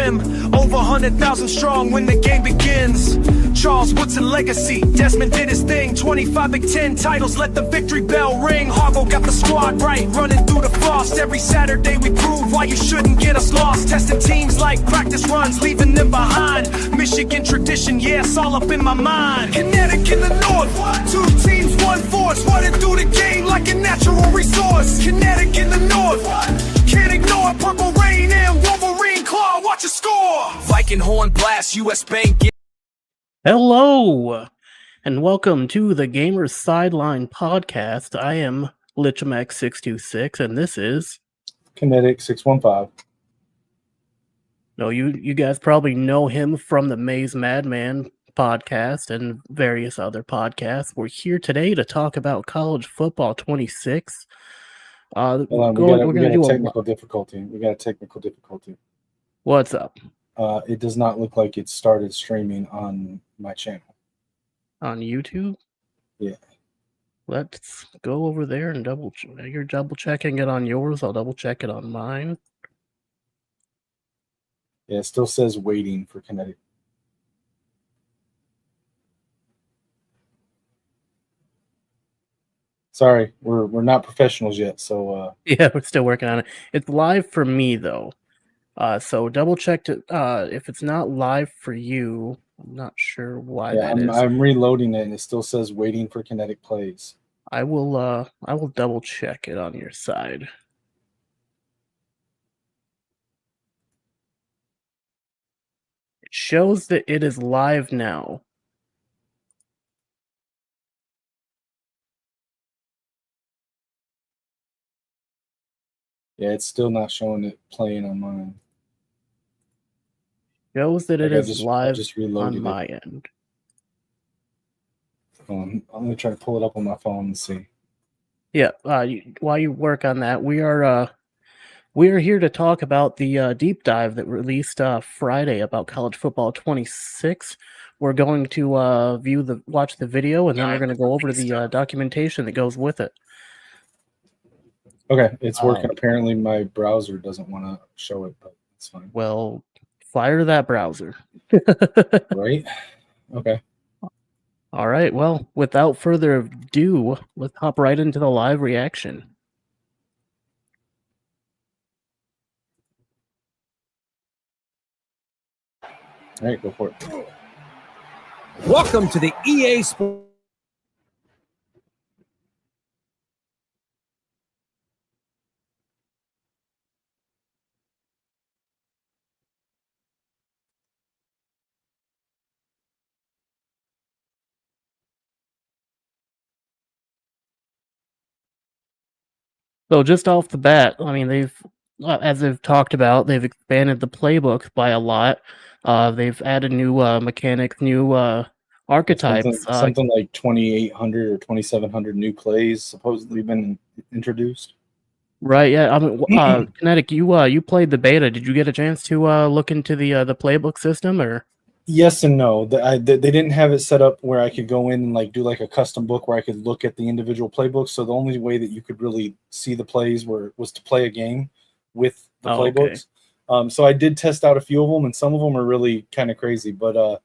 rim. Over 100,000 strong when the game begins. Charles Woodson legacy, Desmond did his thing. 25 Big Ten titles, let the victory bell ring. Harbaugh got the squad right, running through the frost. Every Saturday we prove why you shouldn't get us lost. Testing teams like practice runs, leaving them behind. Michigan tradition, yeah, it's all up in my mind. Kinetic in the north, two teams, one force. Running through the game like a natural resource. Kinetic in the north, can't ignore it. Purple rain and Wolverine claw, watch it score. Viking horn blast, US Bank. Hello, and welcome to the Gamers Sideline Podcast. I am Lichemax626, and this is Kinetik615. No, you guys probably know him from the Maze Madman podcast and various other podcasts. We're here today to talk about college football 26. We got a technical difficulty. What's up? It does not look like it started streaming on my channel. On YouTube? Yeah. Let's go over there and you're double checking it on yours. I'll double check it on mine. Yeah, it still says waiting for Kinetic. Sorry, we're not professionals yet, so yeah, we're still working on it. It's live for me though. So double check to if it's not live for you. I'm not sure why that is. I'm reloading it and it still says waiting for Kinetic plays. I will double check it on your side. It shows that it is live now. Yeah, it's still not showing it playing on mine. Shows that it is live on my end. I'm going to try to pull it up on my phone and see. Yeah, while you work on that, we are here to talk about the deep dive that released Friday about college football 26. We're going to watch the video, and then we're going to go over the documentation that goes with it. Okay, it's working. Apparently, my browser doesn't want to show it, but it's fine. Well, fire that browser. Right? Okay. All right. Well, without further ado, let's hop right into the live reaction. All right, go for it. Welcome to the EA Sports. So just off the bat, I mean, as they've talked about, they've expanded the playbook by a lot. They've added new mechanics, new archetypes. Something like 2,800 or 2,700 new plays supposedly been introduced. Right. Yeah. I mean, Kinetic, you played the beta. Did you get a chance to look into the playbook system, or? Yes and no. They didn't have it set up where I could go in and do like a custom book where I could look at the individual playbooks. So the only way that you could really see the plays was to play a game with the playbooks. Okay. So I did test out a few of them, and some of them are really kind of crazy. But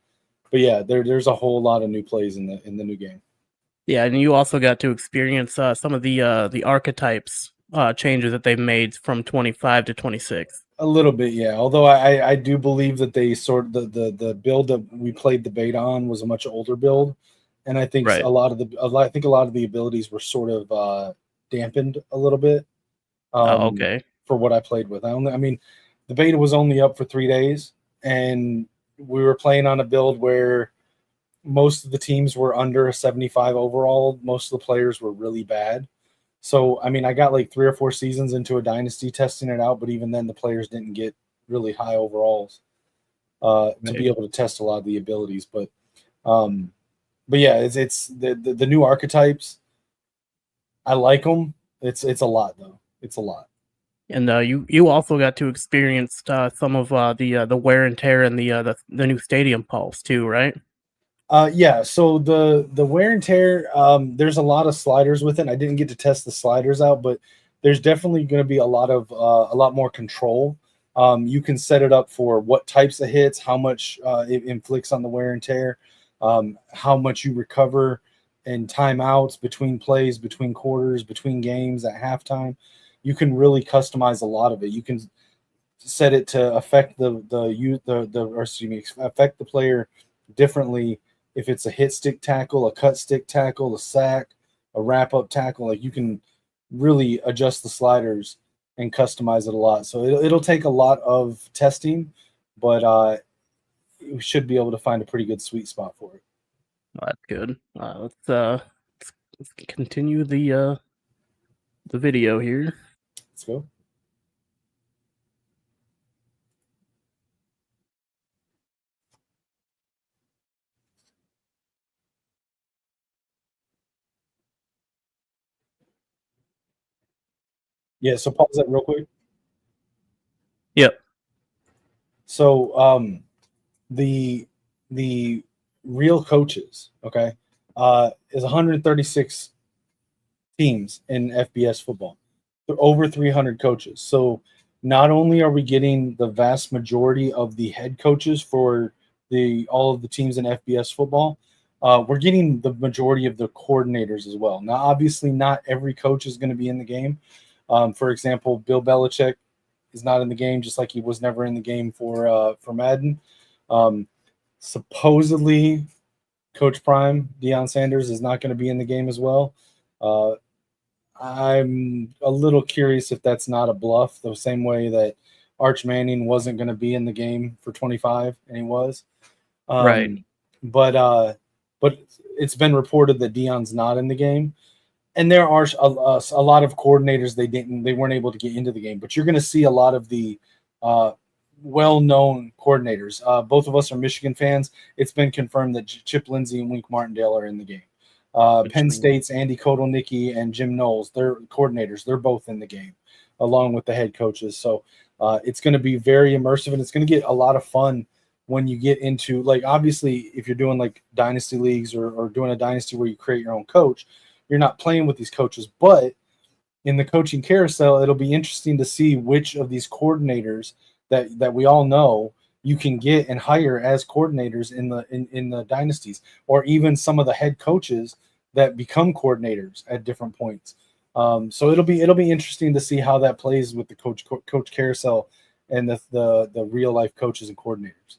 yeah, there's a whole lot of new plays in the new game. Yeah, and you also got to experience some of the archetypes changes that they've made from 25 to 26. A little bit, yeah. Although I do believe that they the build that we played the beta on was a much older build, and I think a lot of the abilities were sort of dampened a little bit. Okay. For what I played with, I mean, the beta was only up for 3 days, and we were playing on a build where most of the teams were under a 75 overall. Most of the players were really bad. So, I mean, I got like 3 or 4 seasons into a dynasty testing it out, but even then the players didn't get really high overalls to be able to test a lot of the abilities. But yeah, it's the new archetypes. I like them. It's a lot though. It's a lot. And you also got to experience some of the wear and tear and the new stadium pulse too, right? Yeah, so the wear and tear, there's a lot of sliders with it. I didn't get to test the sliders out, but there's definitely going to be a lot more control You can set it up for what types of hits, how much it inflicts on the wear and tear, how much you recover in timeouts, between plays, between quarters, between games, at halftime. You can really customize a lot of it. You can set it to affect affect the player differently. If it's a hit stick tackle, a cut stick tackle, a sack, a wrap up tackle, like you can really adjust the sliders and customize it a lot. So it'll take a lot of testing, but you should be able to find a pretty good sweet spot for it. Oh, that's good. Let's continue the video here. Let's go. Yeah, so pause that real quick. Yep. So the real coaches, okay, is 136 teams in FBS football. There are over 300 coaches. So not only are we getting the vast majority of the head coaches for all of the teams in FBS football, we're getting the majority of the coordinators as well. Now, obviously, not every coach is going to be in the game. For example, Bill Belichick is not in the game, just like he was never in the game for Madden. Supposedly, Coach Prime, Deion Sanders, is not going to be in the game as well. I'm a little curious if that's not a bluff, the same way that Arch Manning wasn't going to be in the game for 25, and he was. Right. But it's been reported that Deion's not in the game, and there are a lot of coordinators they weren't able to get into the game. But you're going to see a lot of the well-known coordinators. Both of us are Michigan fans. It's been confirmed that Chip Lindsey and Wink Martindale are in the game. Penn State's Andy Kotelnicki and Jim Knowles, they're coordinators. They're both in the game, along with the head coaches. So it's going to be very immersive, and it's going to get a lot of fun when you get into, like, obviously, if you're doing like dynasty leagues or doing a dynasty where you create your own coach, you're not playing with these coaches. But in the coaching carousel, it'll be interesting to see which of these coordinators that we all know you can get and hire as coordinators in the dynasties, or even some of the head coaches that become coordinators at different points. So it'll be interesting to see how that plays with the coach carousel and the real life coaches and coordinators.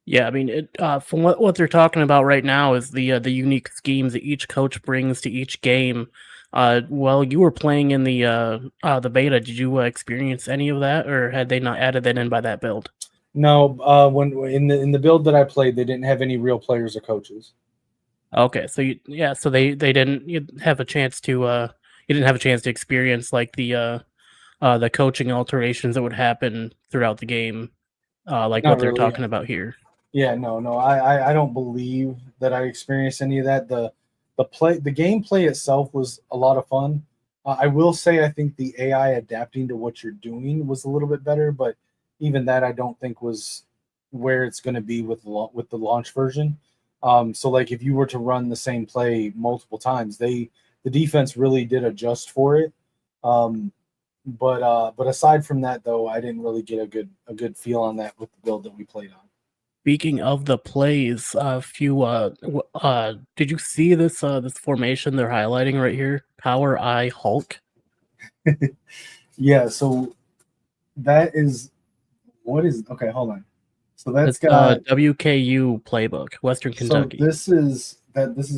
Yeah, I mean, from what they're talking about right now is the unique schemes that each coach brings to each game. Well, you were playing in the beta. Did you experience any of that, or had they not added that in by that build? No, when in the build that I played, they didn't have any real players or coaches. Okay, so they didn't have a chance to you didn't have a chance to experience like the coaching alterations that would happen throughout the game, like Not what they're really, talking yeah. about here. Yeah, no, I don't believe that I experienced any of that. The gameplay itself was a lot of fun. I will say I think the AI adapting to what you're doing was a little bit better, but even that I don't think was where it's going to be with the launch version. So like if you were to run the same play multiple times, the defense really did adjust for it. But aside from that, though, I didn't really get a good feel on that with the build that we played on. Speaking of the plays, did you see this formation they're highlighting right here? Power I Hulk. Yeah, so that is okay, hold on. So that's got WKU playbook, Western Kentucky. So this is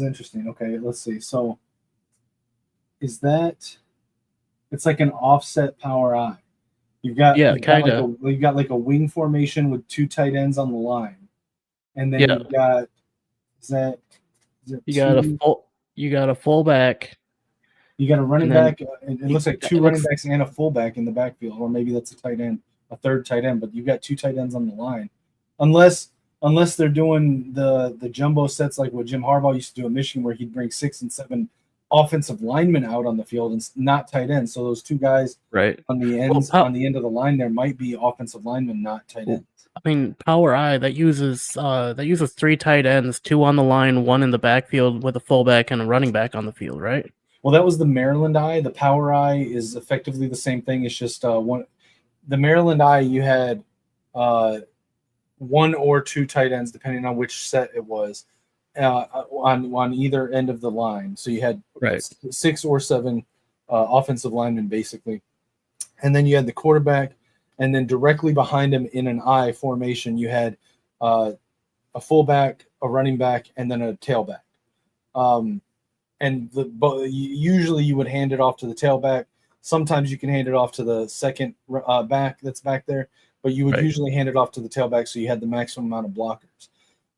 interesting. Okay, let's see. So is that it's like an offset power I. You've got kind of you've got like a wing formation with two tight ends on the line, and then you've got you got a fullback. You got a running back. It looks like two running backs and a fullback in the backfield, or maybe that's a tight end, a third tight end. But you've got two tight ends on the line, unless they're doing the jumbo sets like what Jim Harbaugh used to do at Michigan, where he'd bring 6 and 7 offensive linemen out on the field and not tight ends. So those two guys on the ends on the end of the line there might be offensive linemen, not tight ends. I mean, Power I that uses 3 tight ends, 2 on the line, 1 in the backfield with a fullback and a running back on the field, right? Well, that was the Maryland I. The Power I is effectively the same thing. It's just one. the Maryland I, you had one or two tight ends, depending on which set it was, on either end of the line. So you had 6 or 7 offensive linemen, basically. And then you had the quarterback, and then directly behind him in an I formation, you had a fullback, a running back, and then a tailback. And usually you would hand it off to the tailback. Sometimes you can hand it off to the second back that's back there, but you would usually hand it off to the tailback so you had the maximum amount of blockers.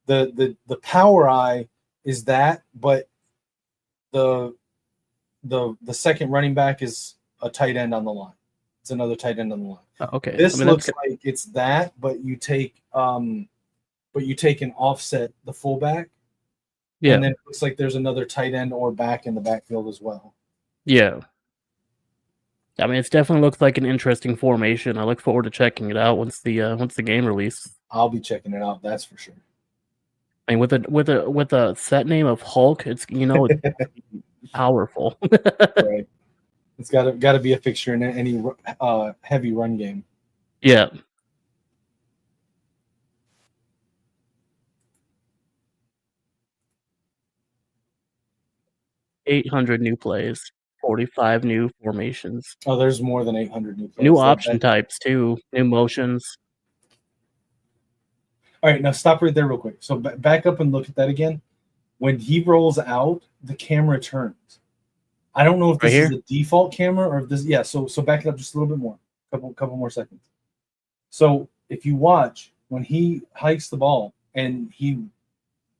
The power I is that, but the second running back is a tight end on the line. It's another tight end on the line. Oh, okay. This looks like it's that, but you take an offset the fullback. Yeah. And then it looks like there's another tight end or back in the backfield as well. Yeah. I mean, it definitely looks like an interesting formation. I look forward to checking it out once the game release. I'll be checking it out. That's for sure. I mean, with a set name of Hulk, it's powerful. Right. It's got to be a fixture in any heavy run game. Yeah. $800 new plays, 45 new formations. Oh, there's more than 800 new plays. New option types too, new motions. All right, now stop right there real quick. So back up and look at that again. When he rolls out, the camera turns. I don't know if this is a default camera or if this. Yeah. So back it up just a little bit more. Couple more seconds. So if you watch when he hikes the ball and he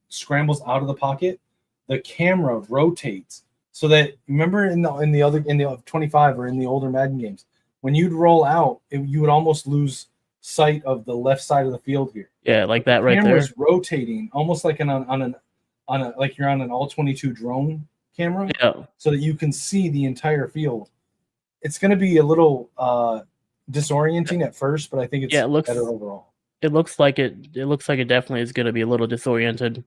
scrambles out of the pocket, the camera rotates so that, remember in the 25 or in the older Madden games, when you'd roll out, you would almost lose sight of the left side of the field here. Yeah, like that right there. The camera's rotating almost like like you're on an all-22 drone camera. Yeah. So that you can see the entire field. It's going to be a little disorienting at first, but I think it's better overall. It looks like it definitely is going to be a little disoriented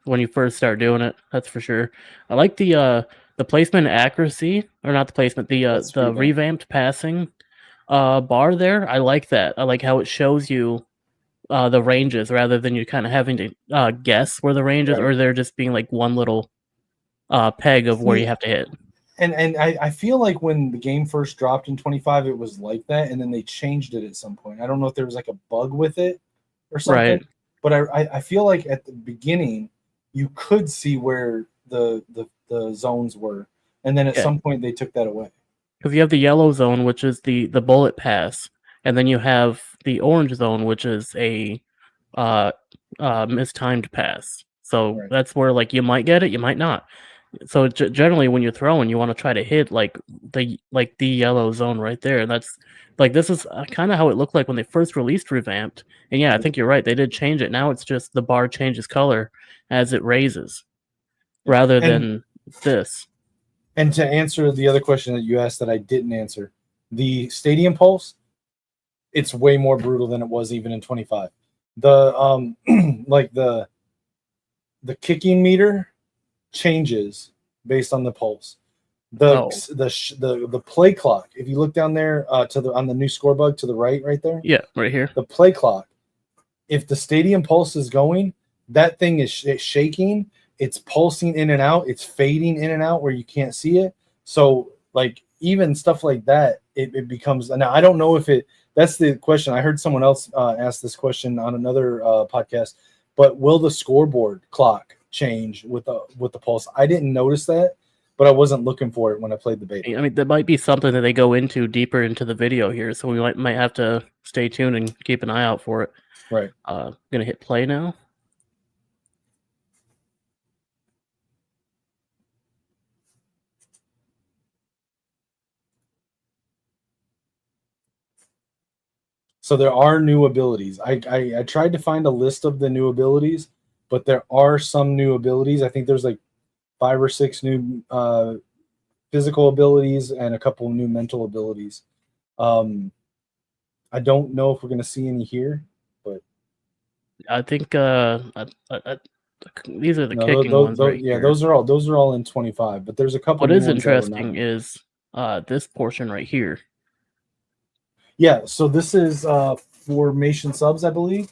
when you first start doing it. That's for sure. I like the placement accuracy, or not the placement, the revamped passing bar there. I like that. I like how it shows you the ranges rather than you kind of having to guess where the range is, or they're just being like one little peg of where you have to hit. And I feel like when the game first dropped in 25, it was like that, and then they changed it at some point. I don't know if there was like a bug with it or something, but I feel like at the beginning you could see where the zones were, and then at some point they took that away. Because you have the yellow zone, which is the bullet pass, and then you have the orange zone, which is a mistimed pass. So that's where like you might get it, you might not. So generally, when you're throwing, you want to try to hit like the yellow zone right there. And that's like, this is kind of how it looked like when they first released Revamped. And yeah, I think you're right. They did change it. Now it's just the bar changes color as it raises, rather than this. And to answer the other question that you asked that I didn't answer, the Stadium Pulse, it's way more brutal than it was even in 25. The like the kicking meter changes based on the pulse. The play clock, if you look down there on the new score bug to the right there. Yeah, right here. The play clock. If the Stadium Pulse is going, that thing is shaking. It's pulsing in and out. It's fading in and out where you can't see it. So like even stuff like that, it becomes. Now I don't know if it. That's the question. I heard someone else ask this question on another podcast. But will the scoreboard clock change with the pulse? I didn't notice that, but I wasn't looking for it when I played the beta. I mean, that might be something that they go into deeper into the video here, so we might have to stay tuned and keep an eye out for it. Right. I'm gonna hit play now. So there are new abilities. I tried to find a list of the new abilities, but there are some new abilities. I think there's like 5 or 6 new physical abilities and a couple new mental abilities. I don't know if we're going to see any here, but I think these are the kicking ones. Yeah, those are all in 25. But there's a couple. What is interesting is this portion right here. Yeah, so this is formation subs, I believe.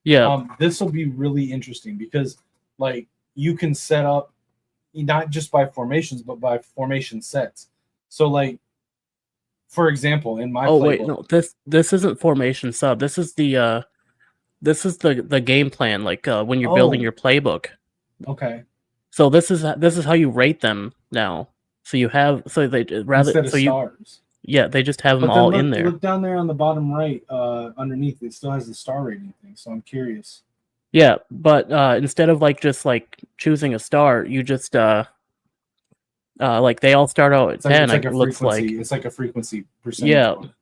Yeah. This will be really interesting because like you can set up not just by formations but by formation sets. So like for example, in my Oh wait, playbook, no. This isn't formation sub. This is the game plan. Like when you're building oh, your playbook. okay, So this is how you rate them now. So you have so they rather instead of so you stars. yeah they just have them But then all in look, there. look down there on the bottom right, underneath it still has the star rating thing. So I'm curious. Yeah, but instead of like just like choosing a star, you just like they all start out at 10. It's like It a looks frequency. like It's like a frequency percentage yeah, one.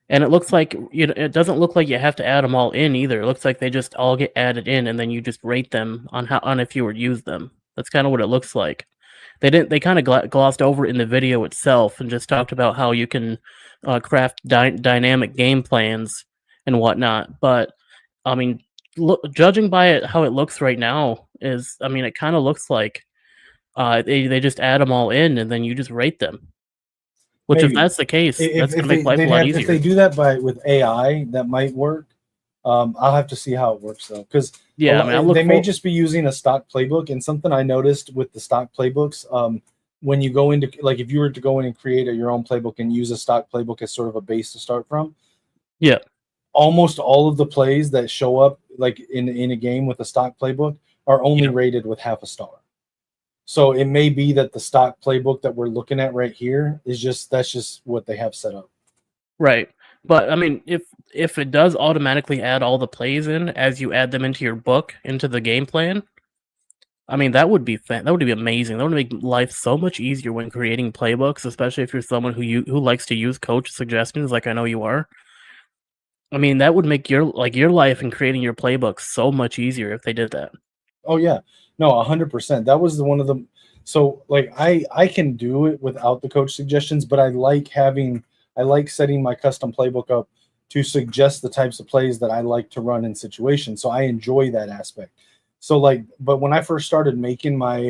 and it looks like it doesn't look like you have to add them all in either. It looks like they just all get added in, and then you just rate them on if you would use them. That's kind of what it looks like. They kind of glossed over it in the video itself and just talked about how you can craft dynamic game plans and whatnot. But I mean, judging by it how it looks right now is I mean it kind of looks like they just add them all in and then you just rate them. Which if Maybe that's the case, that's if gonna make life a they'd lot have if they easier. do that by with AI, that might work. I'll have to see how it works though, because Yeah, I mean I look they may for just be using a stock playbook. And something I noticed with the stock playbooks, when you go into like if you were to go in and create your own playbook and use a stock playbook as sort of a base to start from, yeah, almost all of the plays that show up like in a game with a stock playbook are only yeah, rated with half a star. So it may be that the stock playbook that we're looking at right here is that's just what they have set up. right. But I mean if it does automatically add all the plays in as you add them into your book into the game plan, I mean, that would be amazing. That would make life so much easier when creating playbooks, especially if you're someone who likes to use coach suggestions, like I know you are. I mean, that would make your life in creating your playbook so much easier if they did that. Oh yeah, no, 100%. That was the one of the. So like I can do it without the coach suggestions, but I like setting my custom playbook up to suggest the types of plays that I like to run in situations. So I enjoy that aspect. So like, but when I first started making my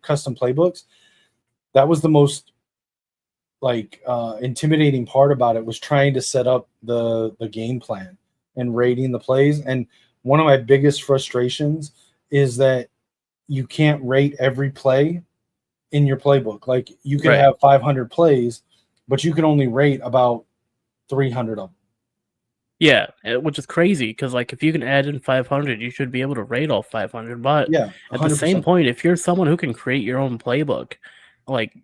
custom playbooks, that was the most like intimidating part about it was trying to set up the game plan and rating the plays. And one of my biggest frustrations is that you can't rate every play in your playbook. Like you could Right. have 500 plays, but you can only rate about 300 of them. Yeah, which is crazy because like if you can add in 500, you should be able to rate all 500. But Yeah, at the same 100%. point, if you're someone who can create your own playbook, like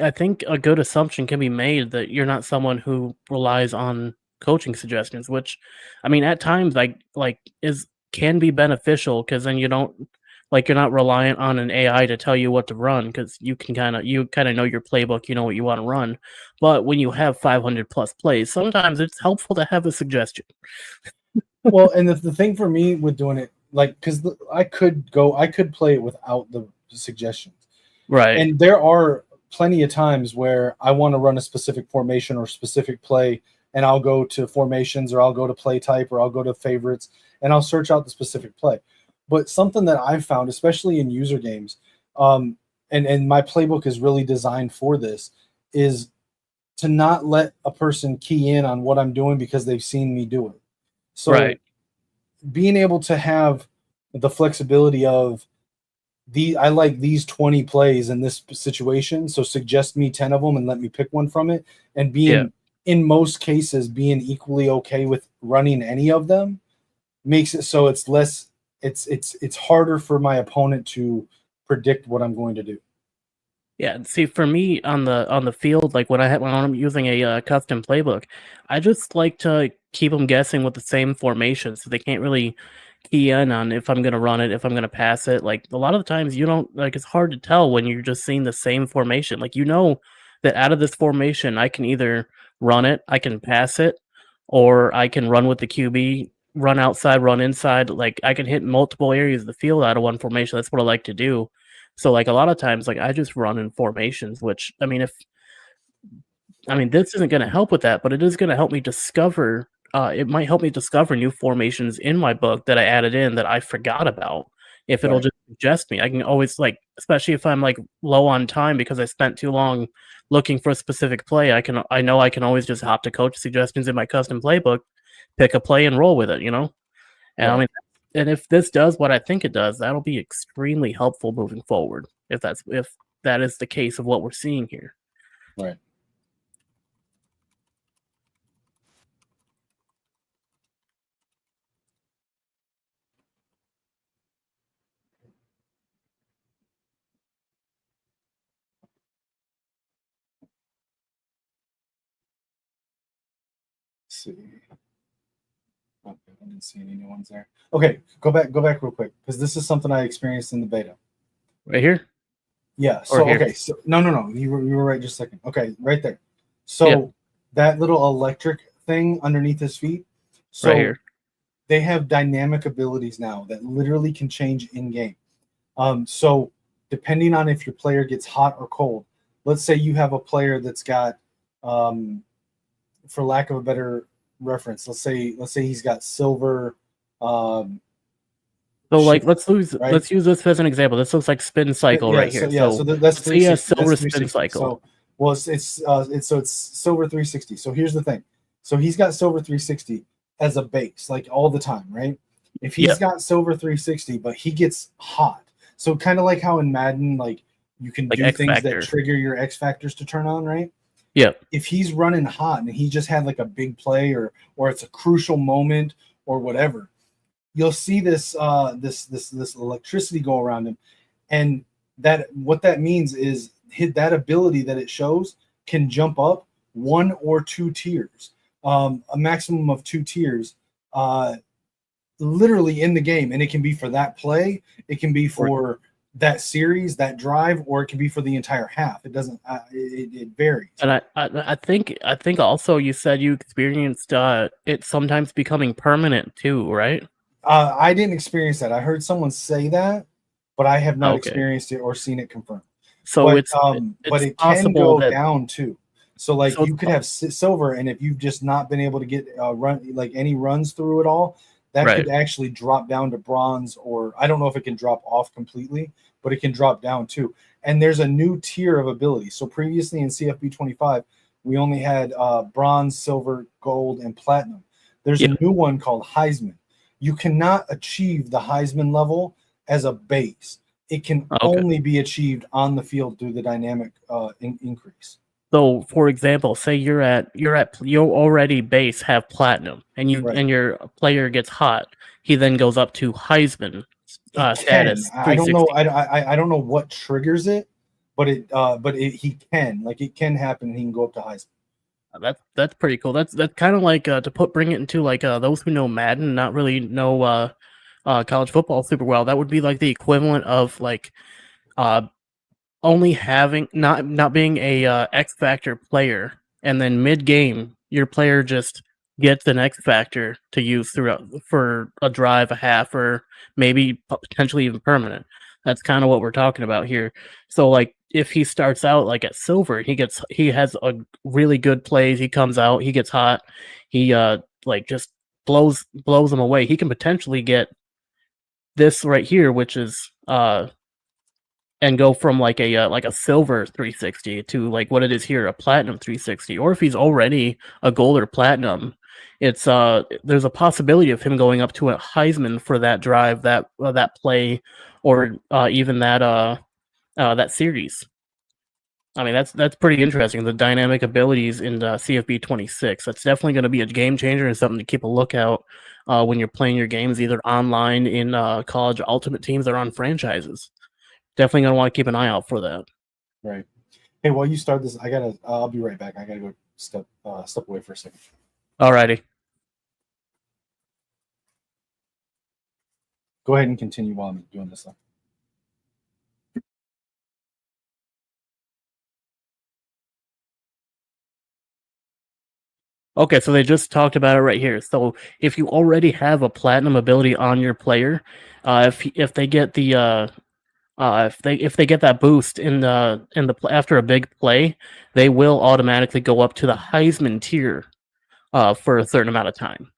I think a good assumption can be made that you're not someone who relies on coaching suggestions, which I mean at times like is can be beneficial because then you don't like you're not reliant on an AI to tell you what to run because you kind of know your playbook, you know what you want to run. But when you have 500 plus plays, sometimes it's helpful to have a suggestion. Well, and the thing for me with doing it, like, because I could play it without the suggestions. Right. And there are plenty of times where I want to run a specific formation or specific play, and I'll go to formations or I'll go to play type or I'll go to favorites and I'll search out the specific play. But something that I've found, especially in user games, and my playbook is really designed for this, is to not let a person key in on what I'm doing because they've seen me do it. So Right. being able to have the flexibility of I like these 20 plays in this situation, so suggest me 10 of them and let me pick one from it, and Yeah. being in most cases being equally okay with running any of them makes it so it's less it's harder for my opponent to predict what I'm going to do. Yeah, see, for me on the field, like when I'm using a custom playbook, I just like to keep them guessing with the same formation, so they can't really key in on if I'm gonna run it, if I'm gonna pass it. Like a lot of the times, you don't like it's hard to tell when you're just seeing the same formation. Like you know that out of this formation, I can either run it, I can pass it, or I can run with the QB, run outside, run inside. Like I can hit multiple areas of the field out of one formation. That's what I like to do. So like a lot of times, like I just run in formations, which I mean this isn't going to help with that, but it is going to help me discover. It might help me discover new formations in my book that I added in that I forgot about. If it'll Right. just suggest me. I can always, like, especially if I'm like low on time because I spent too long looking for a specific play, I know I can always just hop to coach suggestions in my custom playbook, pick a play and roll with it, you know? And I Right. mean, and if this does what I think it does, that'll be extremely helpful moving forward. If that is the case of what we're seeing here. Right. Let's see. Okay, I didn't see any new ones there. Okay, go back real quick because this is something I experienced in the beta. Right here? Yeah. Or So here? okay. So no. You were right. Just a second. Okay, right there. So Yeah. that little electric thing underneath his feet. So Right here. they have dynamic abilities now that literally can change in game. So depending on if your player gets hot or cold, let's say you have a player that's got, for lack of a better reference, let's say he's got silver. So like Shield, right? let's use this as an example. This looks like spin cycle Yeah. right So here. yeah. So So that's let's say a 360. silver That's spin 360. cycle. So well, it's silver 360. So here's the thing. So he's got silver 360 as a base, like all the time, right? If he's Yep. got silver 360, but he gets hot, so kind of like how in Madden, like you can Like do X things that factor. trigger your X factors to turn on, right? Yep. If he's running hot and he just had like a big play or it's a crucial moment or whatever, you'll see this electricity go around him, and that what that means is that ability that it shows can jump up 1 or 2 tiers, a maximum of 2 tiers, literally in the game, and it can be for that play, it can be for that series, that drive, or it can be for the entire half. It doesn't. It varies. And I think also you said you experienced it sometimes becoming permanent too, right? I didn't experience that. I heard someone say that, but I have not Okay. experienced it or seen it confirmed. So But it's it can possible go that down too. So like so you could have silver, and if you've just not been able to get run like any runs through it all, that right. could actually drop down to bronze, or I don't know if it can drop off completely, but it can drop down too. And there's a new tier of ability. So previously in CFB 25, we only had bronze, silver, gold, and platinum. There's Yeah. a new one called Heisman. You cannot achieve the Heisman level as a base. It can Okay. only be achieved on the field through the dynamic increase. So, for example, say you already base have platinum, and Right. your player gets hot. He then goes up to Heisman It can. status I don't know. 360. I don't know what triggers it, but he can, like, it can happen. And he can go up to Heisman. That's pretty cool. That's kind of like bring it into like those who know Madden, not really know college football super well. That would be like the equivalent of like uh only having not being a X Factor player, and then mid game your player just gets an X Factor to use throughout for a drive, a half, or maybe potentially even permanent. That's kind of what we're talking about here. So like if he starts out like at silver, he has a really good plays. He comes out, he gets hot, he like just blows them away. He can potentially get this right here, which is and go from like a silver 360 to like what it is here, a platinum 360. Or if he's already a gold or platinum, it's there's a possibility of him going up to a Heisman for that drive, that play, or even that series. I mean, that's pretty interesting. The dynamic abilities in CFB 26. That's definitely going to be a game changer and something to keep a lookout when you're playing your games, either online in college ultimate teams or on franchises. Definitely gonna want to keep an eye out for that. Right. Hey, while you start this, I'll be right back. I gotta go step away for a second. Alrighty. Go ahead and continue while I'm doing this stuff. Okay, so they just talked about it right here. So if you already have a platinum ability on your player, if they get the if they get that boost after a big play, they will automatically go up to the Heisman tier for a certain amount of time.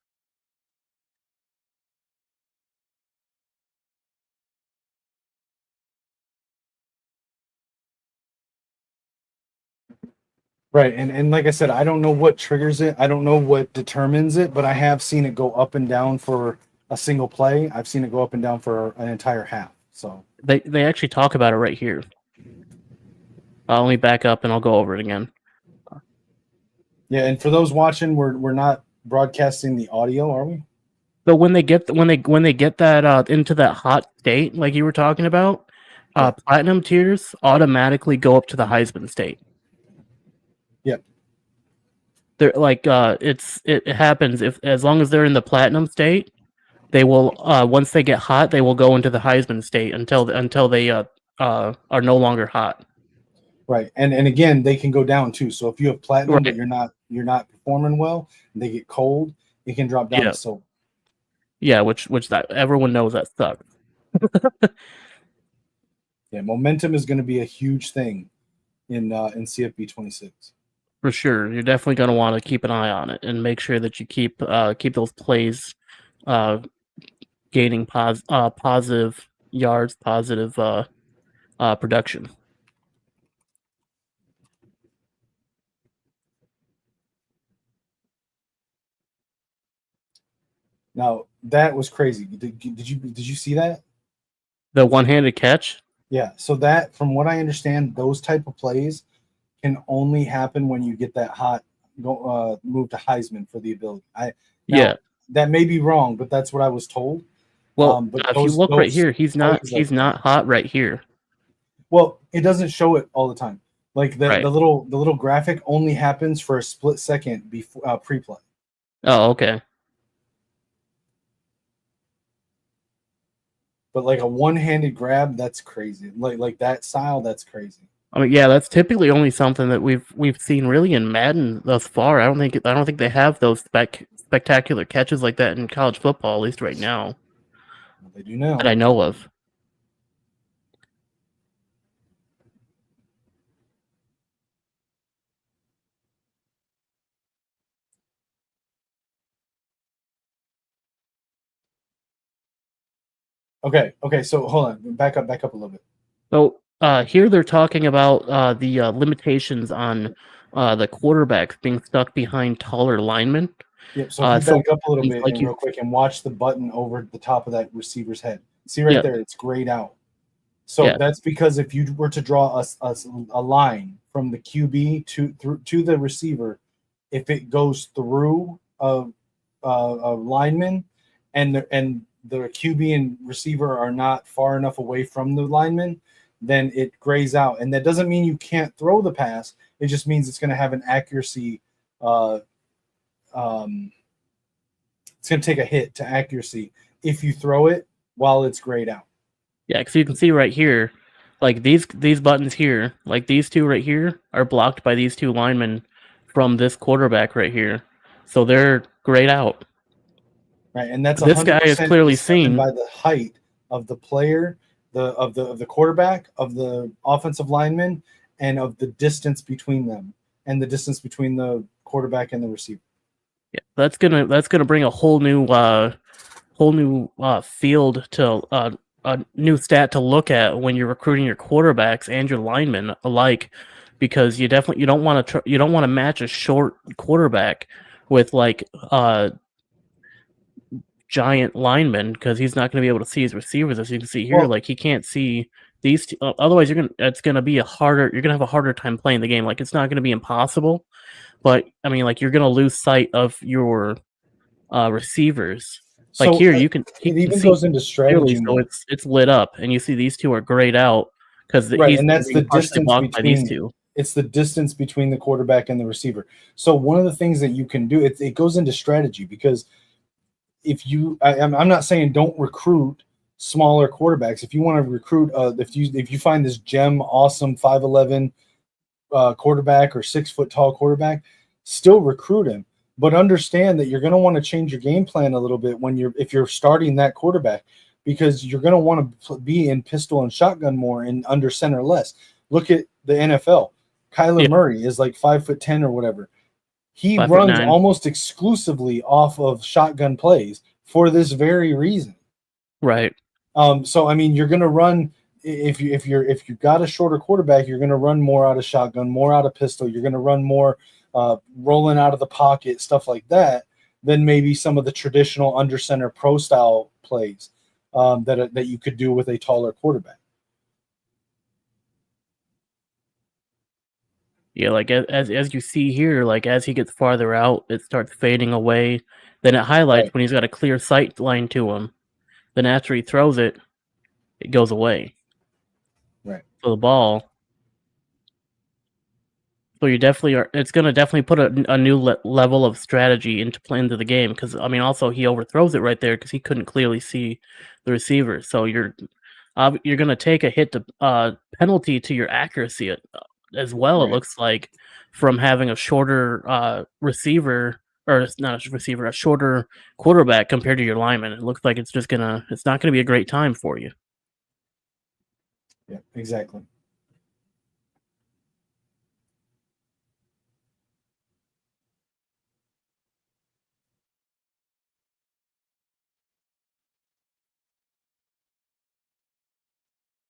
Right, and like I said, I don't know what triggers it. I don't know what determines it, but I have seen it go up and down for a single play. I've seen it go up and down for an entire half. So They actually talk about it right here. Let me back up and I'll go over it again. yeah, and for those watching, we're not broadcasting the audio, are we? So when they get that into that hot state like you were talking about, platinum tiers automatically go up to the Heisman state. Yep. They're like it happens if as long as they're in the platinum state, they will once they get hot, they will go into the Heisman state until they are no longer hot. Right, and again, they can go down too. So if you have platinum, Right. but you're not performing well, and they get cold, it can drop down Yeah. to silver. Yeah, which that everyone knows that sucks. Yeah, momentum is going to be a huge thing in CFB 26. For sure, you're definitely going to want to keep an eye on it and make sure that you keep those plays gaining positive yards, positive production. Now that was crazy. Did you see that? The one-handed catch. Yeah. So that, from what I understand, those type of plays can only happen when you get that hot move to Heisman for the ability. That may be wrong, but that's what I was told. Well, but if you look right here, he's not hot right here. Well, it doesn't show it all the time. Like the Right. the little graphic only happens for a split second before pre-play. Oh, okay. But like a one-handed grab, that's crazy. Like that style, that's crazy. I mean, yeah, that's typically only something that we've seen really in Madden thus far. I don't think they have those spectacular catches like that in college football, at least right now. Well, they do now. That I know of. Okay. So hold on, back up a little bit. So here they're talking about the limitations on the quarterbacks being stuck behind taller linemen. Yep. So if you back up a little bit real quick and watch the button over the top of that receiver's head. See right there, it's grayed out. So that's because if you were to draw a line from the QB to the receiver, if it goes through a lineman and the QB and receiver are not far enough away from the lineman, then it grays out. And that doesn't mean you can't throw the pass. It just means it's going to have an accuracy. It's going to take a hit to accuracy if you throw it while it's grayed out. Yeah, because you can see right here, like these buttons here, like these two right here, are blocked by these two linemen from this quarterback right here. So they're grayed out. Right, and that's this guy is clearly seen by the height of the player, of the quarterback, of the offensive lineman, and of the distance between them, and the distance between the quarterback and the receiver. Yeah, that's gonna bring a whole new field to a new stat to look at when you're recruiting your quarterbacks and your linemen alike, because you don't want to match a short quarterback with like giant lineman, because he's not going to be able to see his receivers. As you can see here, like he can't see these two, otherwise it's going to be you're going to have a harder time playing the game. Like it's not going to be impossible, but I mean, like you're going to lose sight of your receivers. Like so, here, you can it even goes into strategy clearly, so it's lit up, and you see these two are grayed out because and that's the distance between these two. It's the distance between the quarterback and the receiver. So one of the things that you can do, it goes into strategy, because if you, I'm not saying don't recruit smaller quarterbacks. If you want to recruit, if you find this gem, awesome 5'11" quarterback or 6 foot tall quarterback, still recruit him. But understand that you're going to want to change your game plan a little bit if you're starting that quarterback, because you're going to want to be in pistol and shotgun more and under center less. Look at the NFL. Kyler Murray is like 5'10" or whatever. He runs almost exclusively off of shotgun plays for this very reason. Right. So I mean, you're going to run if you've got a shorter quarterback, you're going to run more out of shotgun, more out of pistol. You're going to run more rolling out of the pocket, stuff like that, than maybe some of the traditional under center pro style plays that you could do with a taller quarterback. Yeah, like as you see here, like as he gets farther out, it starts fading away. Then it highlights Right. when he's got a clear sight line to him. Then after he throws it, it goes away. Right. So the ball. So you definitely are. It's going to definitely put a new level of strategy into the game, because I mean, also he overthrows it right there because he couldn't clearly see the receiver. So you're going to take a hit to penalty to your accuracy as well. Right. It looks like, from having a shorter receiver, or not a receiver, a shorter quarterback compared to your lineman. It looks like it's not gonna be a great time for you. Yeah, exactly.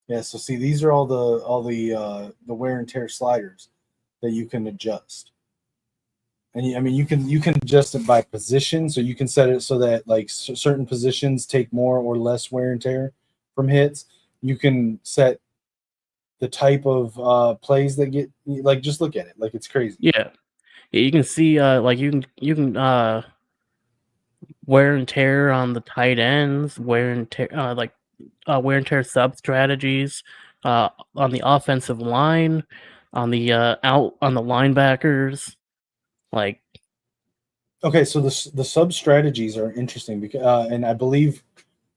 Yeah, so see, these are all the wear and tear sliders that you can adjust. And I mean, you can adjust it by position, so you can set it so that like certain positions take more or less wear and tear from hits. You can set the type of plays that get, like, just look at it, like it's crazy. Yeah, you can see like you can wear and tear on the tight ends, wear and tear wear and tear sub strategies on the offensive line, on the out on the linebackers, like. Okay, so the sub strategies are interesting because, and I believe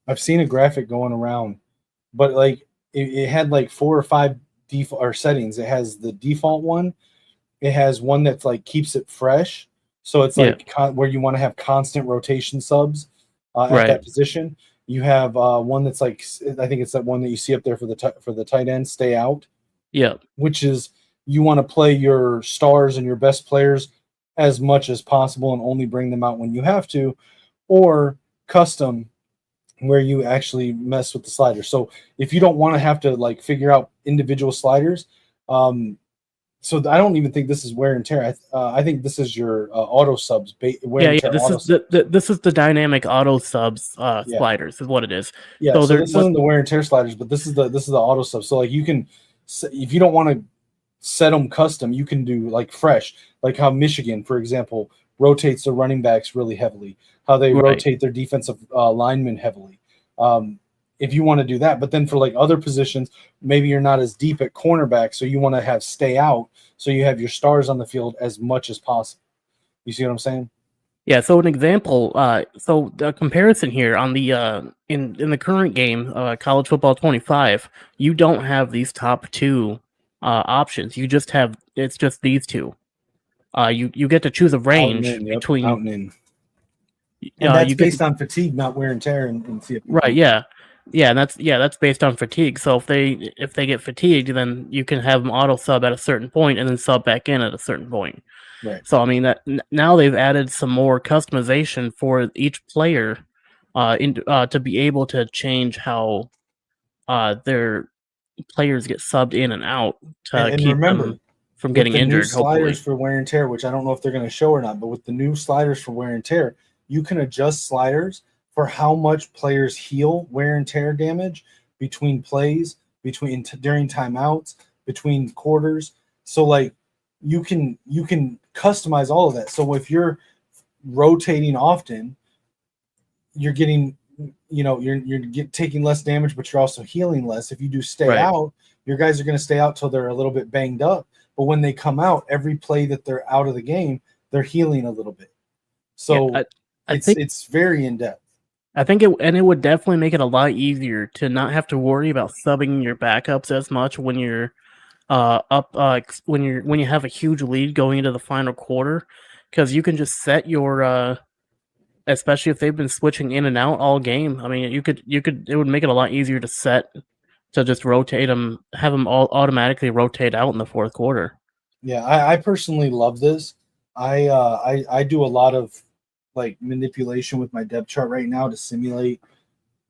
I've seen a graphic going around, but like it had like 4 or 5 default or settings. It has the default one. It has one that's like keeps it fresh, so it's Yeah. like where you want to have constant rotation subs at Right. that position. You have one that's like, I think it's that one that you see up there for the tight end, stay out. Yeah. Which is, you want to play your stars and your best players as much as possible and only bring them out when you have to, or custom, where you actually mess with the sliders. So if you don't want to have to like figure out individual sliders, so I don't even think this is wear and tear. I think this is your auto subs. Yeah. This is the dynamic auto subs sliders is what it is. Yeah. So, So this isn't the wear and tear sliders, but this is the auto subs. So like you can, if you don't want to set them custom, you can do like fresh, like how Michigan, for example, rotates the running backs really heavily, how they rotate their defensive linemen heavily. If you want to do that, but then for like other positions, maybe you're not as deep at cornerback, so you want to have stay out, so you have your stars on the field as much as possible. You see what I'm saying? Yeah. So an example, so the comparison here on the in the current game, College Football 25, you don't have these top 2 options. It's just these 2. You get to choose a range between out and in. And that's you get based on fatigue, not wear and tear and CFP. Right, yeah. And that's based on fatigue. So if they get fatigued, then you can have them auto sub at a certain point and then sub back in at a certain point. Right. So I mean that now they've added some more customization for each player to be able to change how their players get subbed in and out to keep them from getting injured. New sliders hopefully, for wear and tear, which I don't know if they're going to show or not, but with the new sliders for wear and tear, you can adjust sliders for how much players heal wear and tear damage between plays, during timeouts, between quarters. So like you can customize all of that. So if you're rotating often, you're getting, you're taking less damage, but you're also healing less. If you do stay out, your guys are going to stay out till they're a little bit banged up. But when they come out, every play that they're out of the game, they're healing a little bit. So I think it's very in depth. I think it would definitely make it a lot easier to not have to worry about subbing your backups as much when you're up when you have a huge lead going into the final quarter, because you can just set your especially if they've been switching in and out all game. I mean, it would make it a lot easier to set to just rotate them, have them all automatically rotate out in the fourth quarter. Yeah, I personally love this. I do a lot of like manipulation with my depth chart right now to simulate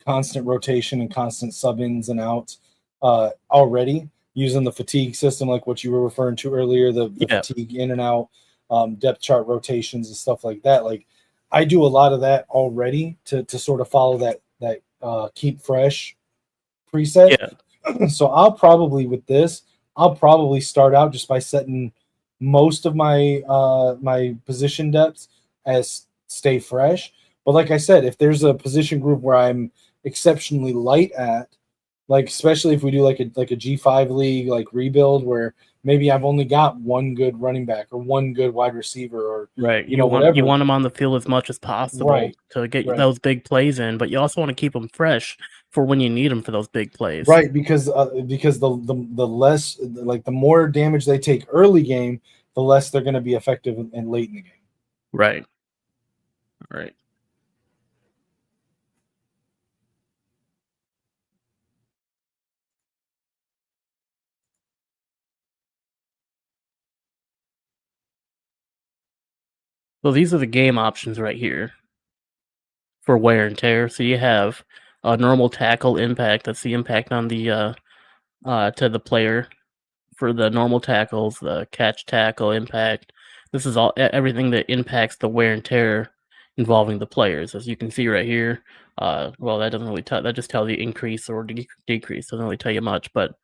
constant rotation and constant sub ins and outs. already using the fatigue system, like what you were referring to earlier, the Yeah. fatigue in and out, depth chart rotations and stuff like that. Like I do a lot of that already to sort of follow that keep fresh preset. Yeah. So I'll probably with this, I'll probably start out just by setting most of my my position depths as stay fresh. But like I said, if there's a position group where I'm exceptionally light at, like especially if we do like a G5 league like rebuild where maybe I've only got one good running back or one good wide receiver or Right. you know You whatever. want them on the field as much as possible Right. to get Right. those big plays in, but you also want to keep them fresh for when you need them for those big plays. Right, because the less like the more damage they take early game, the less they're going to be effective and late in the game. Right. Right. So these are the game options right here for wear and tear. So you have a normal tackle impact. That's the impact on the to the player for the normal tackles, the catch tackle impact. This is all everything that impacts the wear and tear involving the players. As you can see right here, well, that doesn't really tell. That just tells you increase or decrease. Doesn't really tell you much. But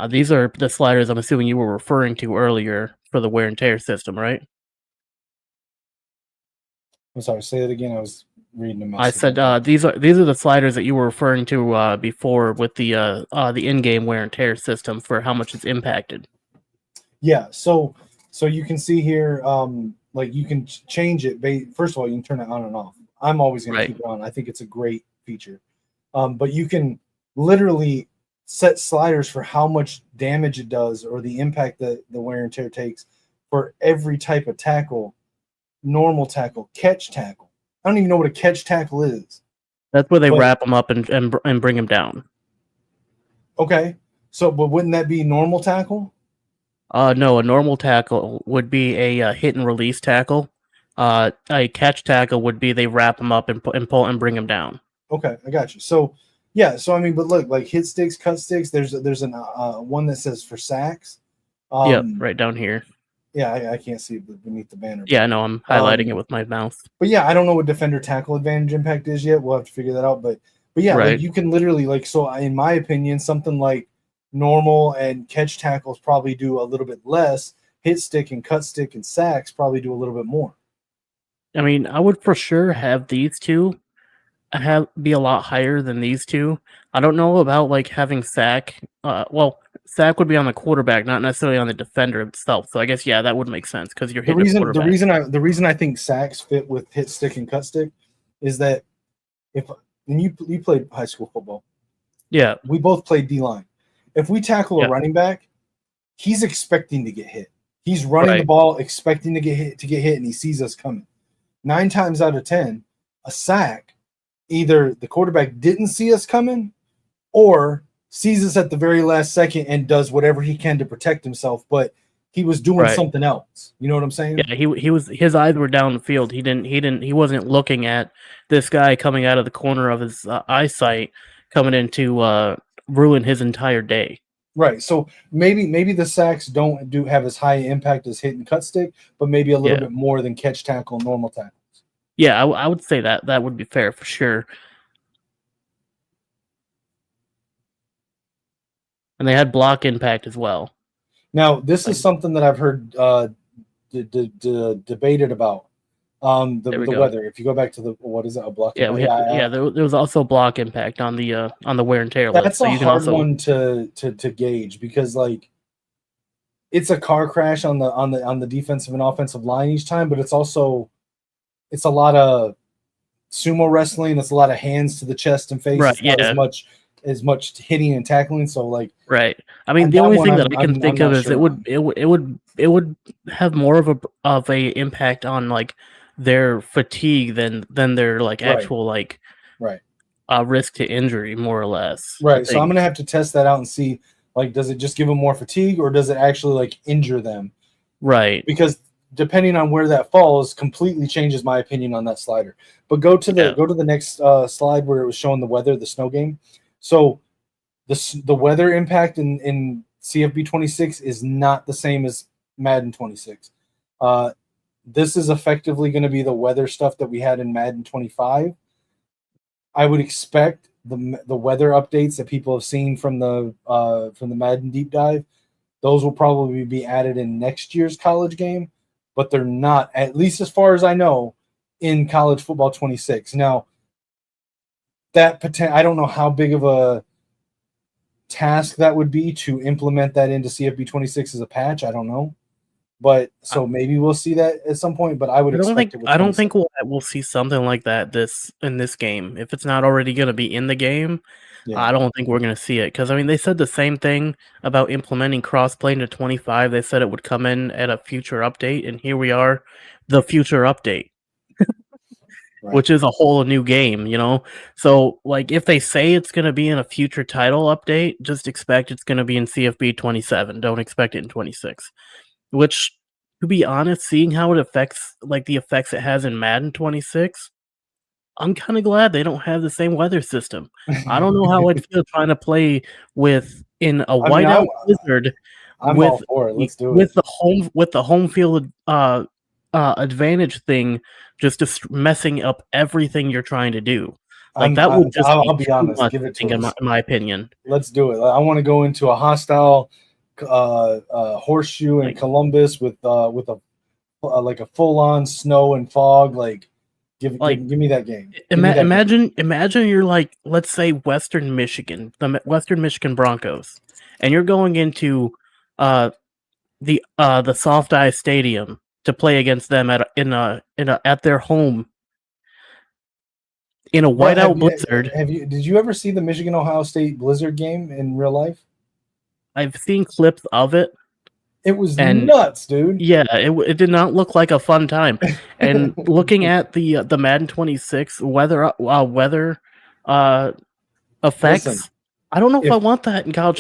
these are the sliders I'm assuming you were referring to earlier for the wear and tear system, right? I'm sorry, say it again. I was reading a message. I said these are the sliders that you were referring to before with the in-game wear and tear system for how much it's impacted. Yeah, so you can see here, like you can change it. First of all, you can turn it on and off. I'm always going to keep it on. I think it's a great feature. But you can literally set sliders for how much damage it does or the impact that the wear and tear takes for every type of tackle, normal tackle, catch tackle. I don't even know what a catch tackle is. That's where they wrap them up and bring them down. Okay, so but wouldn't that be normal tackle? No, a normal tackle would be a hit and release tackle. A catch tackle would be they wrap them up and pull and bring them down. Okay, I got you. So yeah, so I mean, but look, like hit sticks, cut sticks. There's an one that says for sacks. Yep, right down here. Yeah, I can't see it beneath the banner. Yeah, I know. I'm highlighting it with my mouse. But yeah, I don't know what defender tackle advantage impact is yet. We'll have to figure that out. But yeah, Right. like you can literally like so. In my opinion, something like normal and catch tackles probably do a little bit less. Hit stick and cut stick and sacks probably do a little bit more. I mean, I would for sure have these two be a lot higher than these two. I don't know about like having sack. Well, sack would be on the quarterback, not necessarily on the defender itself. So I guess yeah, that would make sense because you're hitting the quarterback. The reason I think sacks fit with hit stick and cut stick is that when you played high school football, yeah, we both played D line. If we tackle a running back, he's expecting to get hit. He's running the ball, expecting to get hit, and he sees us coming. 9 times out of 10, a sack, either the quarterback didn't see us coming or sees us at the very last second and does whatever he can to protect himself, but he was doing something else. You know what I'm saying? Yeah, his eyes were down the field. He wasn't looking at this guy coming out of the corner of his eyesight coming in to ruin his entire day. Right. So maybe the sacks don't have as high impact as hit and cut stick, but maybe a little bit more than catch tackle and normal tackles. Yeah, I would say that would be fair for sure. And they had block impact as well. Now, this is something that I've heard debated about. The weather. If you go back to the what is it, a block? Yeah, there was also block impact on the wear and tear. That's a hard one to gauge because like it's a car crash on the defensive and offensive line each time, but it's a lot of sumo wrestling. It's a lot of hands to the chest and face. Right, it's not as much hitting and tackling. So like, right. I mean, the only thing that I can think of is it would have more of a impact on like their fatigue than their like actual like risk to injury, more or less. Right. So I'm gonna have to test that out and see like does it just give them more fatigue or does it actually like injure them? Right. Because depending on where that falls completely changes my opinion on that slider. But go to the next slide where it was showing the weather, the snow game. So the weather impact in CFB 26 is not the same as Madden 26. This is effectively going to be the weather stuff that we had in Madden 25. I would expect the weather updates that people have seen from the Madden deep dive, those will probably be added in next year's college game, but they're not, at least as far as I know, in college football 26. Now, I don't know how big of a task that would be to implement that into CFB 26 as a patch. I don't know. But so maybe we'll see that at some point. But I don't think we'll see something like that in this game. If it's not already going to be in the game, yeah. I don't think we're going to see it, because I mean they said the same thing about implementing crossplay into 25. They said it would come in at a future update, and here we are, the future update, right. Which is a whole new game, you know. So like if they say it's going to be in a future title update, just expect it's going to be in CFB 27. Don't expect it in 26. Which, to be honest, seeing how it affects, like the effects it has in Madden 26, I'm kind of glad they don't have the same weather system. I don't know how I'd feel trying to play in a whiteout blizzard. I'm all for it. Let's do it with the home field advantage thing, just messing up everything you're trying to do. Like I'll be honest. Give it to us. In my opinion. Let's do it. I want to go into a hostile horseshoe in Columbus with a full-on snow and fog. Give me that game. Imagine you're like, let's say Western Michigan, the Western Michigan Broncos, and you're going into the Soft Ice Stadium to play against them at their home in a whiteout blizzard. Did you ever see the Michigan Ohio State Blizzard game in real life? I've seen clips of it. It was nuts, dude. Yeah, it did not look like a fun time. And looking at the Madden 26 weather effects, listen, I don't know if I want that in college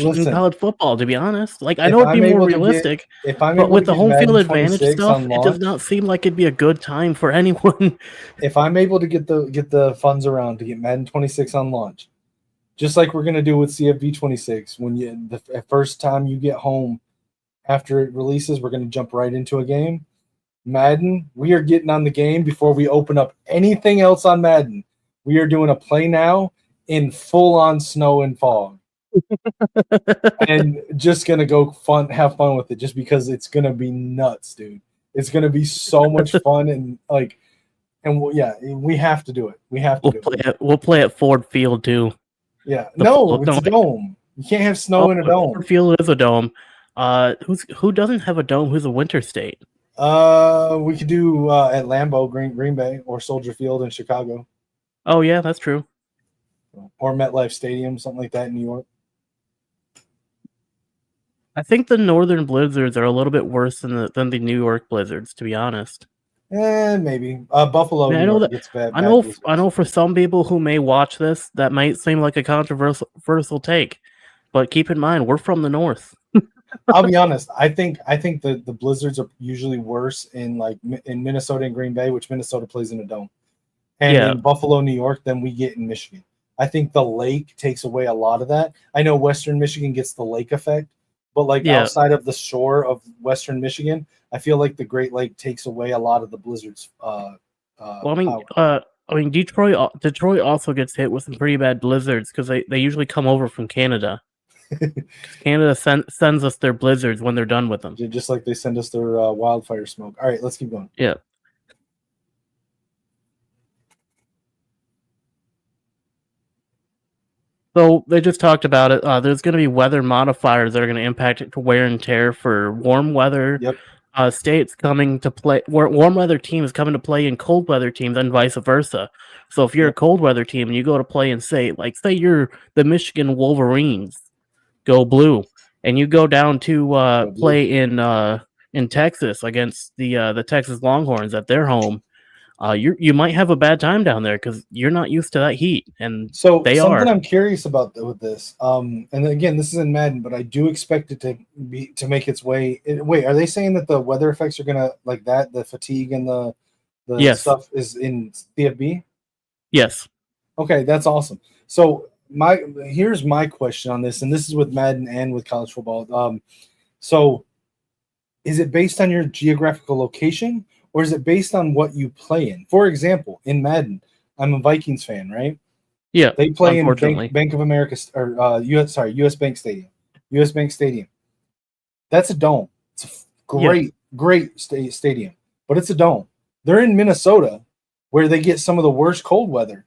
football, to be honest. Like, I know it'd be more realistic, but with the home field advantage stuff, it does not seem like it'd be a good time for anyone. If I'm able to get the funds around to get Madden 26 on launch, just like we're gonna do with CFB 26, when the first time you get home after it releases, we're gonna jump right into a game. Madden, we are getting on the game before we open up anything else on Madden. We are doing a play now in full-on snow and fog, and just gonna have fun with it, just because it's gonna be nuts, dude. It's gonna be so much fun, and we have to do it. We'll play at Ford Field too. Yeah, it's a dome. You can't have snow in a dome. Ford Field is a dome. Who doesn't have a dome? Who's a winter state? We could do at Lambeau, Green Bay, or Soldier Field in Chicago. Oh yeah, that's true. Or MetLife Stadium, something like that in New York. I think the Northern Blizzards are a little bit worse than the New York Blizzards, to be honest. Maybe Buffalo. I know that gets bad. I know for some people who may watch this, that might seem like a controversial take, but keep in mind we're from the North. I'll be honest. I think the Blizzards are usually worse in Minnesota and Green Bay, which Minnesota plays in a dome, and in Buffalo, New York, than we get in Michigan. I think the lake takes away a lot of that. I know Western Michigan gets the lake effect, but outside of the shore of Western Michigan, I feel like the Great Lake takes away a lot of the Blizzards. Detroit also gets hit with some pretty bad blizzards because they usually come over from Canada. Canada sends us their blizzards when they're done with them. Just like they send us their wildfire smoke. All right, let's keep going. Yeah. So they just talked about it. There's going to be weather modifiers that are going to impact it to wear and tear for warm weather states coming to play. Warm weather teams coming to play in cold weather teams, and vice versa. So if you're a cold weather team and you go to play and say you're the Michigan Wolverines, go blue, and you go down to play in Texas against the Texas Longhorns at their home. You might have a bad time down there because you're not used to that heat, and so something I'm curious about with this. And again, this is in Madden, but I do expect it to make its way. Wait, are they saying that the weather effects are gonna the fatigue and the stuff is in CFB? Yes. Okay, that's awesome. So here's my question on this, and this is with Madden and with college football. So is it based on your geographical location, or is it based on what you play in? For example, in Madden, I'm a Vikings fan, right? Yeah, They play in unfortunately. Bank of America or US Bank Stadium. US Bank Stadium. That's a dome. It's a great stadium, but it's a dome. They're in Minnesota, where they get some of the worst cold weather,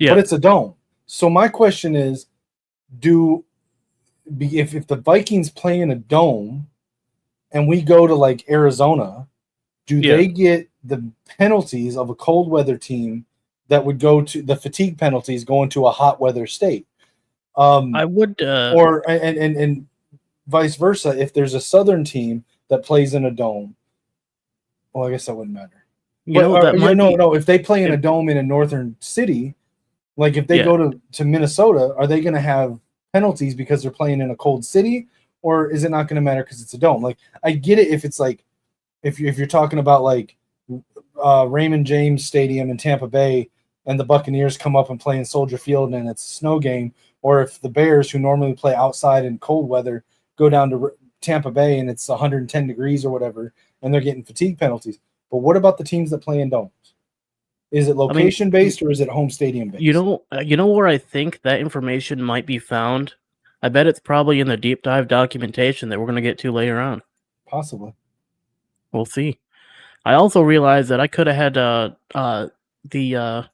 but it's a dome. So my question is, if the Vikings play in a dome, and we go to like Arizona, do they get the penalties of a cold weather team that would go to the fatigue penalties going to a hot weather state? I would, and vice versa. If there's a southern team that plays in a dome, well, I guess that wouldn't matter. If they play in a dome in a northern city, like if they go to Minnesota, are they going to have penalties because they're playing in a cold city, or is it not going to matter because it's a dome? Like, I get it if it's like if you're talking about like Raymond James Stadium in Tampa Bay, and the Buccaneers come up and play in Soldier Field and it's a snow game, or if the Bears, who normally play outside in cold weather, go down to Tampa Bay and it's 110 degrees or whatever, and they're getting fatigue penalties. But what about the teams that play in domes? Is it location based, or is it home stadium based? You know where I think that information might be found? I bet it's probably in the deep dive documentation that we're going to get to later on. Possibly. We'll see. I also realized that I could have had the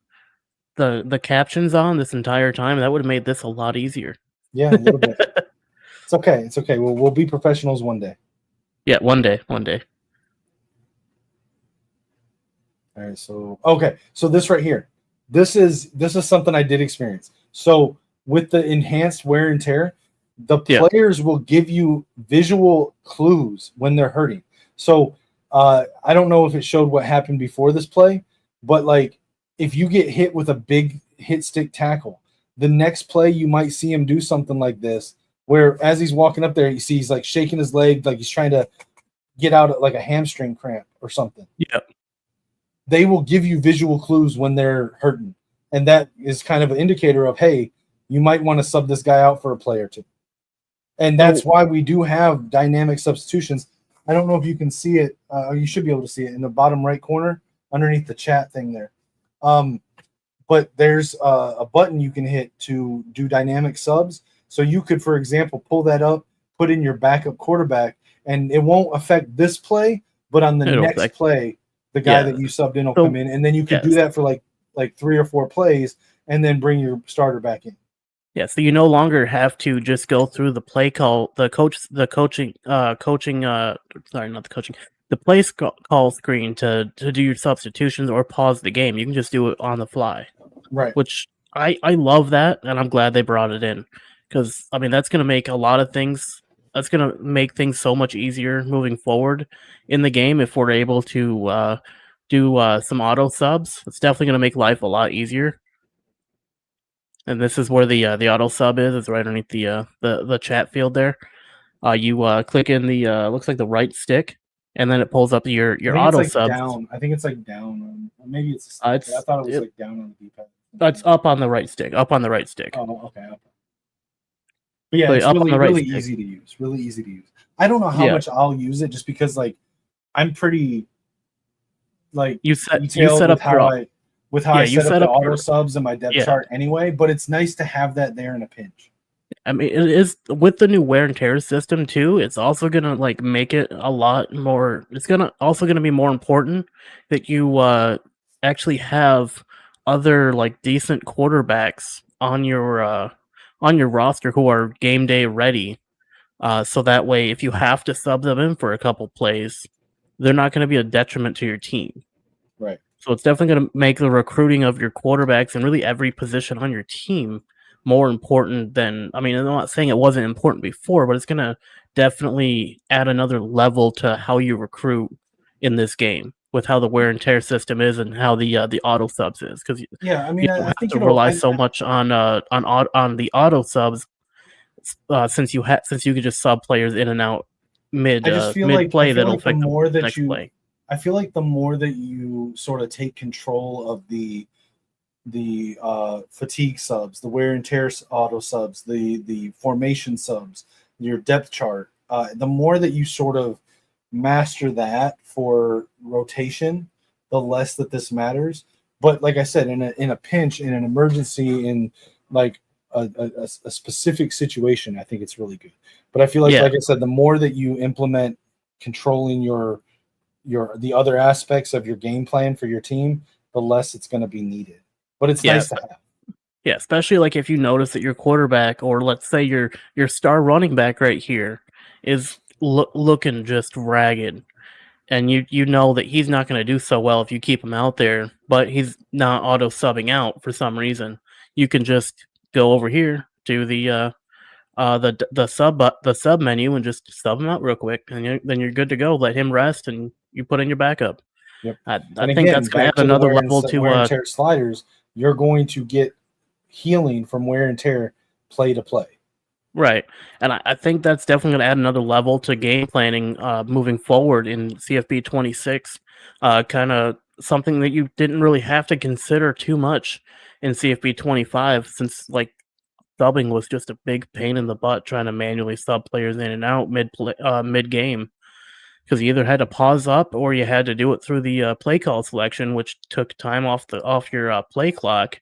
captions on this entire time. That would have made this a lot easier. Yeah, a little bit. It's okay. It's okay. We'll be professionals one day. Yeah, one day. All right. So this right here, this is something I did experience. So with the enhanced wear and tear, the players will give you visual clues when they're hurting. So I don't know if it showed what happened before this play, but like if you get hit with a big hit stick tackle, the next play you might see him do something like this, where as he's walking up there, you see he's like shaking his leg, like he's trying to get out like a hamstring cramp or something. Yeah. They will give you visual clues when they're hurting. And that is kind of an indicator of, hey, you might want to sub this guy out for a play or two. And that's why we do have dynamic substitutions. I don't know if you can see it. You should be able to see it in the bottom right corner underneath the chat thing there. But there's a button you can hit to do dynamic subs. So you could, for example, pull that up, put in your backup quarterback, and it won't affect this play, but on the next play, the guy that you subbed in will come in, and then you could do that for like 3 or 4 plays, and then bring your starter back in. Yeah, so you no longer have to just go through the play call, the play call screen to do your substitutions or pause the game. You can just do it on the fly. Right. Which I love that, and I'm glad they brought it in, because I mean that's going to make a lot of things. That's going to make things so much easier moving forward in the game if we're able to do some auto subs. It's definitely going to make life a lot easier. And this is where the auto sub is. It's right underneath the chat field there. You click in the looks like the right stick, and then it pulls up your auto subs. I think it's like down. Maybe it's. I thought it was like down on the D-pad. It's up on the right stick. Up on the right stick. Oh, okay. But yeah, it's really easy to use. Really easy to use. I don't know how much I'll use it, just because like I'm pretty like you set up how I set up the auto subs in my depth chart anyway. But it's nice to have that there in a pinch. I mean, it is with the new wear and tear system too. It's also gonna like make it a lot more. It's also gonna be more important that you actually have other like decent quarterbacks on your roster who are game day ready. So that way, if you have to sub them in for a couple plays, they're not going to be a detriment to your team. Right. So it's definitely going to make the recruiting of your quarterbacks and really every position on your team more important than, I mean, I'm not saying it wasn't important before, but it's going to definitely add another level to how you recruit in this game with how the wear and tear system is and how the auto subs is. Because I mean, I think you rely so much on the auto subs since you could just sub players in and out mid play that'll affect the next play. I feel like the more that you sort of take control of the fatigue subs, the wear and tear auto subs, the formation subs, your depth chart. The more that you sort of master that for rotation, the less that this matters. But like I said, in a pinch, in an emergency, in like a specific situation, I think it's really good. But I feel like I said, the more that you implement controlling the other aspects of your game plan for your team, the less it's going to be needed. But it's nice to have. Yeah, especially like if you notice that your quarterback, or let's say your star running back right here, is looking just ragged, and you know that he's not going to do so well if you keep him out there, but he's not auto subbing out for some reason. You can just go over here to the sub menu and just sub him out real quick, and then you're good to go. Let him rest, and you put in your backup. Yep. I And think again, that's going to back add to the another wear and level to wear and tear sliders. You're going to get healing from wear and tear play to play. Right. And I think that's definitely going to add another level to game planning moving forward in CFB 26. Kind of something that you didn't really have to consider too much in CFB 25, since like subbing was just a big pain in the butt trying to manually sub players in and out mid game, because you either had to pause up or you had to do it through the play call selection, which took time off your play clock,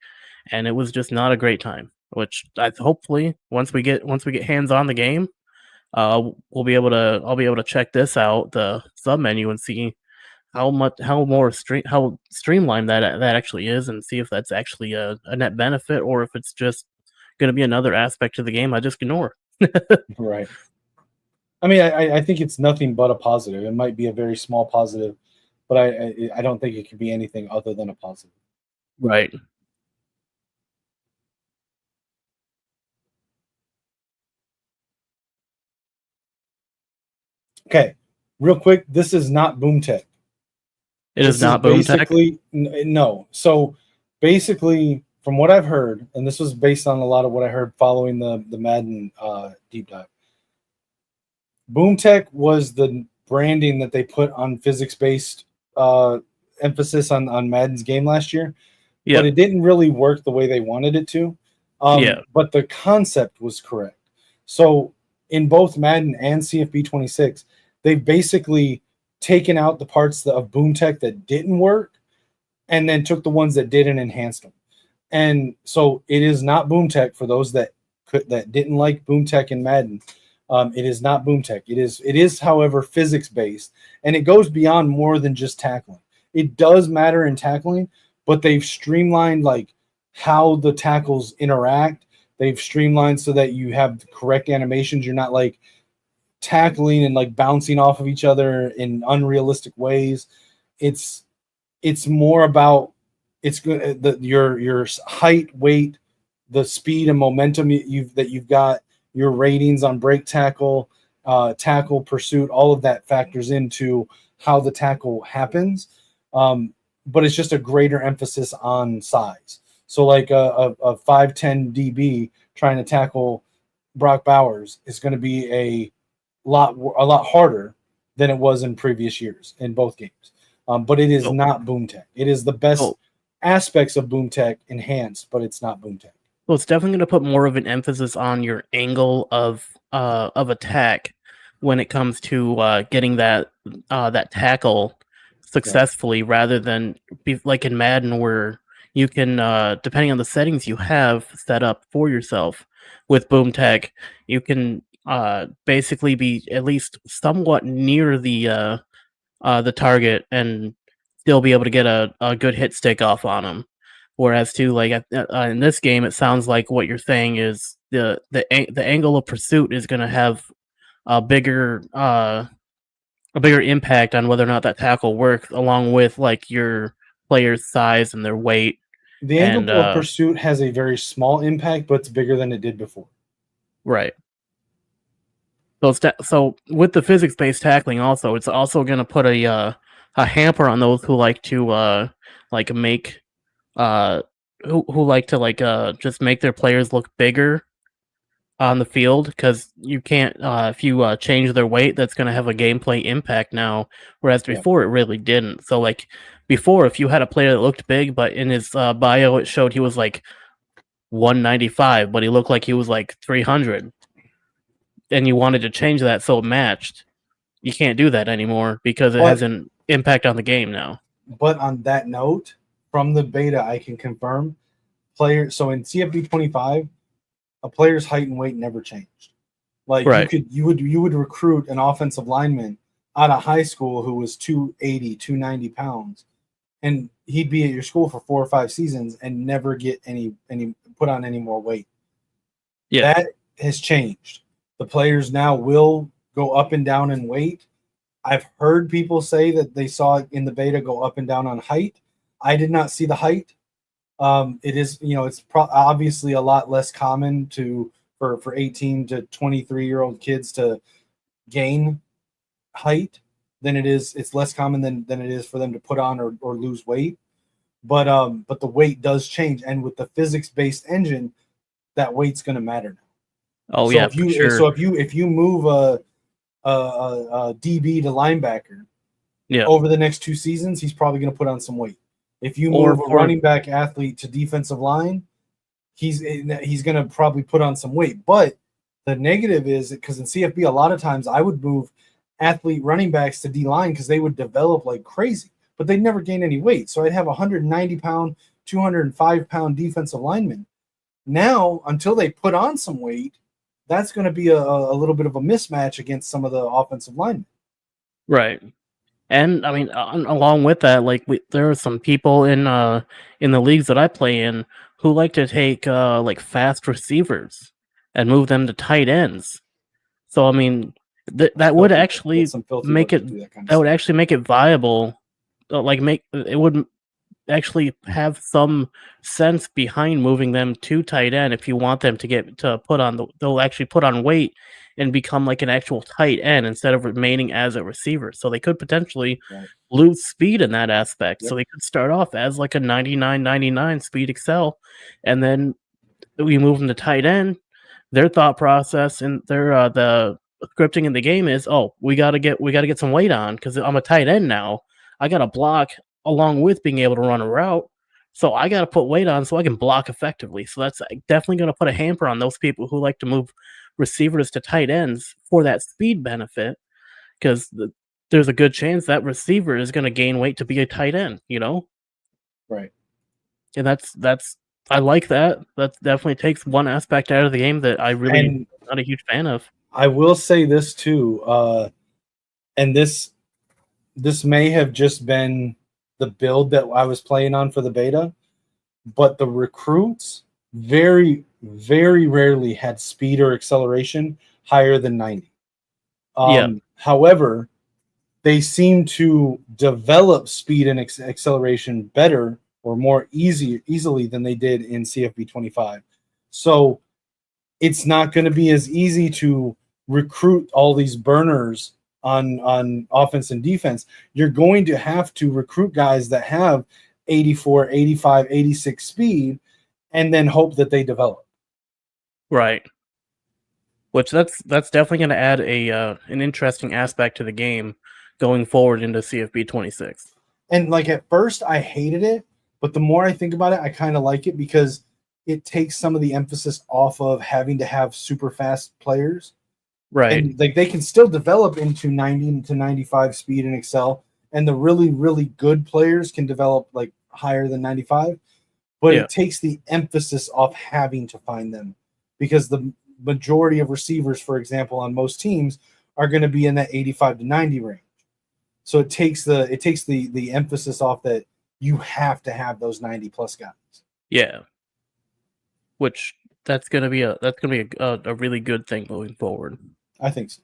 and it was just not a great time. Which hopefully once we get hands on the game, I'll be able to check this out, the sub menu, and see how streamlined that actually is, and see if that's actually a net benefit, or if it's just going to be another aspect to the game I just ignore. Right. I mean, I think it's nothing but a positive. It might be a very small positive, but I don't think it could be anything other than a positive. Right. Okay, real quick, this is not boom tech. It is not boom tech. No. So basically, from what I've heard, and this was based on a lot of what I heard following the Madden deep dive, boom tech was the branding that they put on physics-based emphasis on Madden's game last year. But it didn't really work the way they wanted it to. But the concept was correct. So in both Madden and CFB 26, they've basically taken out the parts of boom tech that didn't work, and then took the ones that did and enhanced them. And so it is not boom tech for those that didn't like boom tech in Madden. It is not boom tech. It is, however, physics based, and it goes beyond more than just tackling. It does matter in tackling, but they've streamlined like how the tackles interact. They've streamlined so that you have the correct animations. You're not like tackling and like bouncing off of each other in unrealistic ways. It's more about your height, weight, the speed and momentum you've got, your ratings on break tackle, tackle pursuit, all of that factors into how the tackle happens. But it's just a greater emphasis on size. So like a 5'10" DB trying to tackle Brock Bowers is going to be a lot harder than it was in previous years in both games. But it is not boom tech. It is the best aspects of boom tech enhanced, but it's not boom tech. Well, it's definitely going to put more of an emphasis on your angle of attack when it comes to getting that tackle successfully, rather than be like in Madden, where you can, depending on the settings you have set up for yourself with boom tech, you can basically be at least somewhat near the target and still be able to get a good hit stick off on them. Whereas in this game, it sounds like what you're saying is the angle of pursuit is going to have a bigger impact on whether or not that tackle works, along with like your player's size and their weight. The angle of pursuit has a very small impact, but it's bigger than it did before. Right. So with the physics-based tackling, also, it's also going to put a hamper on those who like to make who like to just make their players look bigger on the field, because you can't if you change their weight, that's going to have a gameplay impact now, whereas before it really didn't. So like before, if you had a player that looked big, but in his bio it showed he was like 195, but he looked like he was like 300, and you wanted to change that so it matched, you can't do that anymore because it has an impact on the game now. But on that note, from the beta, I can confirm so in CFB 25, a player's height and weight never changed. Like Right. you would recruit an offensive lineman out of high school who was 280, 290 pounds, and he'd be at your school for 4 or 5 seasons and never get any put on any more weight. Yeah. That has changed. The players now will go up and down in weight. I've heard people say that they saw it in the beta go up and down on height. I did not see the height. It is, it's obviously a lot less common for 18 to 23-year-old kids to gain height than it is. It's less common than it is for them to put on or lose weight. But the weight does change, and with the physics-based engine, that weight's going to matter now. Oh So yeah, if for you sure. if you move a DB to linebacker, Yeah. over the next 2 seasons, he's probably going to put on some weight. If you Or move a for running back athlete to defensive line, he's going to probably put on some weight. But the negative is because in CFB, a lot of times I would move athlete running backs to D line because they would develop like crazy, but they'd never gain any weight. So I'd have 190-pound, 205-pound defensive linemen. Now, until they put on some weight, that's going to be a little bit of a mismatch against some of the offensive linemen. right. And I mean, along with that, like there are some people in the leagues that I play in who like to take like fast receivers and move them to tight ends. So I mean, that would actually Some filthy make bugs it do that kind of that would stuff. actually make it viable. Like make it would actually have some sense behind moving them to tight end if you want them to get to put on they'll actually put on weight and become like an actual tight end instead of remaining as a receiver. So they could potentially Right. lose speed in that aspect. Yep. So they could start off as like a 99 speed excel, and then we move them to tight end. Their thought process and their the scripting in the game is, oh, we gotta get some weight on because I'm a tight end now. I gotta block along with being able to run a route. So I gotta put weight on so I can block effectively. So that's definitely gonna put a hamper on those people who like to move receivers to tight ends for that speed benefit because there's a good chance that receiver is gonna gain weight to be a tight end. Right. And that's I like that. That definitely takes one aspect out of the game that I really And not a huge fan of. I will say this too, and this may have just been the build that I was playing on for the beta, but the recruits very, very rarely had speed or acceleration higher than 90. Yeah. However, they seem to develop speed and acceleration better or more easily than they did in CFB 25. So it's not going to be as easy to recruit all these burners on offense and defense. You're going to have to recruit guys that have 84, 85, 86 speed and then hope that they develop. Right. Which that's definitely going to add an interesting aspect to the game going forward into CFB 26. And like at first I hated it, but the more I think about it, I kind of like it because it takes some of the emphasis off of having to have super fast players. Right. And like they can still develop into 90 to 95 speed and excel, and the really, really good players can develop like higher than 95, but Yeah. it takes the emphasis off having to find them because the majority of receivers, for example, on most teams are going to be in that 85 to 90 range. So it takes the emphasis off that you have to have those 90 plus guys. Yeah. Which that's going to be a really good thing moving forward. I think so.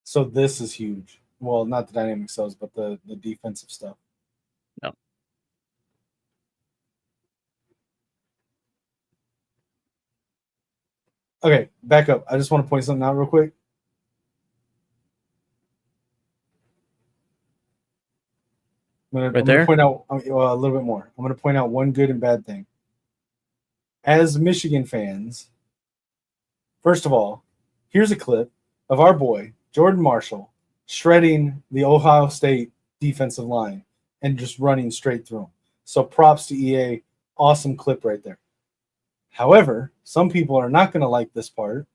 So this is huge. Well, not the dynamic cells, but the defensive stuff. No. Okay, back up. I just want to point something out real quick. I'm gonna point out a little bit more. I'm gonna point out one good and bad thing. As Michigan fans, first of all, here's a clip of our boy Jordan Marshall shredding the Ohio State defensive line and just running straight through them. So props to EA. Awesome clip right there. However, some people are not going to like this part.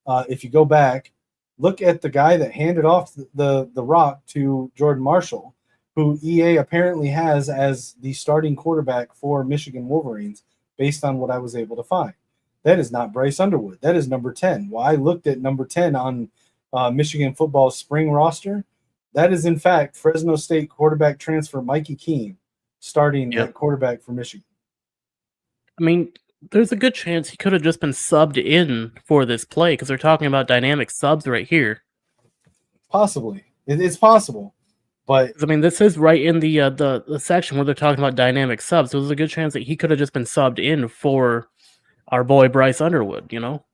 If you go back, look at the guy that handed off the rock to Jordan Marshall, who EA apparently has as the starting quarterback for Michigan Wolverines, based on what I was able to find. That is not Bryce Underwood. That is number 10. Well, I looked at number 10 on Michigan football's spring roster. That is, in fact, Fresno State quarterback transfer Mikey Keene starting at quarterback for Michigan. I mean, there's a good chance he could have just been subbed in for this play because they're talking about dynamic subs right here. Possibly. It's possible. But I mean, this is right in the section where they're talking about dynamic subs. So there's a good chance that he could have just been subbed in for our boy Bryce Underwood, you know?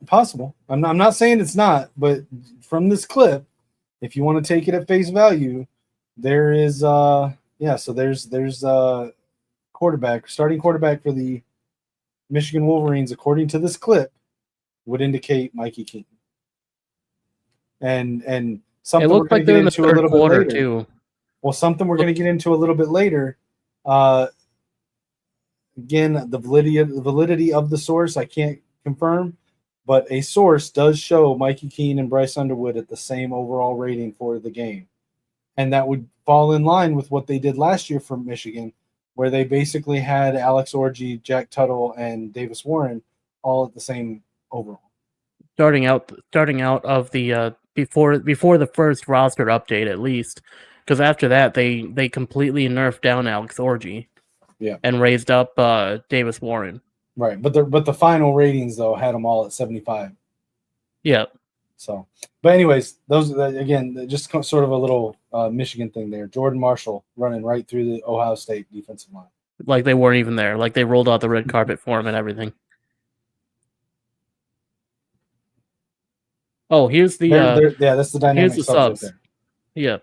Possible. I'm not saying it's not, but from this clip, if you want to take it at face value, there is so there's starting quarterback for the Michigan Wolverines, according to this clip, would indicate Mikey Keene. And something we're going to get into a little bit later too. Well, something we're going to get into a little bit later. Again, the validity of the source I can't confirm, but a source does show Mikey Keene and Bryce Underwood at the same overall rating for the game, and that would fall in line with what they did last year for Michigan, where they basically had Alex Orji, Jack Tuttle, and Davis Warren all at the same overall. Starting out of the before the first roster update, at least, because after that they completely nerfed down Alex Orji, and raised up Davis Warren. Right, but the final ratings though had them all at 75. Yeah. So, but anyways, those again just sort of a little Michigan thing there. Jordan Marshall running right through the Ohio State defensive line, like they weren't even there. Like they rolled out the red carpet for him and everything. Oh, here's the that's the dynamic here's the subs. Right there. Yeah.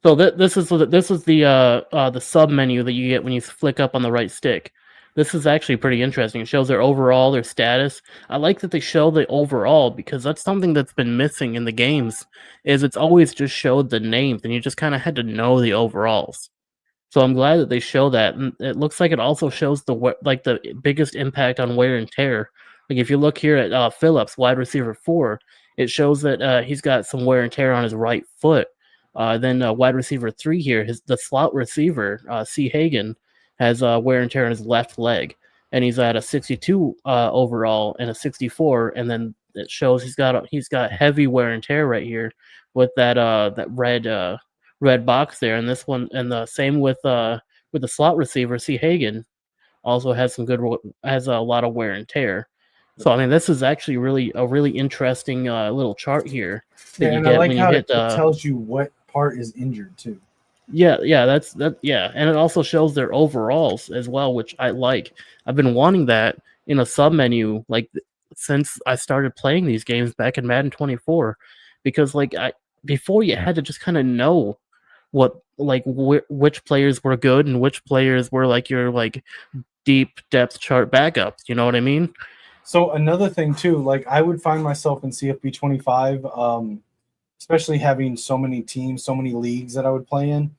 So this is the sub menu that you get when you flick up on the right stick. This is actually pretty interesting. It shows their overall, their status. I like that they show the overall because that's something that's been missing in the games. Is it's always just showed the names and you just kind of had to know the overalls. So I'm glad that they show that, and it looks like it also shows the biggest impact on wear and tear. Like if you look here at Phillips, wide receiver 4, it shows that he's got some wear and tear on his right foot. Then wide receiver 3 here, the slot receiver, C. Hagan, has wear and tear on his left leg, and he's at a 62 overall and a 64, and then it shows he's got heavy wear and tear right here with that red box there, and this one, and the same with the slot receiver, C. Hagan, also has a lot of wear and tear. So I mean, this is actually a really interesting little chart here that you get when you hit. It tells you what part is injured too. Yeah, and it also shows their overalls as well, which I like. I've been wanting that in a sub menu since I started playing these games back in Madden 24, because before you had to just kind of know which players were good and which players were your deep depth chart backups. You know what I mean? So another thing too, I would find myself in CFB 25, especially having so many teams, so many leagues that I would play in.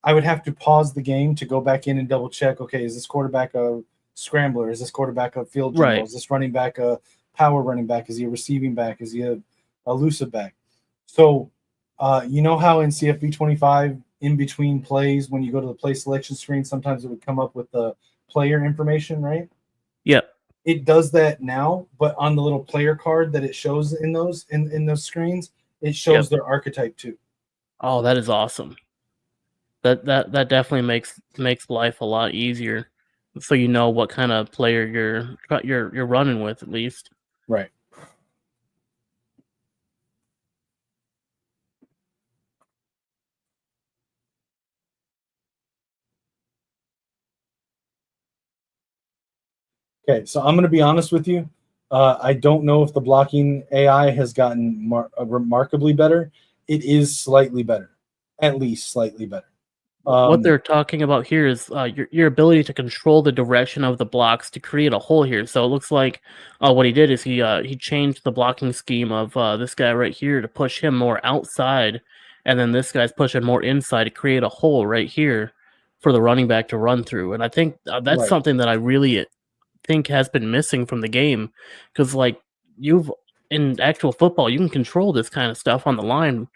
I would have to pause the game to go back in and double check. Okay, is this quarterback a scrambler? Is this quarterback a field general? Right. Is this running back a power running back? Is he a receiving back? Is he a elusive back? So, you know how in CFB 25, in between plays, when you go to the play selection screen, sometimes it would come up with the player information, right? Yeah. It does that now, but on the little player card that it shows in those screens, it shows their archetype too. Oh, that is awesome. That definitely makes life a lot easier, so you know what kind of player you're running with at least. Right. Okay, so I'm going to be honest with you. I don't know if the blocking AI has gotten remarkably better. It is slightly better, at least slightly better. What they're talking about here is your ability to control the direction of the blocks to create a hole here. So it looks like what he did is he changed the blocking scheme of this guy right here to push him more outside, and then this guy's pushing more inside to create a hole right here for the running back to run through. And I think that's Right. something that I really think has been missing from the game, because like in actual football, you can control this kind of stuff on the line.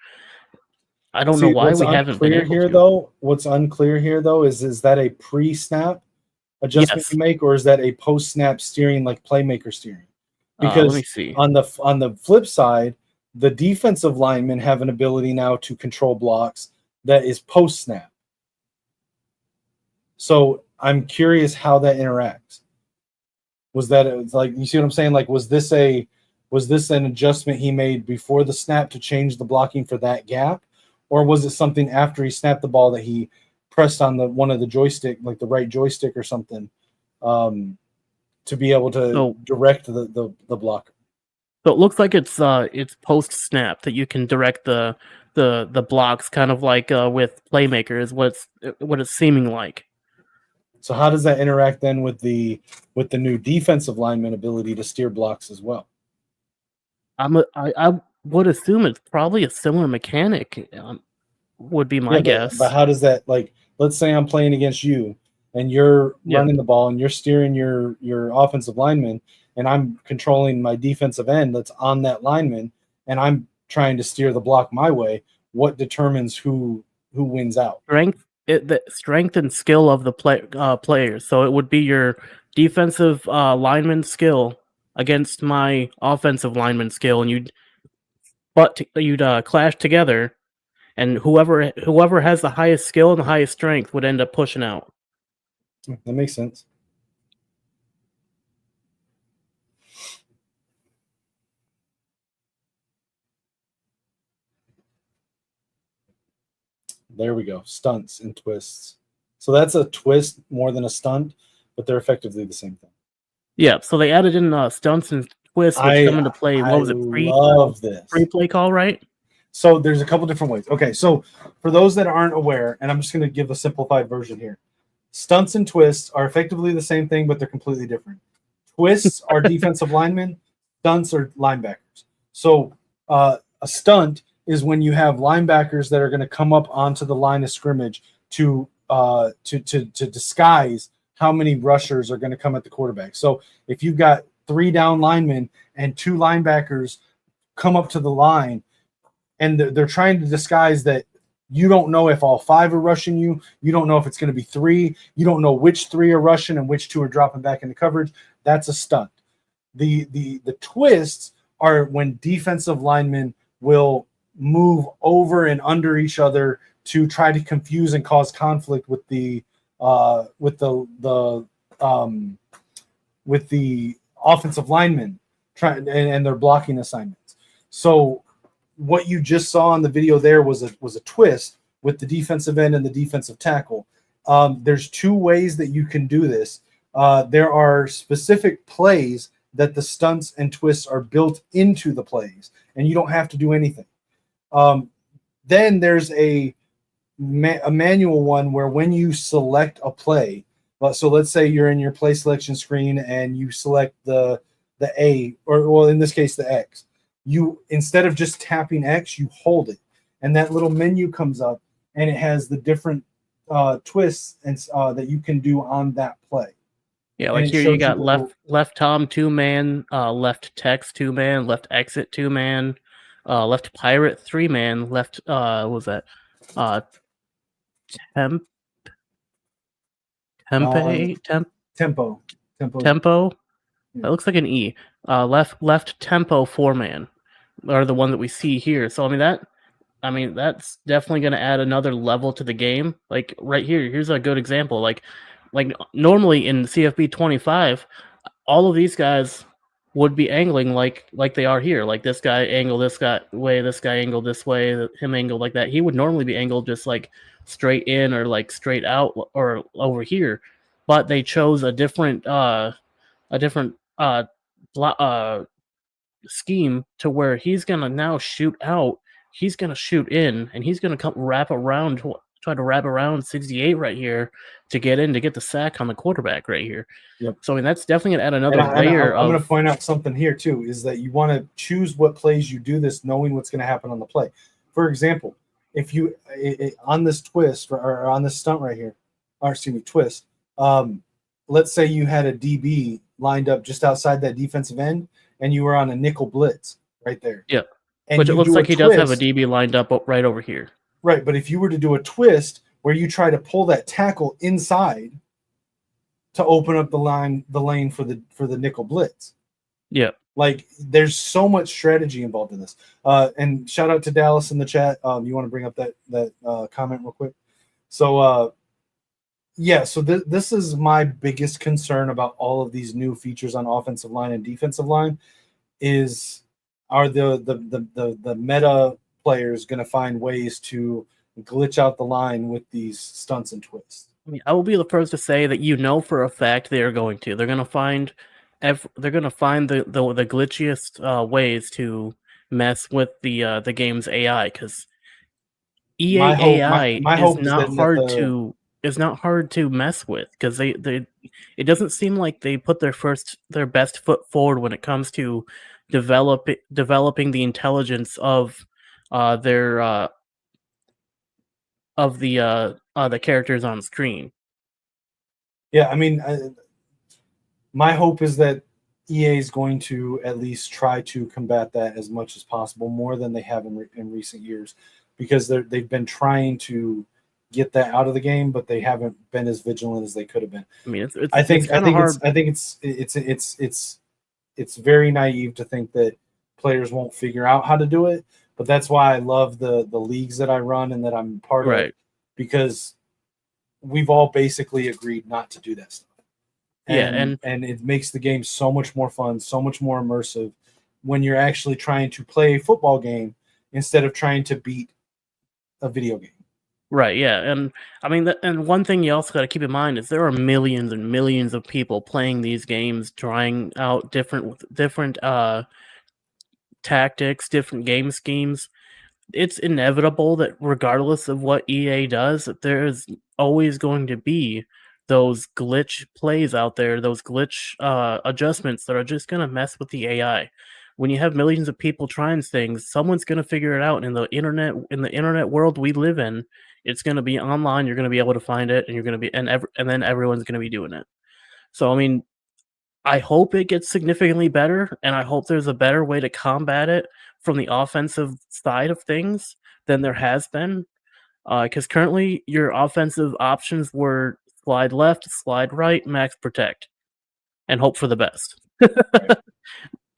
I don't know why we haven't been able to. What's unclear here though is that a pre-snap adjustment Yes. you make, or is that a post-snap steering, like playmaker steering? Let Because me see. on the flip side, the defensive linemen have an ability now to control blocks that is post-snap. So I'm curious how that interacts. Was that like, you see what I'm saying? Like, was this an adjustment he made before the snap to change the blocking for that gap? Or was it something after he snapped the ball that he pressed on one of the joystick, like the right joystick or something, to be able to direct the blocker? So it looks like it's post snap that you can direct the blocks, kind of like with playmaker is what it's seeming like. So how does that interact then with the new defensive lineman ability to steer blocks as well? I would assume it's probably a similar mechanic. Would be my guess. But how does that, like, let's say I'm playing against you and you're running the ball and you're steering your offensive lineman, and I'm controlling my defensive end that's on that lineman, and I'm trying to steer the block my way. What determines who wins out? The strength and skill of the players. So it would be your defensive lineman skill against my offensive lineman skill, and you'd clash together, and whoever has the highest skill and the highest strength would end up pushing out. That makes sense. There we go. Stunts and twists. So that's a twist more than a stunt, but they're effectively the same thing. Yeah, so they added in stunts and twists, which come into play. What was it? Love this. Pre-play call, right? So there's a couple different ways. Okay, so for those that aren't aware, and I'm just going to give a simplified version here. Stunts and twists are effectively the same thing, but they're completely different. Twists are defensive linemen. Stunts are linebackers. So a stunt is when you have linebackers that are going to come up onto the line of scrimmage to disguise how many rushers are going to come at the quarterback. So if you've got 3 down linemen and 2 linebackers come up to the line, and they're trying to disguise that you don't know if all 5 are rushing you. You don't know if it's going to be 3. You don't know which 3 are rushing and which 2 are dropping back into coverage. That's a stunt. The twists are when defensive linemen will move over and under each other to try to confuse and cause conflict with the offensive linemen and their blocking assignments. So what you just saw in the video there was a twist with the defensive end and the defensive tackle. There's 2 ways that you can do this. There are specific plays that the stunts and twists are built into the plays, and you don't have to do anything. Then there's a manual one where when you select a play, so let's say you're in your play selection screen and you select the A, or well, in this case, the X. You, instead of just tapping X, you hold it, and that little menu comes up, and it has the different twists and that you can do on that play. Yeah, like here you got left Tom 2-man, left Tex 2-man, left Exit 2-man, left Pirate 3-man, left what was that? Tempo. That looks like an E. Left Tempo 4-man are the one that we see here. So I mean that's definitely going to add another level to the game. Like right here, here's a good example. Like normally in CFB 25, all of these guys would be angling like they are here. Like this guy angle this guy way, this guy angle this way, him angle like that. He would normally be angled just like straight in or like straight out or over here, but they chose a different scheme to where he's gonna now shoot out, he's gonna shoot in, and he's gonna come try to wrap around 68 right here to get in to get the sack on the quarterback right here. Yep. So I mean that's definitely gonna add another And layer I'm of. going to point out something here too, is that you want to choose what plays you do this, knowing what's going to happen on the play. For example, if you on this twist or on this stunt right here, or excuse me, twist. Let's say you had a DB lined up just outside that defensive end, and you were on a nickel blitz right there. Yeah, and which it looks like he does have a twist, DB lined up right over here. right? But if you were to do a twist where you try to pull that tackle inside to open up the lane for the nickel blitz. Yeah. Like there's so much strategy involved in this. And shout out to Dallas in the chat. You want to bring up that comment real quick? So yeah, so this is my biggest concern about all of these new features on offensive line and defensive line are the meta players going to find ways to glitch out the line with these stunts and twists. I mean, I will be the first to say that for a fact they are going to. They're going to find the glitchiest ways to mess with the game's AI, because EA AI is not hard to mess with, because it doesn't seem like they put their best foot forward when it comes to developing the intelligence of the characters on screen. Yeah, I mean, my hope is that EA is going to at least try to combat that as much as possible, more than they have in recent years, because they've been trying to get that out of the game, but they haven't been as vigilant as they could have been. I mean, I think it's very naive to think that players won't figure out how to do it. But that's why I love the leagues that I run and that I'm part of, because we've all basically agreed not to do that stuff. And it makes the game so much more fun, so much more immersive when you're actually trying to play a football game instead of trying to beat a video game. Right, yeah. And I mean, and one thing you also got to keep in mind is there are millions and millions of people playing these games, trying out different tactics, different game schemes. It's inevitable that regardless of what EA does, that there's always going to be those glitch plays out there, those glitch adjustments that are just going to mess with the AI. When you have millions of people trying things, someone's going to figure it out. In the internet world we live in, it's going to be online. You're going to be able to find it, and you're going to be and then everyone's going to be doing it. So I mean, I hope it gets significantly better, and I hope there's a better way to combat it from the offensive side of things than there has been. Because currently your offensive options were slide left, slide right, max protect, and hope for the best. Right.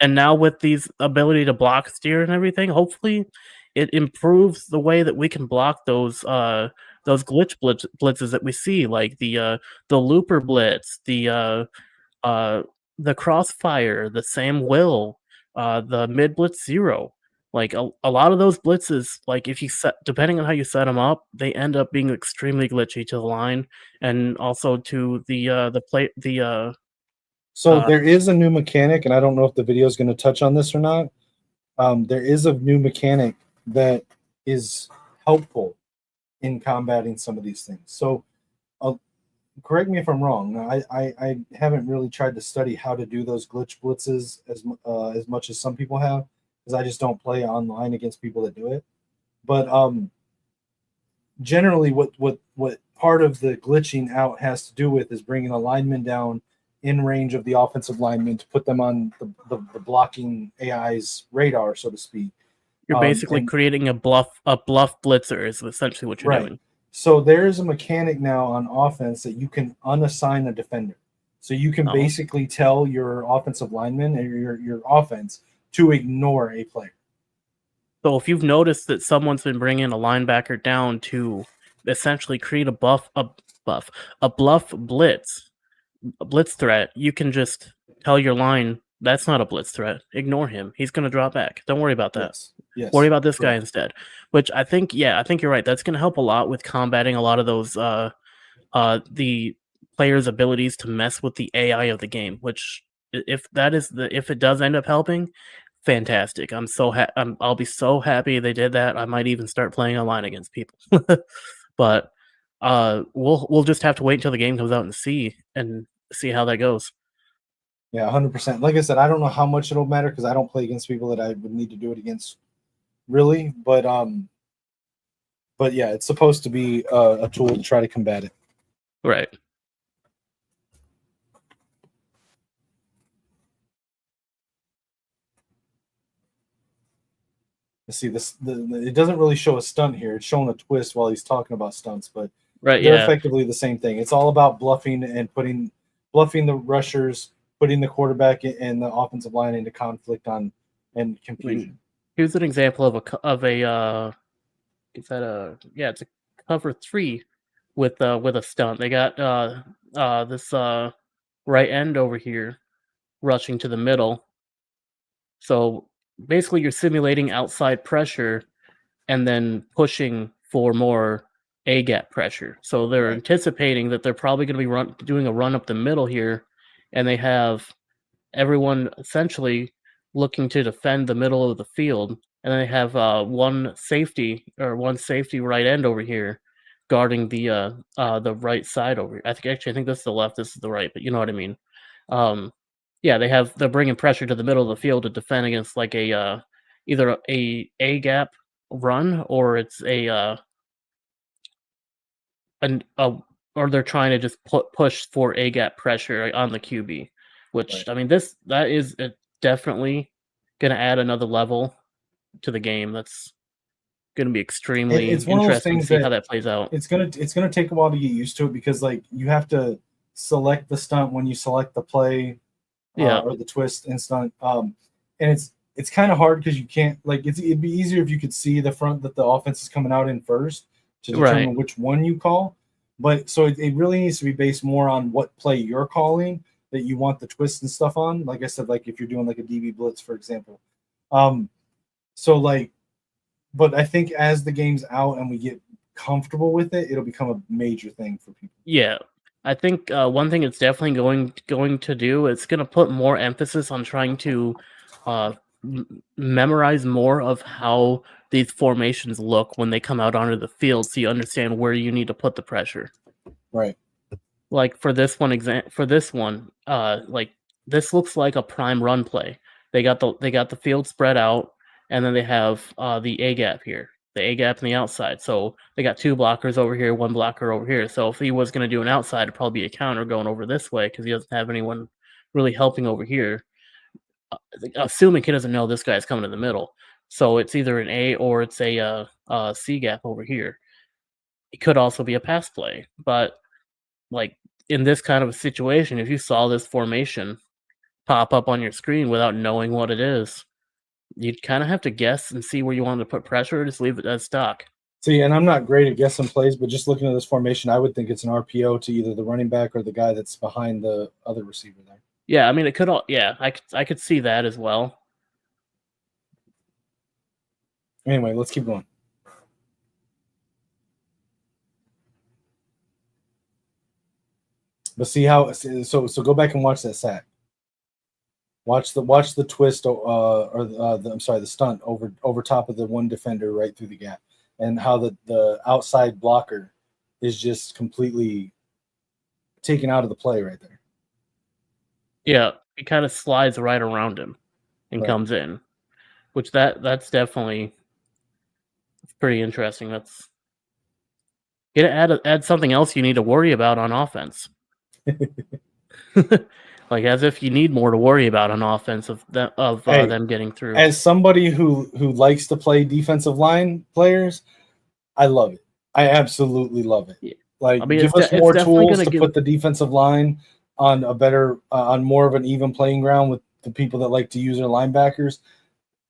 And now with these ability to block, steer, and everything, hopefully it improves the way that we can block those glitch blitzes that we see, like the looper blitz, the crossfire, the Sam Will, the mid blitz 0. Like a lot of those blitzes, like if you depending on how you set them up, they end up being extremely glitchy to the line and also to the play. So there is a new mechanic, and I don't know if the video is going to touch on this or not. There is a new mechanic that is helpful in combating some of these things. So correct me if I'm wrong. I haven't really tried to study how to do those glitch blitzes as much as some people have, because I just don't play online against people that do it. But generally, what part of the glitching out has to do with is bringing a lineman down in range of the offensive lineman to put them on the blocking AI's radar, so to speak. You're basically creating a bluff blitzer is essentially what you're doing. So there's a mechanic now on offense that you can unassign a defender. So you can basically tell your offensive lineman or your offense to ignore a player. So if you've noticed that someone's been bringing a linebacker down to essentially create a bluff blitz threat, you can just tell your line that's not a blitz threat. Ignore him. He's going to drop back. Don't worry about that. Yes. Worry about this guy instead. Which I think you're right. That's going to help a lot with combating a lot of those the players' abilities to mess with the AI of the game, which if if it does end up helping, fantastic. I'll be so happy they did that. I might even start playing online against people. But we'll just have to wait until the game comes out and see how that goes. Yeah, 100%. Like I said, I don't know how much it'll matter because I don't play against people that I would need to do it against, really. But yeah, it's supposed to be a tool to try to combat it. Right. Let's see this. It doesn't really show a stunt here. It's showing a twist while he's talking about stunts, but Right. they're Yeah. effectively the same thing. It's all about bluffing and bluffing the rushers, putting the quarterback and the offensive line into conflict and confusion. Here's an example of a it's a cover 3 with a stunt. They got this right end over here rushing to the middle. So basically you're simulating outside pressure and then pushing for more A gap pressure. So they're anticipating that they're probably going to be doing a run up the middle here, and they have everyone essentially looking to defend the middle of the field, and they have one safety right end over here guarding the right side over here. I think this is the left, this is the right, but you know what I mean. Yeah, they're bringing pressure to the middle of the field to defend against like a either a gap run, or it's or they're trying to just push for a gap pressure on the QB, which I mean that is definitely going to add another level to the game. That's going to be extremely interesting to see how that plays out. It's gonna take a while to get used to it because like you have to select the stunt when you select the play, or the twist and stunt, and it's kind of hard because you can't like it'd be easier if you could see the front that the offense is coming out in first to determine which one you call. But so it really needs to be based more on what play you're calling that you want the twist and stuff on. Like I said, like if you're doing like a DB blitz, for example. So like, but I think as the game's out and we get comfortable with it, it'll become a major thing for people. Yeah. I think one thing it's definitely going to do, it's going to put more emphasis on trying to memorize more of how these formations look when they come out onto the field, so you understand where you need to put the pressure. Right. Like for this one, like this looks like a prime run play. They got the field spread out, and then they have the A gap here, the A gap on the outside. So they got 2 blockers over here, 1 blocker over here. So if he was going to do an outside, it'd probably be a counter going over this way because he doesn't have anyone really helping over here. Assuming he doesn't know this guy's coming to the middle. So it's either an A or it's a C gap over here. It could also be a pass play, but like in this kind of a situation, if you saw this formation pop up on your screen without knowing what it is, you'd kind of have to guess and see where you want to put pressure or just leave it as stock. See, and I'm not great at guessing plays, but just looking at this formation, I would think it's an RPO to either the running back or the guy that's behind the other receiver there. Yeah, I mean, it could all. Yeah, I could see that as well. Anyway, let's keep going. But see how so go back and watch that sack. Watch the twist the stunt over top of the one defender right through the gap, and how the outside blocker is just completely taken out of the play right there. Yeah, it kind of slides right around him and comes in, which that's definitely pretty interesting. That's gonna add something else you need to worry about on offense. Like as if you need more to worry about on offense of them getting through. As somebody who likes to play defensive line players, I love it. I absolutely love it. Yeah. Like, I mean, give us more tools to put the defensive line on a better, on more of an even playing ground with the people that like to use their linebackers.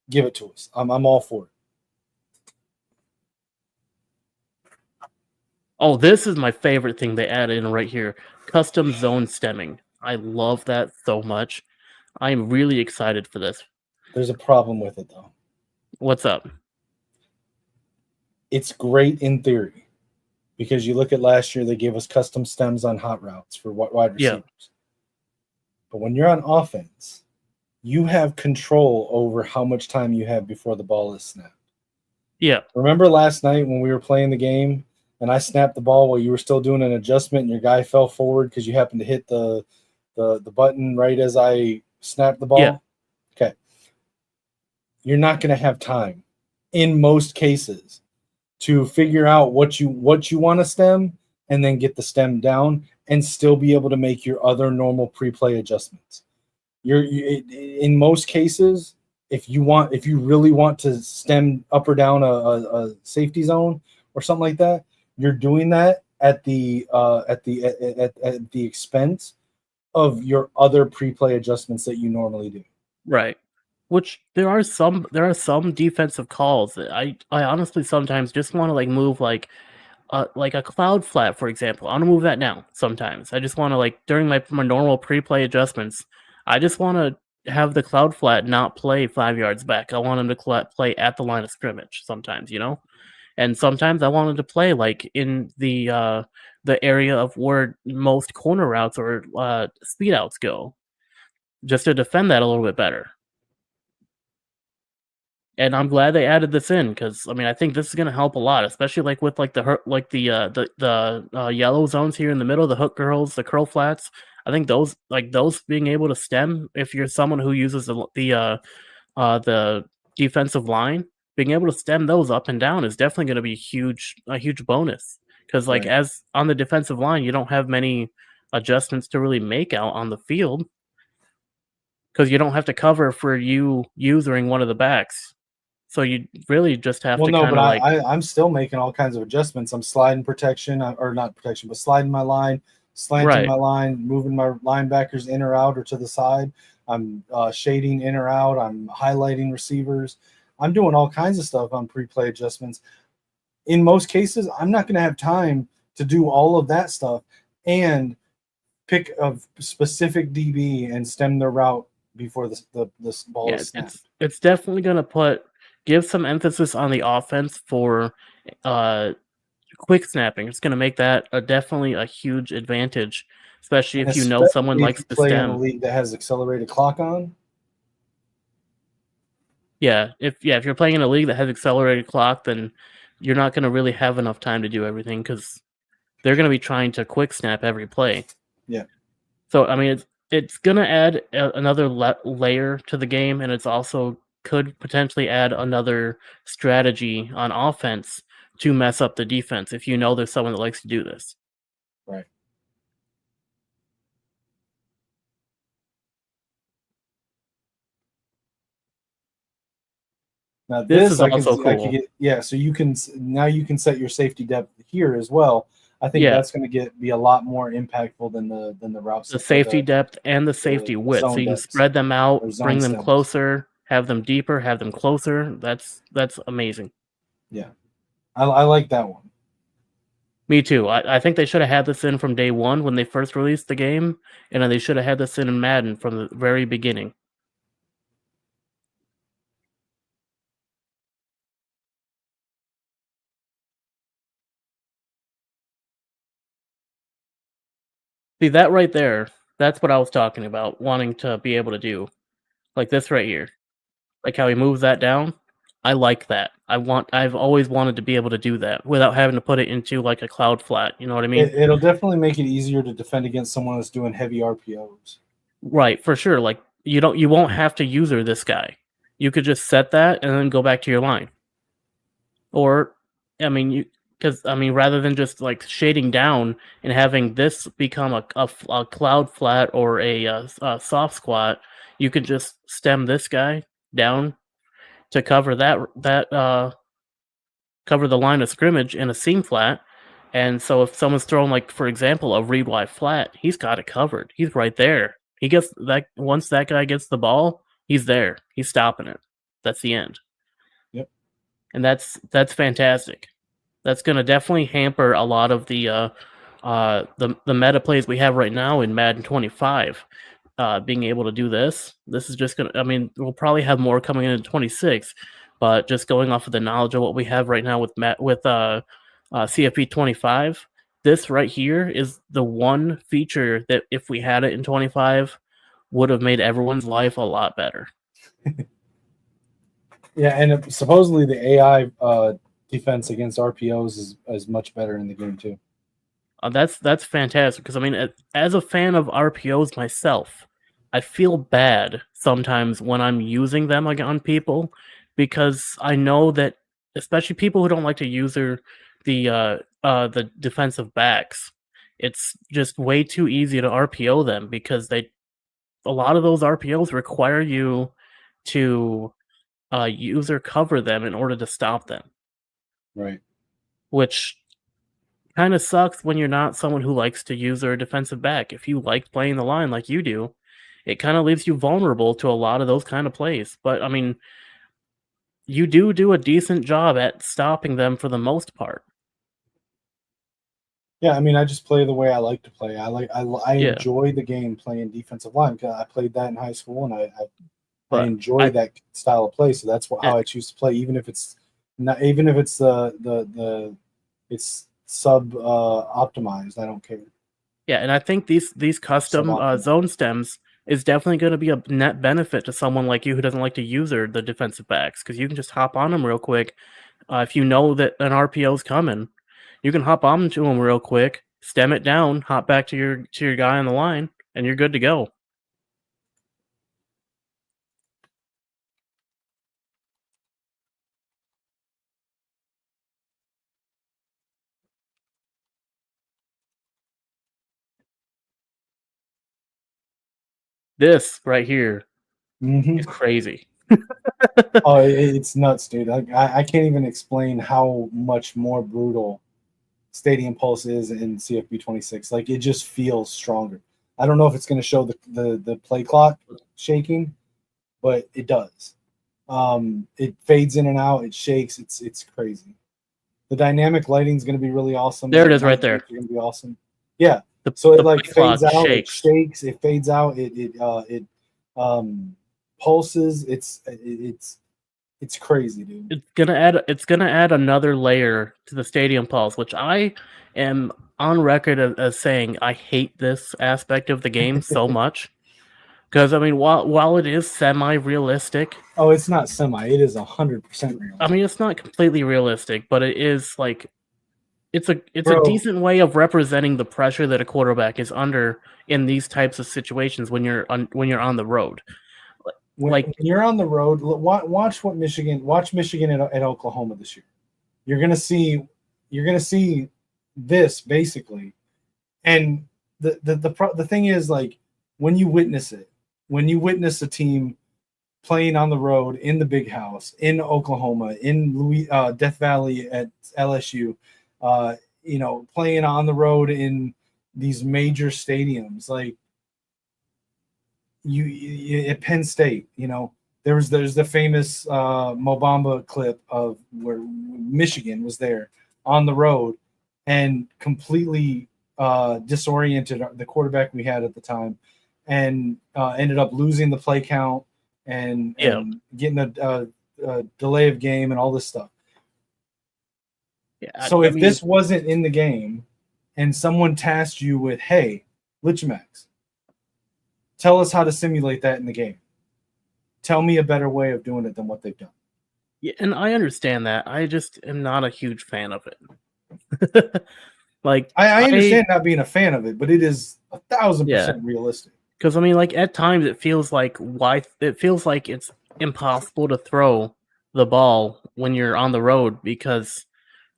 Give it to us. I'm all for it. Oh, this is my favorite thing they added in right here. Custom zone stemming. I love that so much. I'm really excited for this. There's a problem with it, though. What's up? It's great in theory because you look at last year, they gave us custom stems on hot routes for wide receivers. But when you're on offense, you have control over how much time you have before the ball is snapped. Yeah. Remember last night when we were playing the game and I snapped the ball while you were still doing an adjustment and your guy fell forward because you happened to hit the button right as I snapped the ball? Yeah. Okay. You're not going to have time in most cases to figure out what you want to stem and then get the stem down and still be able to make your other normal pre-play adjustments. In most cases, if you really want to stem up or down a safety zone or something like that, you're doing that at the expense of your other pre-play adjustments that you normally do. Right. Which there are some defensive calls that I honestly sometimes just want to like move like a cloud flat, for example. I want to move that now sometimes. I just want to like during my normal pre-play adjustments, I just want to have the cloud flat not play 5 yards back. I want him to play at the line of scrimmage sometimes, And sometimes I want him to play like in the area of where most corner routes or speed outs go, just to defend that a little bit better. And I'm glad they added this in because I mean I think this is gonna help a lot, especially like with like the yellow zones here in the middle, the hook girls, the curl flats. I think those being able to stem if you're someone who uses the defensive line, being able to stem those up and down is definitely going to be a huge bonus because like Right. as on the defensive line, you don't have many adjustments to really make out on the field because you don't have to cover for you using one of the backs. So you really just have to kind of like I'm still making all kinds of adjustments. I'm sliding protection, or not protection, but sliding my line, slanting my line, moving my linebackers in or out or to the side. I'm shading in or out. I'm highlighting receivers. I'm doing all kinds of stuff on pre-play adjustments. In most cases, I'm not going to have time to do all of that stuff and pick a specific DB and stem their route before this ball is snapped. It's definitely going to give some emphasis on the offense for quick snapping. It's going to make that definitely a huge advantage, especially if you know someone likes to play stem. in a league that has accelerated clock on. Yeah, if you're playing in a league that has accelerated clock, then you're not going to really have enough time to do everything because they're going to be trying to quick snap every play. Yeah. So I mean, it's going to add another layer to the game, and it's also could potentially add another strategy on offense to mess up the defense if you know there's someone that likes to do this. Right. Now this is also cool. So you can set your safety depth here as well. I think that's going to be a lot more impactful than the routes. The safety depth and the safety width, so you can spread them out, bring them closer, have them deeper, have them closer. That's amazing. Yeah, I like that one. Me too. I think they should have had this in from day one when they first released the game, and then they should have had this in Madden from the very beginning. See, that right there, that's what I was talking about, wanting to be able to do. Like this right here. Like how he moves that down. I like that. I've always wanted to be able to do that without having to put it into like a cloud flat. You know what I mean? It'll definitely make it easier to defend against someone that's doing heavy RPOs. Right, for sure. Like you won't have to user this guy. You could just set that and then go back to your line. Or, I mean, rather than just like shading down and having this become a cloud flat or a soft squat, you could just stem this guy down to cover cover the line of scrimmage in a seam flat. And so if someone's throwing, like, for example, a read wide flat, he's got it covered. He's right there. He gets that once that guy gets the ball, he's there. He's stopping it. That's the end. Yep. And that's fantastic. That's going to definitely hamper a lot of the meta plays we have right now in Madden 25. Being able to do this is just going to, I mean, we'll probably have more coming in 26, but just going off of the knowledge of what we have right now with CFP 25, this right here is the one feature that if we had it in 25, would have made everyone's life a lot better. Yeah, and supposedly the AI defense against RPOs is much better in the game too. That's fantastic because I mean, as a fan of RPOs myself, I feel bad sometimes when I'm using them on people because I know that especially people who don't like to use the defensive backs, it's just way too easy to RPO them because a lot of those RPOs require you to use or cover them in order to stop them, Right. which kind of sucks when you're not someone who likes to use their defensive back. If you like playing the line like you do, it kind of leaves you vulnerable to a lot of those kind of plays. But I mean, you do a decent job at stopping them for the most part. Yeah, I mean, I just play the way I like to play. I Yeah, enjoy the game playing defensive line because I played that in high school, and I but enjoy I that style of play. So that's yeah, how I choose to play, even if it's not, even if it's the it's sub optimized. I don't care. yeah, and I think these custom Suboptimal. zone stems is definitely going to be a net benefit to someone like you who doesn't like to use the defensive backs because you can just hop on them real quick. If you know that an RPO is coming, you can hop on to them real quick, stem it down, hop back to your guy on the line, and you're good to go. This right here Hmm. is crazy. Oh, it's nuts, dude. I can't even explain how much more brutal Stadium Pulse is in CFB 26. Like it just feels stronger. I don't know if it's going to show the play clock shaking, but it does. It fades in and out. It shakes. It's crazy. The dynamic lighting is going to be really awesome. There it The is right night there. games are going to be awesome. Yeah. The So it the like play fades clock out. It shakes. shakes. It fades out. It pulses. It's crazy, dude. It's gonna add another layer to the Stadium Pulse, which I am on record as saying I hate this aspect of the game so much. Because I mean, while it is semi-realistic, Oh, it's not semi. It is 100% I realistic, mean it's not completely realistic, but it is like it's a bro. decent way of representing the pressure that a quarterback is under in these types of situations when you're on the road. When Like you're on the road, watch Michigan at Oklahoma this year. You're gonna see you're gonna see this basically, and the thing is like when you witness it, when you witness a team playing on the road in the big house in Oklahoma, in Death Valley at LSU, uh, playing on the road in these major stadiums like you at Penn State, there's the famous Mobamba clip of where Michigan was there on the road and completely disoriented the quarterback we had at the time, and ended up losing the play count and yeah, getting a delay of game and all this stuff. yeah. So I if mean, this wasn't in the game, and someone tasked you with, "Hey, Lichemax, tell us how to simulate that in the game. Tell me a better way of doing it than what they've done." yeah, and I understand that. I just am not a huge fan of it. Like I I understand not being a fan of it, but it is yeah, 1,000% realistic. because I mean, like at times it feels like it's impossible to throw the ball when you're on the road because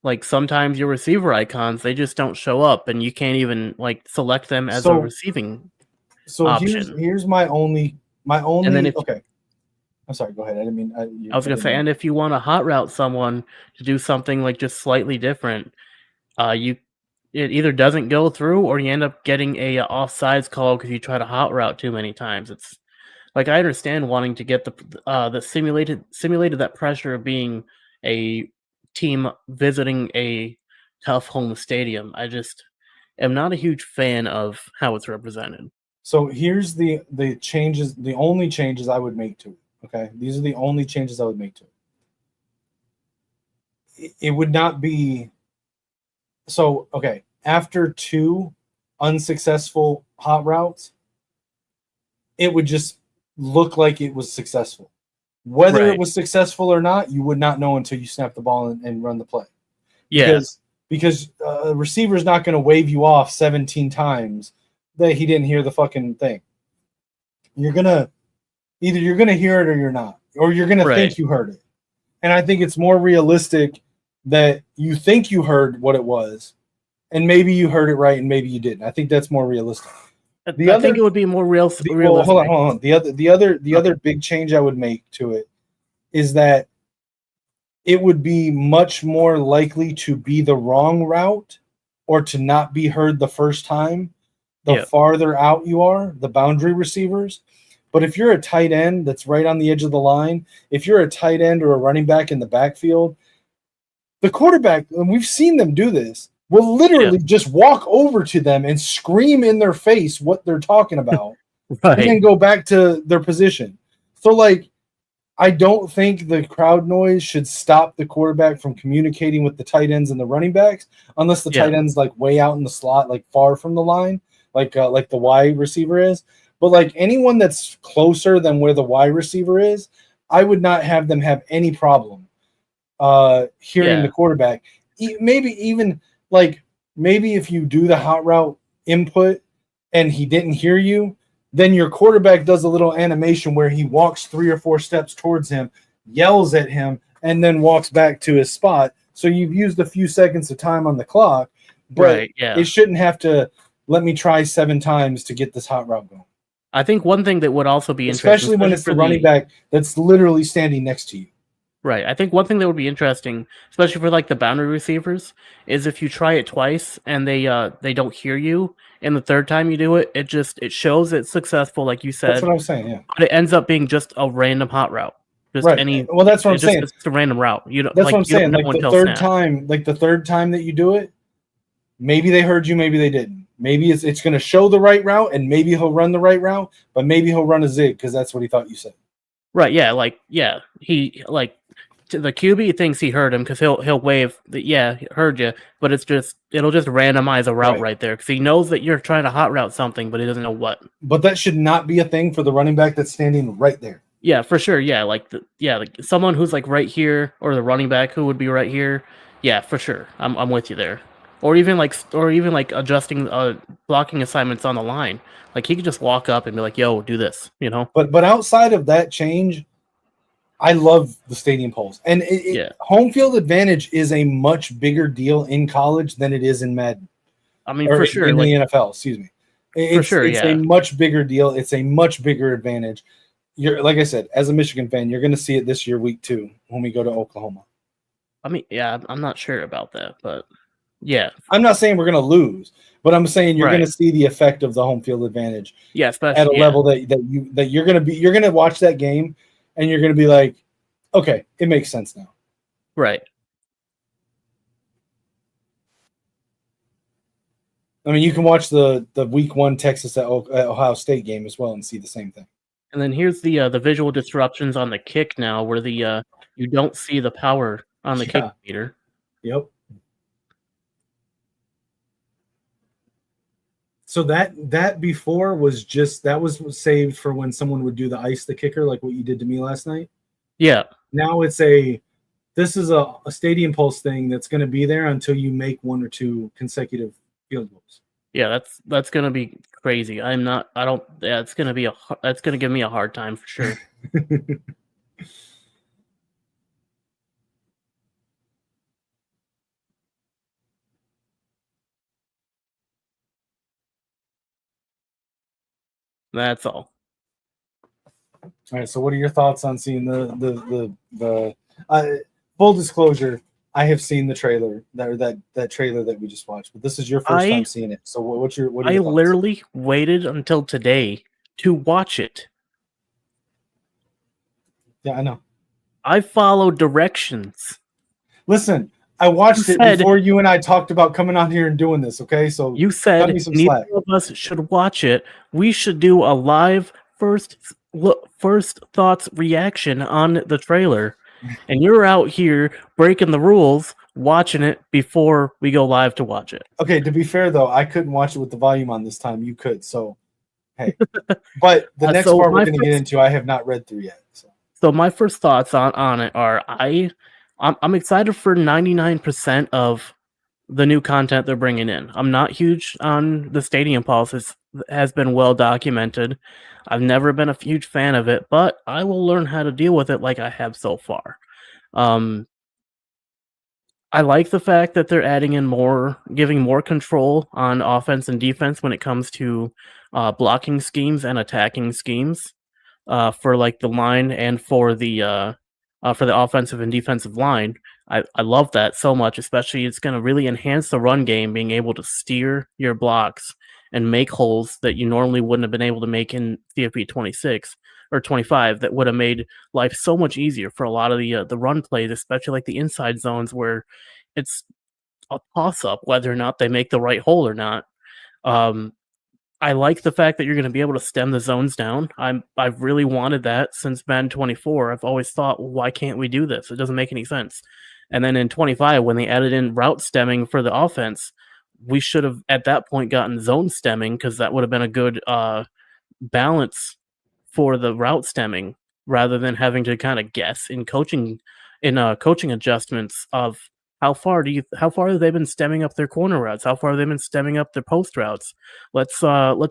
like sometimes your receiver icons they just don't show up and you can't even like select them as a So receiving so option. here's my only And then if okay. I'm sorry. Go ahead. I didn't mean I was I gonna didn't say, mean. and if you want to hot route someone to do something like just slightly different, you it either doesn't go through or you end up getting a offsides call because you try to hot route too many times. It's like I understand wanting to get the simulated that pressure of being a team visiting a tough home stadium. I just am not a huge fan of how it's represented. So here's the changes. The only changes I would make to it. Okay, these are the only changes I would make to it. It would not be so. Okay, after two unsuccessful hot routes, it would just look like it was successful. Whether Right. it was successful or not, you would not know until you snap the ball and run the play. Yeah. Because a receiver's not going to wave you off 17 times that he didn't hear the fucking thing. You're gonna hear it or you're not, or you're gonna think you heard it. And I think it's more realistic that you think you heard what it was, and maybe you heard it right and maybe you didn't. I think that's more realistic. I think it would be more realistic. Hold on. The other big change I would make to it is that it would be much more likely to be the wrong route or to not be heard the first time the farther out you are, the boundary receivers. But if you're a tight end that's right on the edge of the line, if you're a tight end or a running back in the backfield, the quarterback, and we've seen them do this, will literally just walk over to them and scream in their face what they're talking about and then go back to their position. So, like, I don't think the crowd noise should stop the quarterback from communicating with the tight ends and the running backs, unless the tight end's like way out in the slot, like far from the line, like the wide receiver is. But like anyone that's closer than where the wide receiver is, I would not have them have any problem hearing the quarterback. Maybe if you do the hot route input and he didn't hear you, then your quarterback does a little animation where he walks 3 or 4 steps towards him, yells at him, and then walks back to his spot. So you've used a few seconds of time on the clock, but it shouldn't have to let me try 7 times to get this hot route going. I think one thing that would also be interesting, especially when it's the running back that's literally standing next to you. Right. I think one thing that would be interesting, especially for like the boundary receivers, is if you try it twice and they don't hear you, and the third time you do it, it shows it's successful, like you said. That's what I'm saying. Yeah. But it ends up being just a random hot route. Just any. Well, that's what I'm saying. It's a random route. You know. That's what I'm saying. Like the third time that you do it, maybe they heard you, maybe they didn't. Maybe it's going to show the right route, and maybe he'll run the right route, but maybe he'll run a zig because that's what he thought you said. Right. Yeah. He the QB thinks he heard him because he'll wave that heard you, but it'll just randomize a route right there because he knows that you're trying to hot route something, but he doesn't know what. But that should not be a thing for the running back that's standing right there. Yeah, for sure. Yeah, like someone who's like right here, or the running back who would be right here. Yeah, for sure. I'm with you there. Or even like adjusting blocking assignments on the line. Like he could just walk up and be like, "Yo, do this," you know. But outside of that change, I love the stadium polls, and home field advantage is a much bigger deal in college than it is in Madden. I mean, for sure, in the NFL. Excuse me. It's a much bigger deal. It's a much bigger advantage. You're like I said, as a Michigan fan, you're going to see it this year, week 2, when we go to Oklahoma. I mean, I'm not sure about that, but yeah, I'm not saying we're going to lose, but I'm saying you're going to see the effect of the home field advantage. Yeah, especially at a level that you're going to watch that game. And you're going to be like, okay, it makes sense now. Right. I mean, you can watch the week 1 Texas at Ohio State game as well and see the same thing. And then here's the visual disruptions on the kick now, where you don't see the power on the kick meter. Yep. So that before was was saved for when someone would do the ice the kicker, like what you did to me last night. Yeah. Now this is a stadium pulse thing that's going to be there until you make 1 or 2 consecutive field goals. Yeah, that's going to be crazy. It's going to give me a hard time for sure. That's all. All right. So, what are your thoughts on seeing the full disclosure? I have seen the trailer that trailer that we just watched, but this is your first time seeing it. So, what are your thoughts? Literally waited until today to watch it. Yeah, I know. I followed directions. Listen, I watched it before you and I talked about coming on here and doing this, okay? So you said neither of us should watch it. We should do a live first thoughts reaction on the trailer. And you're out here breaking the rules, watching it before we go live to watch it. Okay, to be fair though, I couldn't watch it with the volume on this time. You could, so Hey, but the next so part we're my going to get first- into, I have not read through yet. So my first thoughts on it are I'm excited for 99% of the new content they're bringing in. I'm not huge on the stadium policies. Has been well documented. I've never been a huge fan of it, but I will learn how to deal with it like I have so far. I like the fact that they're adding in giving more control on offense and defense when it comes to blocking schemes and attacking schemes for like the line and for the offensive and defensive line. I love that so much, especially it's going to really enhance the run game, being able to steer your blocks and make holes that you normally wouldn't have been able to make in CFP 26 or 25 that would have made life so much easier for a lot of the run plays, especially like the inside zones where it's a toss up whether or not they make the right hole or not. Um, I like the fact that you're going to be able to stem the zones down. I've really wanted that since Madden 24. I've always thought, well, why can't we do this? It doesn't make any sense. And then in 25, when they added in route stemming for the offense, we should have at that point gotten zone stemming because that would have been a good balance for the route stemming rather than having to kind of guess in coaching adjustments of how far have they been stemming up their corner routes? How far have they been stemming up their post routes? Let's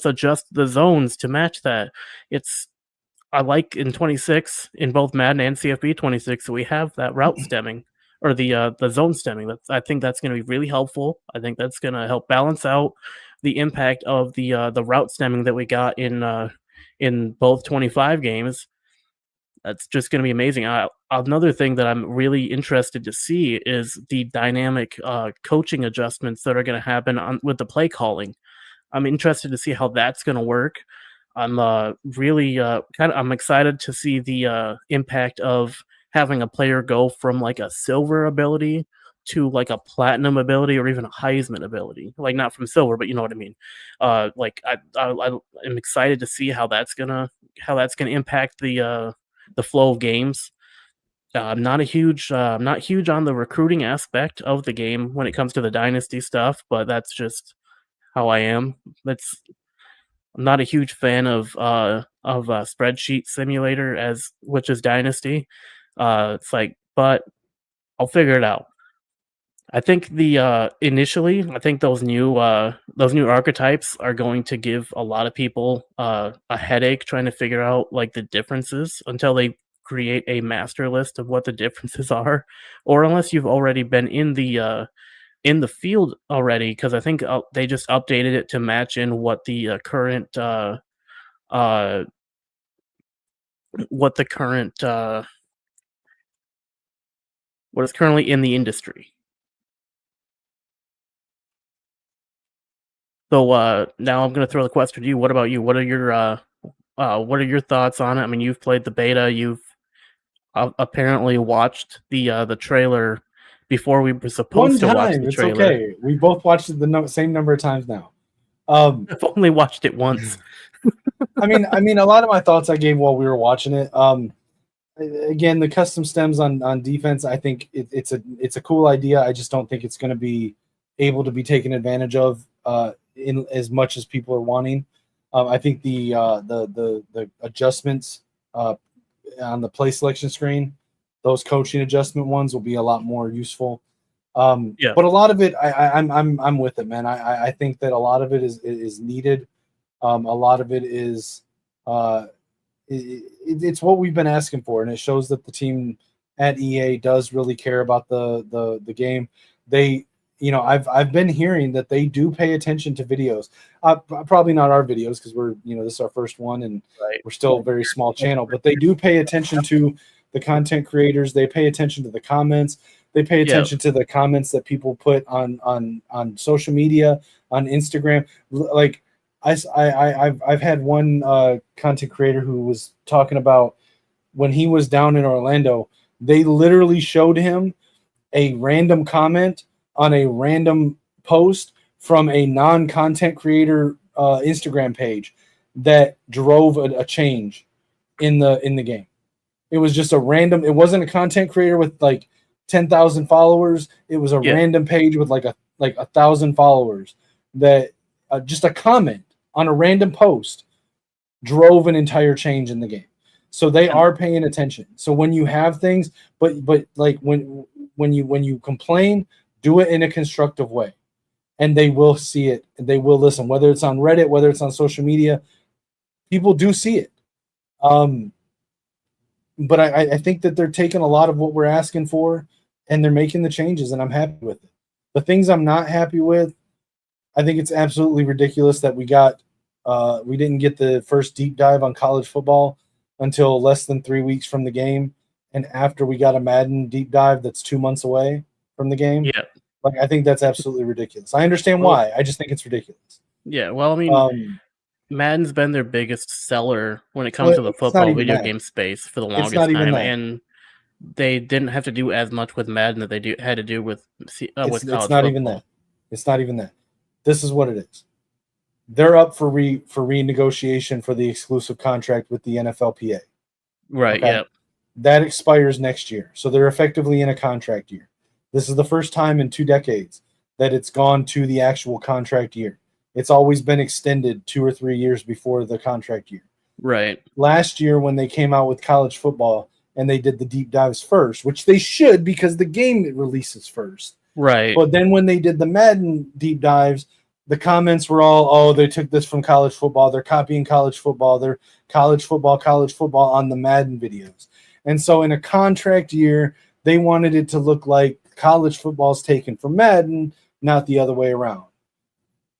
adjust the zones to match that. I like in 26 in both Madden and CFB 26 so we have that route stemming or the zone stemming. I think that's going to be really helpful. I think that's going to help balance out the impact of the route stemming that we got in both 25 games. That's just going to be amazing. Another thing that I'm really interested to see is the dynamic coaching adjustments that are going to happen with the play calling. I'm interested to see how that's going to work. I'm really I'm excited to see the impact of having a player go from like a silver ability to like a platinum ability or even a Heisman ability. Like not from silver, but you know what I mean. I'm excited to see how that's gonna impact the flow of games. I'm not huge on the recruiting aspect of the game when it comes to the dynasty stuff, but that's just how I am. I'm not a huge fan of spreadsheet simulator which is dynasty. It's like, but I'll figure it out. I think initially, I think those new archetypes are going to give a lot of people a headache trying to figure out like the differences until they create a master list of what the differences are, or unless you've already been in the field already, because I think they just updated it to match in what the current what is currently in the industry. So now I'm going to throw the question to you. What about you? What are your thoughts on it? I mean, you've played the beta. You've apparently watched the trailer before we were supposed to watch the trailer. It's okay. We both watched it the same number of times now. I've only watched it once. I mean, a lot of my thoughts I gave while we were watching it. Again, the custom stems on defense, I think it's a cool idea. I just don't think it's going to be able to be taken advantage of in as much as people are wanting. I think the adjustments on the play selection screen, those coaching adjustment ones will be a lot more useful. Yeah. But a lot of it, I'm with it, man. I think that a lot of it is needed. A lot of it is it's what we've been asking for, and it shows that the team at EA does really care about the game. They, I've been hearing that they do pay attention to videos. Probably not our videos because we're, this is our first one and we're still a very small channel, but they do pay attention to the content creators. They pay attention to the comments. They pay attention to the comments that people put on social media, on Instagram. Like I've had one content creator who was talking about when he was down in Orlando, they literally showed him a random comment on a random post from a non-content creator Instagram page that drove a change in the game. It was just a random. It wasn't a content creator with like 10,000 followers. It was a random page with like 1,000 followers that just a comment on a random post drove an entire change in the game. So they are paying attention. So when you have things, but like when you complain, do it in a constructive way, and they will see it and they will listen. Whether it's on Reddit, whether it's on social media, people do see it. But I think that they're taking a lot of what we're asking for, and they're making the changes, and I'm happy with it. The things I'm not happy with, I think it's absolutely ridiculous that we didn't get the first deep dive on college football until less than 3 weeks from the game, and after we got a Madden deep dive that's 2 months away from the game. Yeah. Like, I think that's absolutely ridiculous. I understand why. I just think it's ridiculous. Yeah, well, I mean, Madden's been their biggest seller when it comes to the it's not football even video Madden. game space for the It's longest not even time, that. and they didn't have to do as much with Madden that they had to do with college It's not football. even that. It's not even that. This is what it is. They're up for renegotiation for the exclusive contract with the NFLPA. Right, Okay? yeah. That expires next year. So they're effectively in a contract year. This is the first time in 2 decades that it's gone to the actual contract year. It's always been extended 2 or 3 years before the contract year. Right. Last year, when they came out with college football and they did the deep dives first, which they should because the game releases first. Right. But then when they did the Madden deep dives, the comments were all, oh, they took this from college football. They're copying college football. They're college football on the Madden videos. And so in a contract year, they wanted it to look like college football is taken from Madden, not the other way around.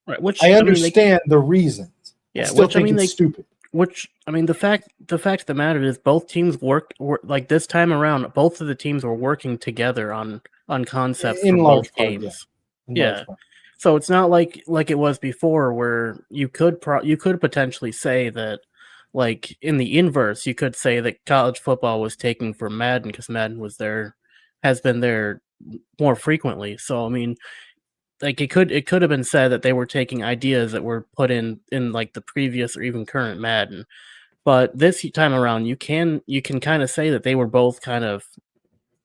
Right. Which I understand the reasons. Yeah, I still which think I mean, it's stupid. Which I mean, the fact of the matter is, both teams worked like this time around. Both of the teams were working together on concepts In for large both part, games. Yeah. So it's not like it was before, where you could potentially say that, like in the inverse, you could say that college football was taking from Madden because Madden has been there more frequently. So I mean, like it could have been said that they were taking ideas that were put in like the previous or even current Madden. But this time around, you can kind of say that they were both kind of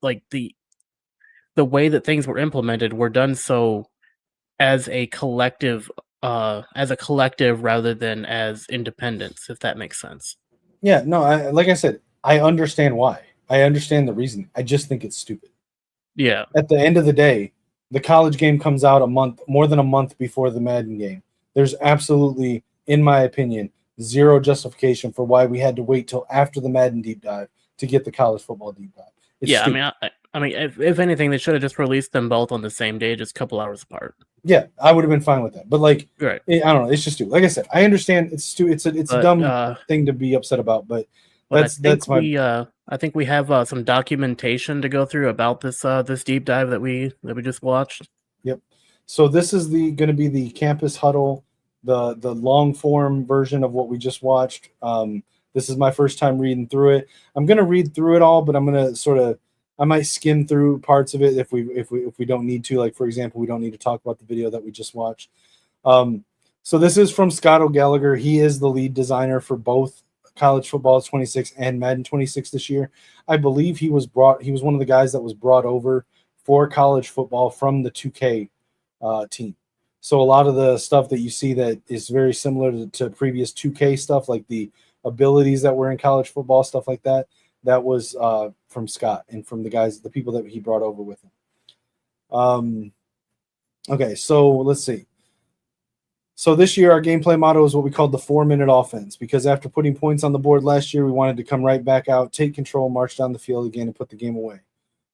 like the way that things were implemented were done so as a collective rather than as independents, if that makes sense. Yeah, no, like I said, I understand why. I understand the reason. I just think it's stupid. Yeah. At the end of the day, the college game comes out more than a month before the Madden game. There's absolutely, in my opinion, zero justification for why we had to wait till after the Madden deep dive to get the college football deep dive. It's stupid. I mean, if anything, they should have just released them both on the same day, just a couple hours apart. Yeah, I would have been fine with that. But like, right. I don't know. It's just stupid. Like I said, I understand it's stupid. It's a dumb thing to be upset about. But that's I think we have some documentation to go through about this deep dive that we just watched. Yep. So this is going to be the campus huddle, the long form version of what we just watched. This is my first time reading through it. I'm going to read through it all, but I'm going to I might skim through parts of it if we don't need to. Like, for example, we don't need to talk about the video that we just watched. So this is from Scott O'Gallagher. He is the lead designer for both College Football 26 and Madden 26 this year. I believe he was one of the guys that was brought over for college football from the 2K team. So a lot of the stuff that you see that is very similar to previous 2K stuff, like the abilities that were in college football, stuff like that, that was from Scott and from the people that he brought over with him. Okay, so let's see. So this year, our gameplay motto is what we called the 4-minute offense, because after putting points on the board last year, we wanted to come right back out, take control, march down the field again, and put the game away.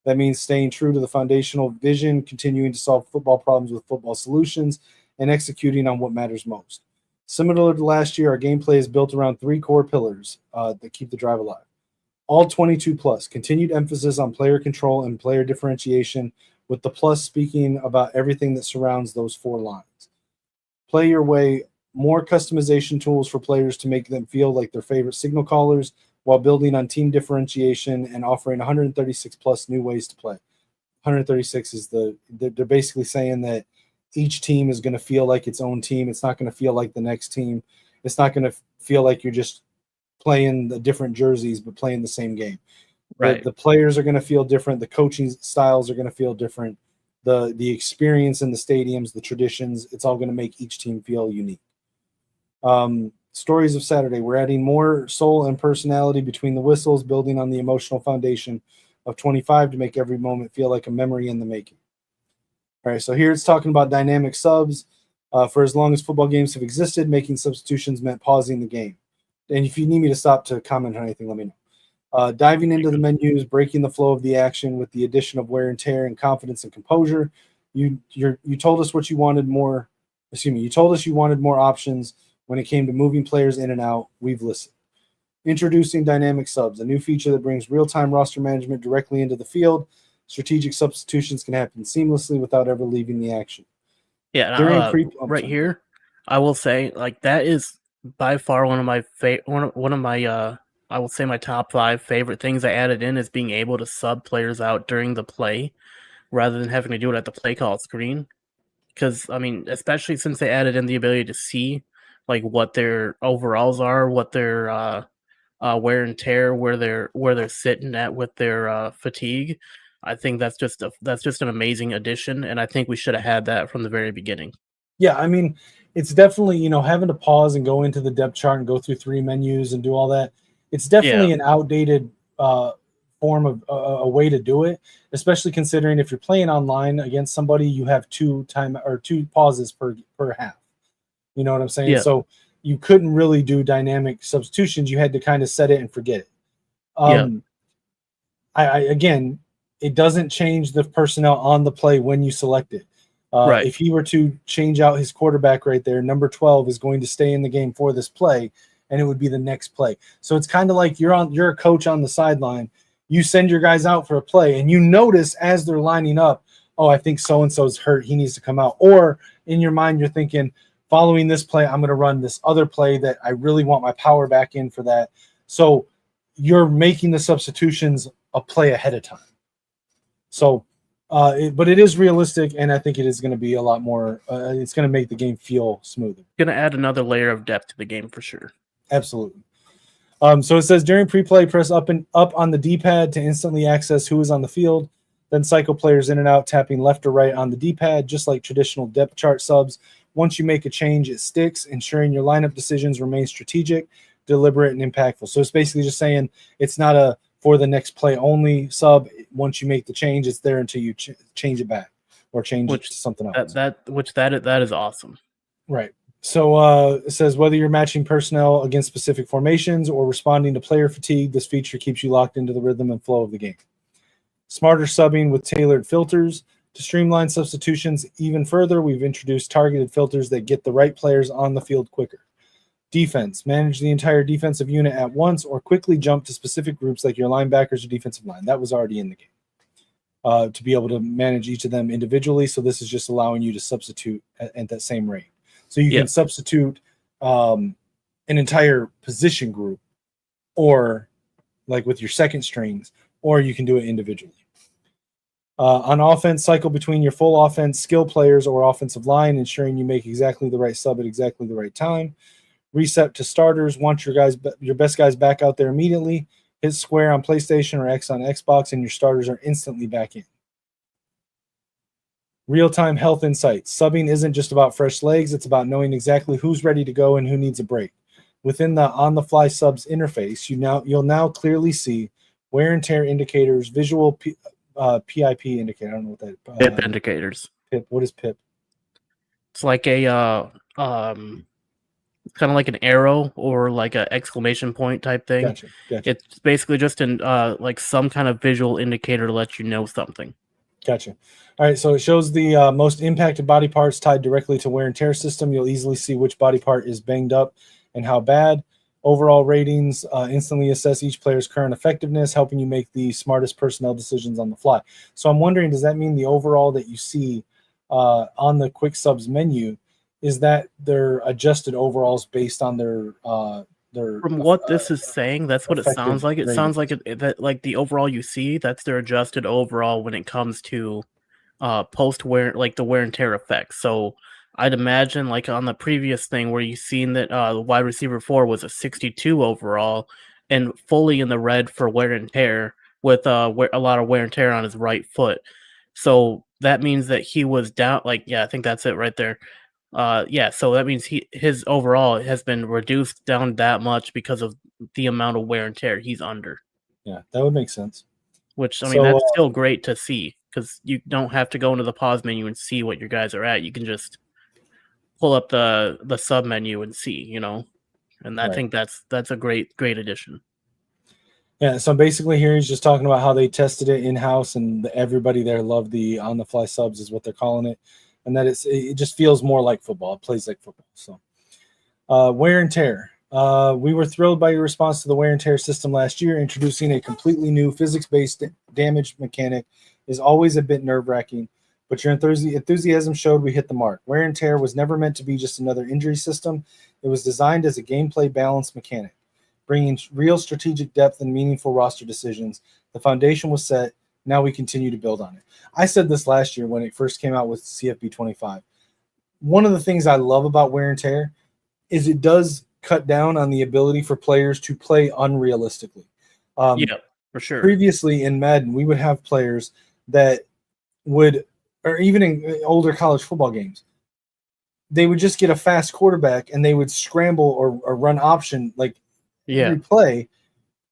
That means staying true to the foundational vision, continuing to solve football problems with football solutions, and executing on what matters most. Similar to last year, our gameplay is built around 3 core pillars that keep the drive alive. All 22 plus, continued emphasis on player control and player differentiation, with the plus speaking about everything that surrounds those 4 lines. Play your way, more customization tools for players to make them feel like their favorite signal callers, while building on team differentiation and offering 136 plus new ways to play. 136 is they're basically saying that each team is going to feel like its own team. It's not going to feel like the next team. It's not going to feel like you're just playing the different jerseys, but playing the same game. Right. The players are going to feel different. The coaching styles are going to feel different. The experience in the stadiums, the traditions, it's all going to make each team feel unique. Stories of Saturday. We're adding more soul and personality between the whistles, building on the emotional foundation of 25 to make every moment feel like a memory in the making. All right, so here it's talking about dynamic subs. For as long as football games have existed, making substitutions meant pausing the game. And if you need me to stop to comment on anything, let me know. Diving into the menus, breaking the flow of the action with the addition of wear and tear and confidence and composure. You told us what you wanted more. Excuse me. You told us you wanted more options when it came to moving players in and out. We've listened. Introducing dynamic subs, a new feature that brings real-time roster management directly into the field. Strategic substitutions can happen seamlessly without ever leaving the action. Yeah, right here, I will say, like, that is by far one of my one of my I will say my top 5 favorite things I added in is being able to sub players out during the play rather than having to do it at the play call screen. Because I mean, especially since they added in the ability to see like what their overalls are, what their wear and tear, where they're sitting at with their fatigue. I think that's just an amazing addition, and I think we should have had that from the very beginning. Yeah, I mean, it's definitely, having to pause and go into the depth chart and go through 3 menus and do all that. It's definitely an outdated form of a way to do it, especially considering if you're playing online against somebody, you have 2 pauses per half. You know what I'm saying? Yeah. So you couldn't really do dynamic substitutions. You had to kind of set it and forget it. I again, it doesn't change the personnel on the play when you select it. Right. If he were to change out his quarterback right there, number 12 is going to stay in the game for this play, and it would be the next play. So it's kind of like you're a coach on the sideline. You send your guys out for a play, and you notice as they're lining up, oh, I think so-and-so's hurt. He needs to come out. Or in your mind, you're thinking, following this play, I'm going to run this other play that I really want my power back in for that. So you're making the substitutions a play ahead of time. So, but it is realistic, and I think it is going to be a lot more. It's going to make the game feel smoother. Going to add another layer of depth to the game for sure. Absolutely. So it says during pre-play, press up on the D-pad to instantly access who is on the field. Then cycle players in and out, tapping left or right on the D-pad, just like traditional depth chart subs. Once you make a change, it sticks, ensuring your lineup decisions remain strategic, deliberate, and impactful. So it's basically just saying it's not a for the next play only sub. Once you make the change, it's there until you change it back or change it to something else. That is awesome. Right. So it says whether you're matching personnel against specific formations or responding to player fatigue, this feature keeps you locked into the rhythm and flow of the game. Smarter subbing with tailored filters. To streamline substitutions even further, we've introduced targeted filters that get the right players on the field quicker. Defense. Manage the entire defensive unit at once or quickly jump to specific groups like your linebackers or defensive line. That was already in the game. To be able to manage each of them individually. So this is just allowing you to substitute at that same rate. So you can substitute an entire position group or like with your second strings, or you can do it individually. On offense, cycle between your full offense skill players or offensive line, ensuring you make exactly the right sub at exactly the right time. Reset to starters. Want your best guys back out there immediately. Hit square on PlayStation or X on Xbox, and your starters are instantly back in. Real-time health insights. Subbing isn't just about fresh legs. It's about knowing exactly who's ready to go and who needs a break. Within the on-the-fly subs interface, you'll now clearly see wear and tear indicators, visual PIP indicator. I don't know what that PIP indicators. PIP. What is PIP? It's like a kind of like an arrow or like a exclamation point type thing. Gotcha. It's basically just like some kind of visual indicator to let you know something. Gotcha. All right, so it shows the most impacted body parts tied directly to wear and tear system. You'll easily see which body part is banged up and how bad. Overall ratings instantly assess each player's current effectiveness, helping you make the smartest personnel decisions on the fly. So I'm wondering, does that mean the overall that you see on the quick subs menu, is that their adjusted overalls based on their From what this is saying, that's what it sounds like. It sounds like that like the overall you see, that's their adjusted overall when it comes to post wear, like the wear and tear effects. So I'd imagine like on the previous thing where you seen that the wide receiver 4 was a 62 overall and fully in the red for wear and tear with a lot of wear and tear on his right foot. So that means that he was down, like, yeah, I think that's it right there. Yeah, so that means his overall has been reduced down that much because of the amount of wear and tear he's under. Yeah, that would make sense. Which, I mean, So, that's still great to see because you don't have to go into the pause menu and see what your guys are at. You can just pull up the sub menu and see, and I Right. think that's a great addition. Yeah, so basically here he's just talking about how they tested it in-house and everybody there loved the on-the-fly subs is what they're calling it, and that it just feels more like football. It plays like football. So wear and tear. We were thrilled by your response to the wear and tear system last year. Introducing a completely new physics-based damage mechanic is always a bit nerve-wracking, but your enthusiasm showed we hit the mark. Wear and tear was never meant to be just another injury system. It was designed as a gameplay balance mechanic, bringing real strategic depth and meaningful roster decisions. The foundation was set. Now we continue to build on it. I said this last year when it first came out with CFB 25. One of the things I love about wear and tear is it does cut down on the ability for players to play unrealistically. Yeah, for sure. Previously in Madden, we would have players that would, or even in older college football games, they would just get a fast quarterback and they would scramble or run option like every play,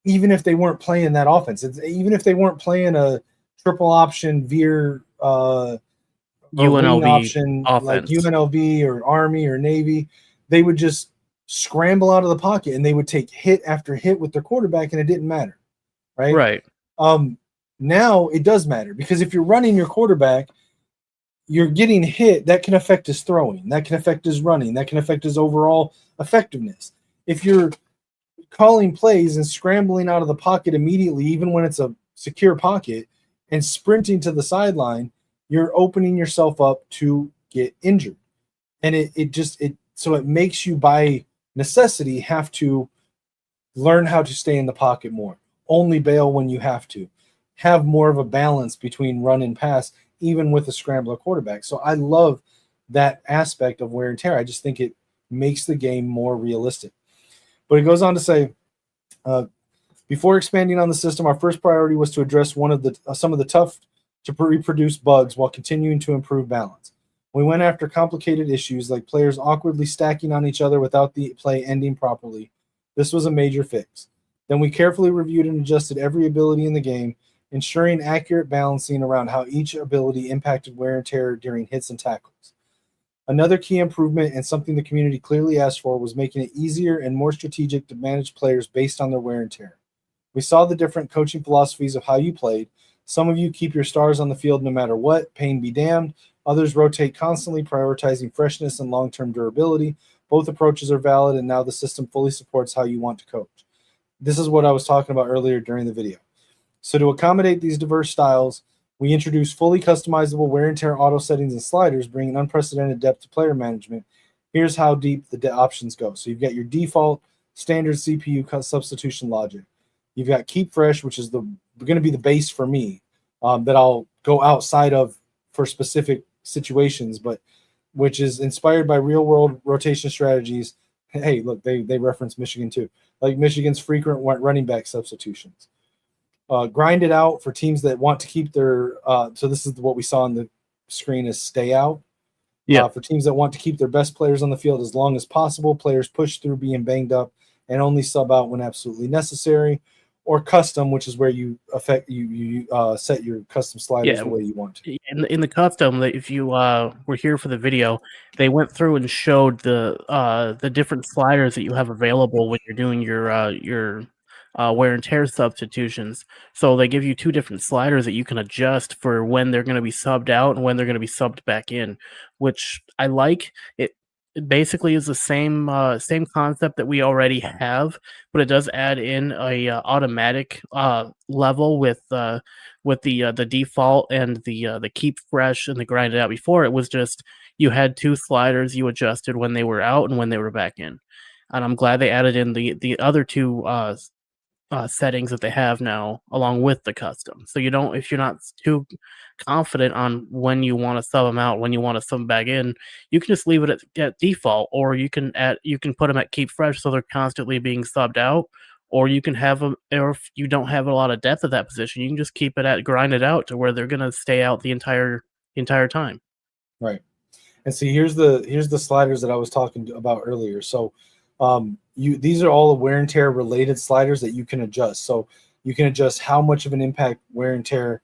even if they weren't playing that offense. Even if they weren't playing a triple option veer UNLV option offense, like UNLV or Army or Navy, they would just scramble out of the pocket and they would take hit after hit with their quarterback and it didn't matter. Right. Now it does matter because if you're running your quarterback, you're getting hit. That can affect his throwing. That can affect his running. That can affect his overall effectiveness. If you're calling plays and scrambling out of the pocket immediately, even when it's a secure pocket, and sprinting to the sideline, you're opening yourself up to get injured. And so it makes you by necessity have to learn how to stay in the pocket more. Only bail when you have to. Have more of a balance between run and pass, even with a scrambler quarterback. So I love that aspect of wear and tear. I just think it makes the game more realistic. But it goes on to say, before expanding on the system, our first priority was to address some of the tough to reproduce bugs while continuing to improve balance. We went after complicated issues like players awkwardly stacking on each other without the play ending properly. This was a major fix. Then we carefully reviewed and adjusted every ability in the game, ensuring accurate balancing around how each ability impacted wear and tear during hits and tackles. Another key improvement and something the community clearly asked for was making it easier and more strategic to manage players based on their wear and tear. We saw the different coaching philosophies of how you played. Some of you keep your stars on the field no matter what, pain be damned. Others rotate constantly, prioritizing freshness and long-term durability. Both approaches are valid, and now the system fully supports how you want to coach. This is what I was talking about earlier during the video. So to accommodate these diverse styles, we introduced fully customizable wear and tear auto settings and sliders, bringing unprecedented depth to player management. Here's how deep the options go. So you've got your default standard CPU substitution logic. You've got keep fresh, which is going to be the base for me that I'll go outside of for specific situations, but which is inspired by real world rotation strategies. Hey, look, they reference Michigan too, like Michigan's frequent running back substitutions. Grind it out for teams that want to keep their so this is what we saw on the screen is stay out. For teams that want to keep their best players on the field as long as possible, players push through being banged up and only sub out when absolutely necessary. Or custom, which is where you set your custom sliders the way you want to. In the custom, if you were here for the video, they went through and showed the different sliders that you have available when you're doing your wear and tear substitutions. So they give you two different sliders that you can adjust for when they're going to be subbed out and when they're going to be subbed back in, which I like. It basically is the same concept that we already have, but it does add in a automatic level with the default and the keep fresh and the grind it out. Before it was just you had two sliders you adjusted when they were out and when they were back in, and I'm glad they added in the other two settings that they have now along with the custom. So if you're not too confident on when you want to sub them out, when you want to sub them back in, you can just leave it at default, or you can put them at keep fresh so they're constantly being subbed out, or you can have them, or if you don't have a lot of depth at that position, you can just keep it at grind it out to where they're going to stay out the entire time. Right. And see, here's the sliders that I was talking about earlier. So these are all wear and tear related sliders that you can adjust. So you can adjust how much of an impact wear and tear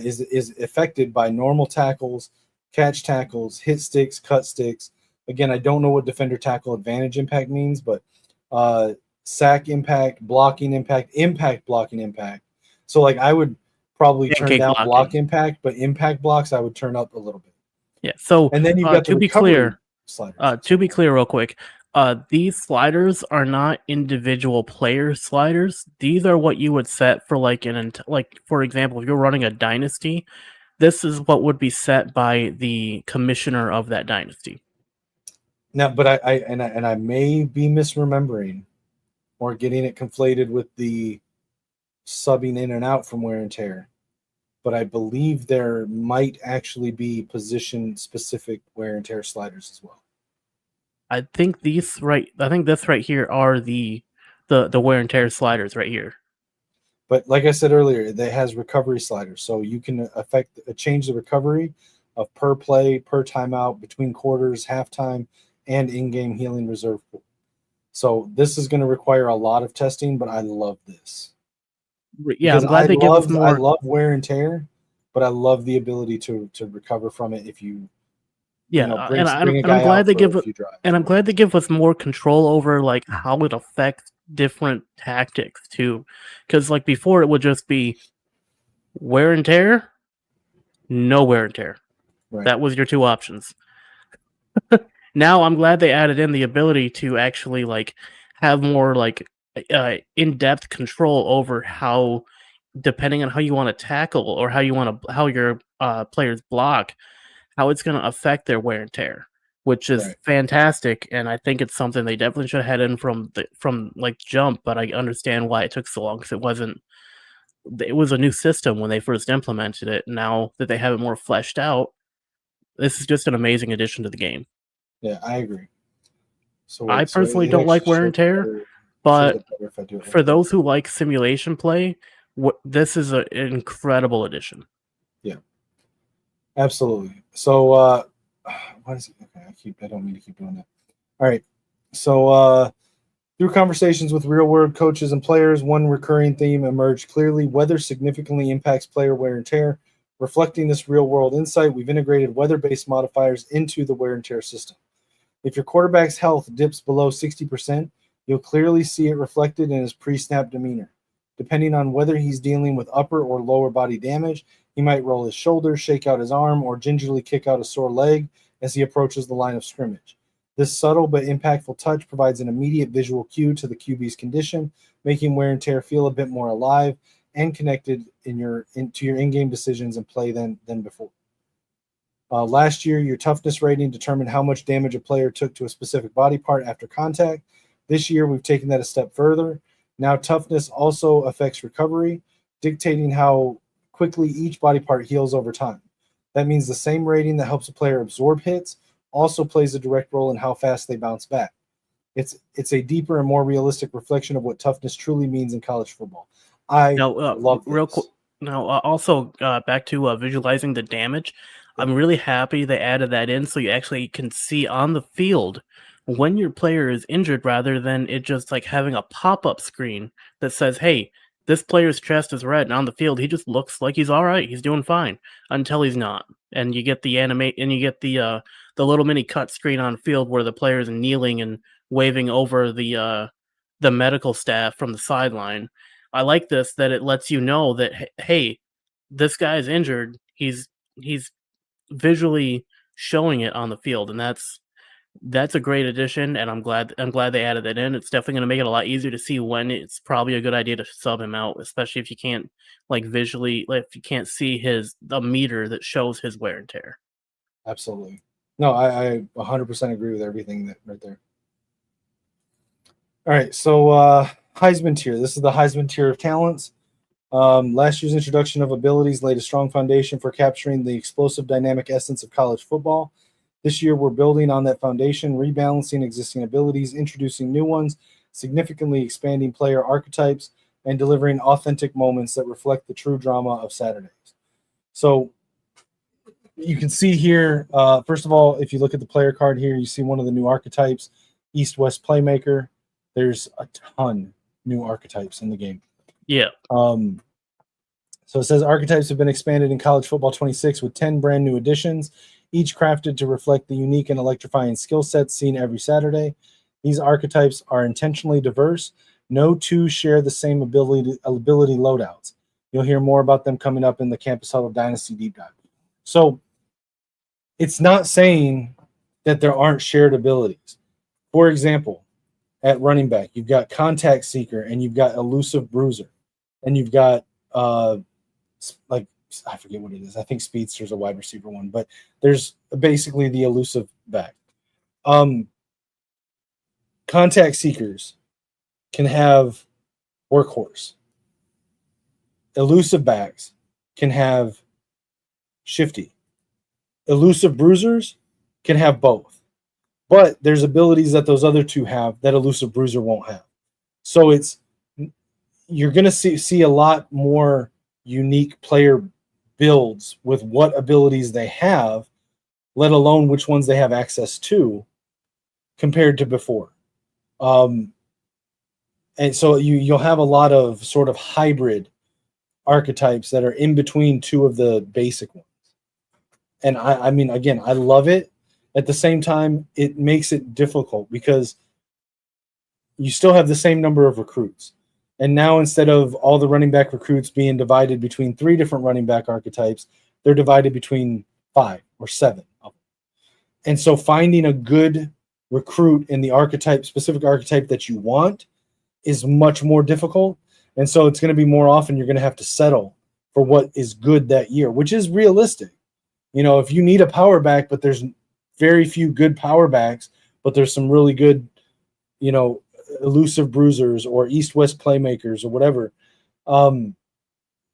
is affected by normal tackles, catch tackles, hit sticks, cut sticks. Again, I don't know what defender tackle advantage impact means, but sack impact, blocking impact blocking impact. So like I would probably turn Pancake down blocking. block impact, but impact blocks I would turn up a little bit. Yeah. So And then you've got to be clear, sliders. to be clear, real quick, these sliders are not individual player sliders. These are what you would set for like for example, if you're running a dynasty, this is what would be set by the commissioner of that dynasty. Now, but I may be misremembering or getting it conflated with the subbing in and out from wear and tear. But I believe there might actually be position specific wear and tear sliders as well. I think this right here are the wear and tear sliders right here. But like I said earlier, it has recovery sliders, so you can change the recovery of per play, per timeout, between quarters, halftime, and in-game healing reserve pool. So this is going to require a lot of testing, but I love this. Yeah, because I'm glad they give us more. I love wear and tear, but I love the ability to recover from it if you Yeah, bring I'm a guy glad out they for give a few drives. and I'm glad they give us more control over like how it affects different tactics too, because like before it would just be wear and tear, no wear and tear. Right. That was your two options. Now I'm glad they added in the ability to actually like have more like in-depth control over how, depending on how you want to tackle or how your players block, how it's going to affect their wear and tear, which is fantastic. And I think it's something they definitely should have had in from like jump. But I understand why it took so long, because it was a new system when they first implemented it. Now that they have it more fleshed out, this is just an amazing addition to the game. Yeah, I agree. So I personally don't like wear and tear, but for those who like simulation play, this is an incredible addition. Yeah, absolutely. So what is it? Okay, I don't mean to keep doing that. All right. So through conversations with real-world coaches and players, one recurring theme emerged clearly: weather significantly impacts player wear and tear. Reflecting this real-world insight, we've integrated weather-based modifiers into the wear and tear system. If your quarterback's health dips below 60%, you'll clearly see it reflected in his pre-snap demeanor. Depending on whether he's dealing with upper or lower body damage, he might roll his shoulders, shake out his arm, or gingerly kick out a sore leg as he approaches the line of scrimmage. This subtle but impactful touch provides an immediate visual cue to the QB's condition, making wear and tear feel a bit more alive and connected to your in-game decisions and play than before. Last year, your toughness rating determined how much damage a player took to a specific body part after contact. This year, we've taken that a step further. Now, toughness also affects recovery, dictating how quickly each body part heals over time. That means the same rating that helps a player absorb hits also plays a direct role in how fast they bounce back. It's a deeper and more realistic reflection of what toughness truly means in college football. I love this. Real quick. Now, also back to visualizing the damage. I'm really happy they added that in, so you actually can see on the field when your player is injured, rather than it just like having a pop-up screen that says, "Hey, this player's chest is red," and on the field he just looks like he's all right, he's doing fine, until he's not, and you get the little mini cut screen on field where the player is kneeling and waving over the medical staff from the sideline. I like this, that it lets you know that, hey, this guy's injured. He's visually showing it on the field, and that's a great addition, and I'm glad they added that in. It's definitely going to make it a lot easier to see when it's probably a good idea to sub him out, especially if you can't if you can't see the meter that shows his wear and tear. Absolutely. No, I 100% agree with everything right there. All right, so Heisman tier. This is the Heisman tier of talents. Last year's introduction of abilities laid a strong foundation for capturing the explosive dynamic essence of college football. This year, we're building on that foundation, rebalancing existing abilities, introducing new ones, significantly expanding player archetypes, and delivering authentic moments that reflect the true drama of Saturdays. So you can see here, first of all, if you look at the player card here, you see one of the new archetypes, East-West Playmaker. There's a ton new archetypes in the game. Yeah. So it says archetypes have been expanded in College Football 26 with 10 brand new additions, each crafted to reflect the unique and electrifying skill sets seen every Saturday. These archetypes are intentionally diverse. No two share the same ability loadouts. You'll hear more about them coming up in the Campus Huddle Dynasty Deep Dive. So it's not saying that there aren't shared abilities. For example, at running back, you've got Contact Seeker and you've got Elusive Bruiser, and you've got like, I forget what it is. I think Speedster's a wide receiver one, but there's basically the elusive back. Contact Seekers can have Workhorse. Elusive backs can have Shifty. Elusive Bruisers can have both. But there's abilities that those other two have that Elusive Bruiser won't have. So you're going to see a lot more unique player builds with what abilities they have, let alone which ones they have access to, compared to before. And so you'll have a lot of sort of hybrid archetypes that are in between two of the basic ones. And I mean, again, I love it. At the same time, it makes it difficult because you still have the same number of recruits. And now instead of all the running back recruits being divided between 3 different running back archetypes, they're divided between 5 or 7 of them. And so finding a good recruit in the specific archetype that you want is much more difficult. And so it's going to be more often you're going to have to settle for what is good that year, which is realistic. You know, if you need a power back, but there's very few good power backs, but there's some really good, you know, elusive bruisers or East-West playmakers or whatever,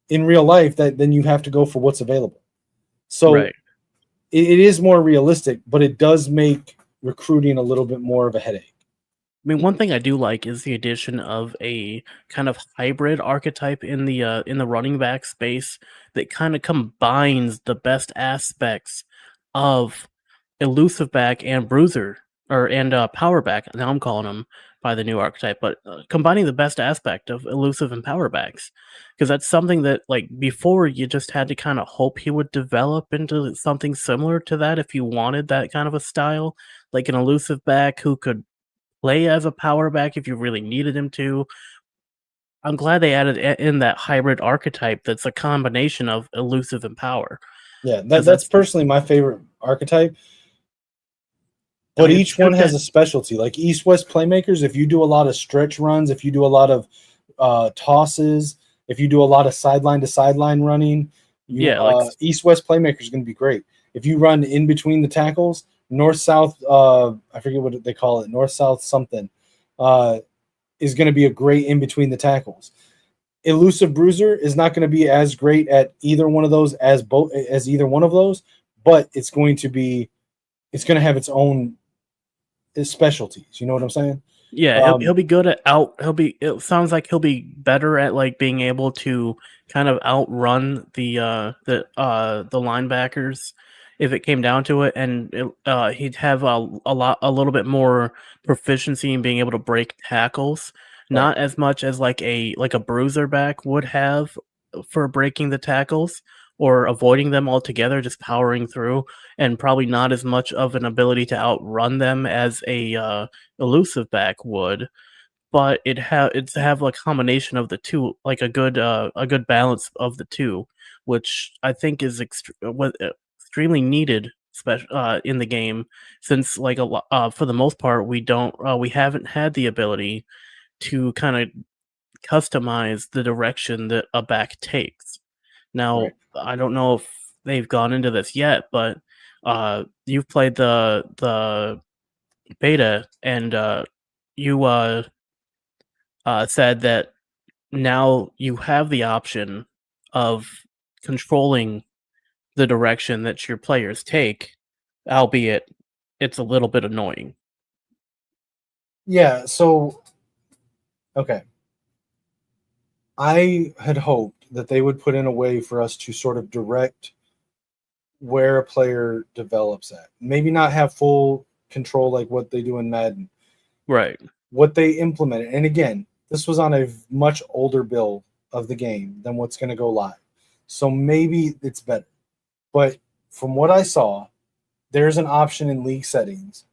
in real life, then you have to go for what's available. So Right. it is more realistic, but it does make recruiting a little bit more of a headache. I mean, one thing I do like is the addition of a kind of hybrid archetype in the running back space that kind of combines the best aspects of elusive back and bruiser and power back. Now I'm calling them by the new archetype, but combining the best aspect of elusive and power backs, because that's something that, like, before you just had to kind of hope he would develop into something similar to that if you wanted that kind of a style, like an elusive back who could play as a power back if you really needed him to. I'm glad they added in that hybrid archetype that's a combination of elusive and power. Yeah, 'Cause that's personally my favorite archetype. But each one has a specialty. Like East-West playmakers, if you do a lot of stretch runs, if you do a lot of tosses, if you do a lot of sideline to sideline running, East-West playmaker is going to be great. If you run in between the tackles, north-south, I forget what they call it, north-south something, is going to be a great in between the tackles. Elusive Bruiser is not going to be as great at either one of those as either one of those, but it's going to have its own specialties. You know what I'm saying? Yeah, he'll be good at it sounds like he'll be better at, like, being able to kind of outrun the linebackers if it came down to it, and he'd have a little bit more proficiency in being able to break tackles, not as much as like a bruiser back would have for breaking the tackles or avoiding them altogether, just powering through, and probably not as much of an ability to outrun them as a elusive back would, but it's have a combination of the two, like a good balance of the two, which I think is extremely needed, in the game, since, like, for the most part we haven't had the ability to kind of customize the direction that a back takes. Now, I don't know if they've gone into this yet, but you've played the beta, and you said that now you have the option of controlling the direction that your players take, albeit it's a little bit annoying. Yeah, so okay. I had hoped that they would put in a way for us to sort of direct where a player develops at. Maybe not have full control like what they do in Madden. Right. What they implemented, and again, this was on a much older build of the game than what's going to go live. So maybe it's better. But from what I saw, there's an option in league settings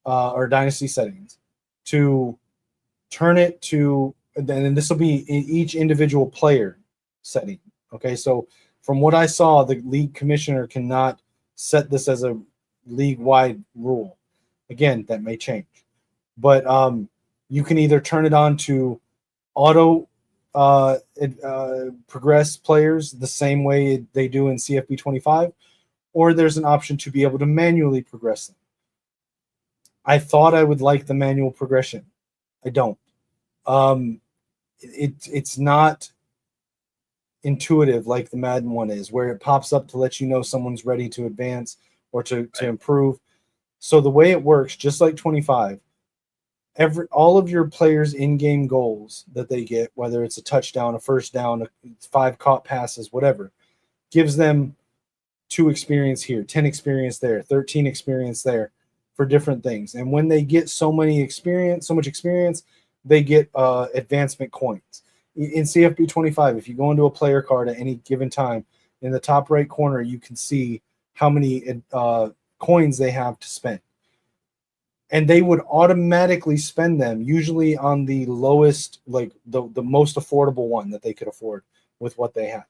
or dynasty settings to turn it to, and this will be in each individual player setting. Okay, so from what I saw, the league commissioner cannot set this as a league-wide rule. Again, that may change. But you can either turn it on to auto progress players the same way they do in CFB 25, or there's an option to be able to manually progress them. I thought I would like the manual progression. I don't. It's not intuitive like the Madden one is, where it pops up to let you know someone's ready to advance or to improve. So the way it works, just like 25, all of your players' in-game goals that they get, whether it's a touchdown, a first down, 5 caught passes, whatever, gives them 2 experience here, 10 experience there, 13 experience there for different things. And when they get so much experience, they get advancement coins. In CFB 25, if you go into a player card at any given time, in the top right corner, you can see how many coins they have to spend. And they would automatically spend them, usually on the lowest, like the most affordable one that they could afford with what they had.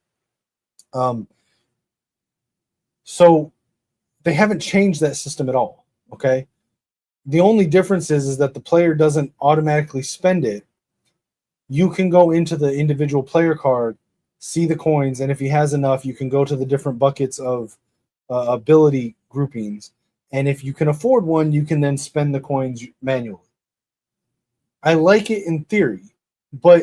So they haven't changed that system at all, okay? The only difference is that the player doesn't automatically spend it. You can go into the individual player card, see the coins, and if he has enough, you can go to the different buckets of ability groupings. And if you can afford one, you can then spend the coins manually. I like it in theory, but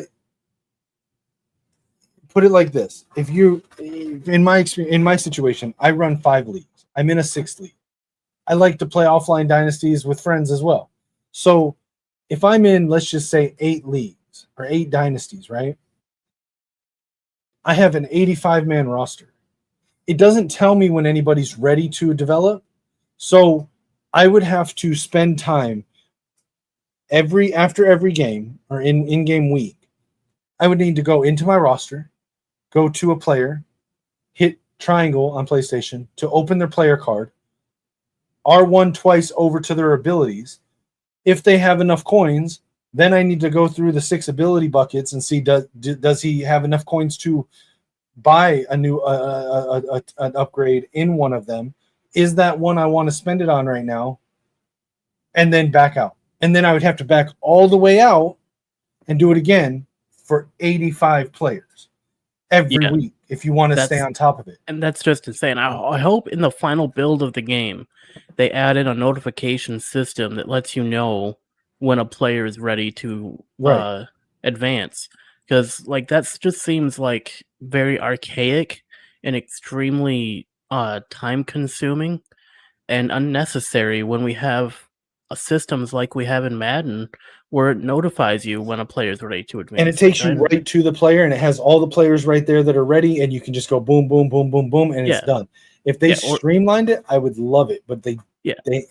put it like this. If you, in my experience, in my situation, I run 5 leagues. I'm in a 6th league. I like to play offline dynasties with friends as well. So if I'm in, let's just say 8 leagues or 8 dynasties, right? I have an 85-man roster. It doesn't tell me when anybody's ready to develop. So I would have to spend time after every game or in-game week. I would need to go into my roster, go to a player, hit triangle on PlayStation to open their player card, R1 twice over to their abilities. If they have enough coins, then I need to go through the 6 ability buckets and see does he have enough coins to buy a new an upgrade in one of them. Is that one I want to spend it on right now? And then back out. And then I would have to back all the way out and do it again for 85 players every week if you want to stay on top of it. And that's just insane. I hope in the final build of the game, they added a notification system that lets you know when a player is ready to advance. Because like that just seems like very archaic and extremely time consuming and unnecessary when we have systems like we have in Madden where it notifies you when a player is ready to advance. And it takes you right to the player, and it has all the players right there that are ready, and you can just go boom, boom, boom, boom, boom, and it's done. If they streamlined it, I would love it, but they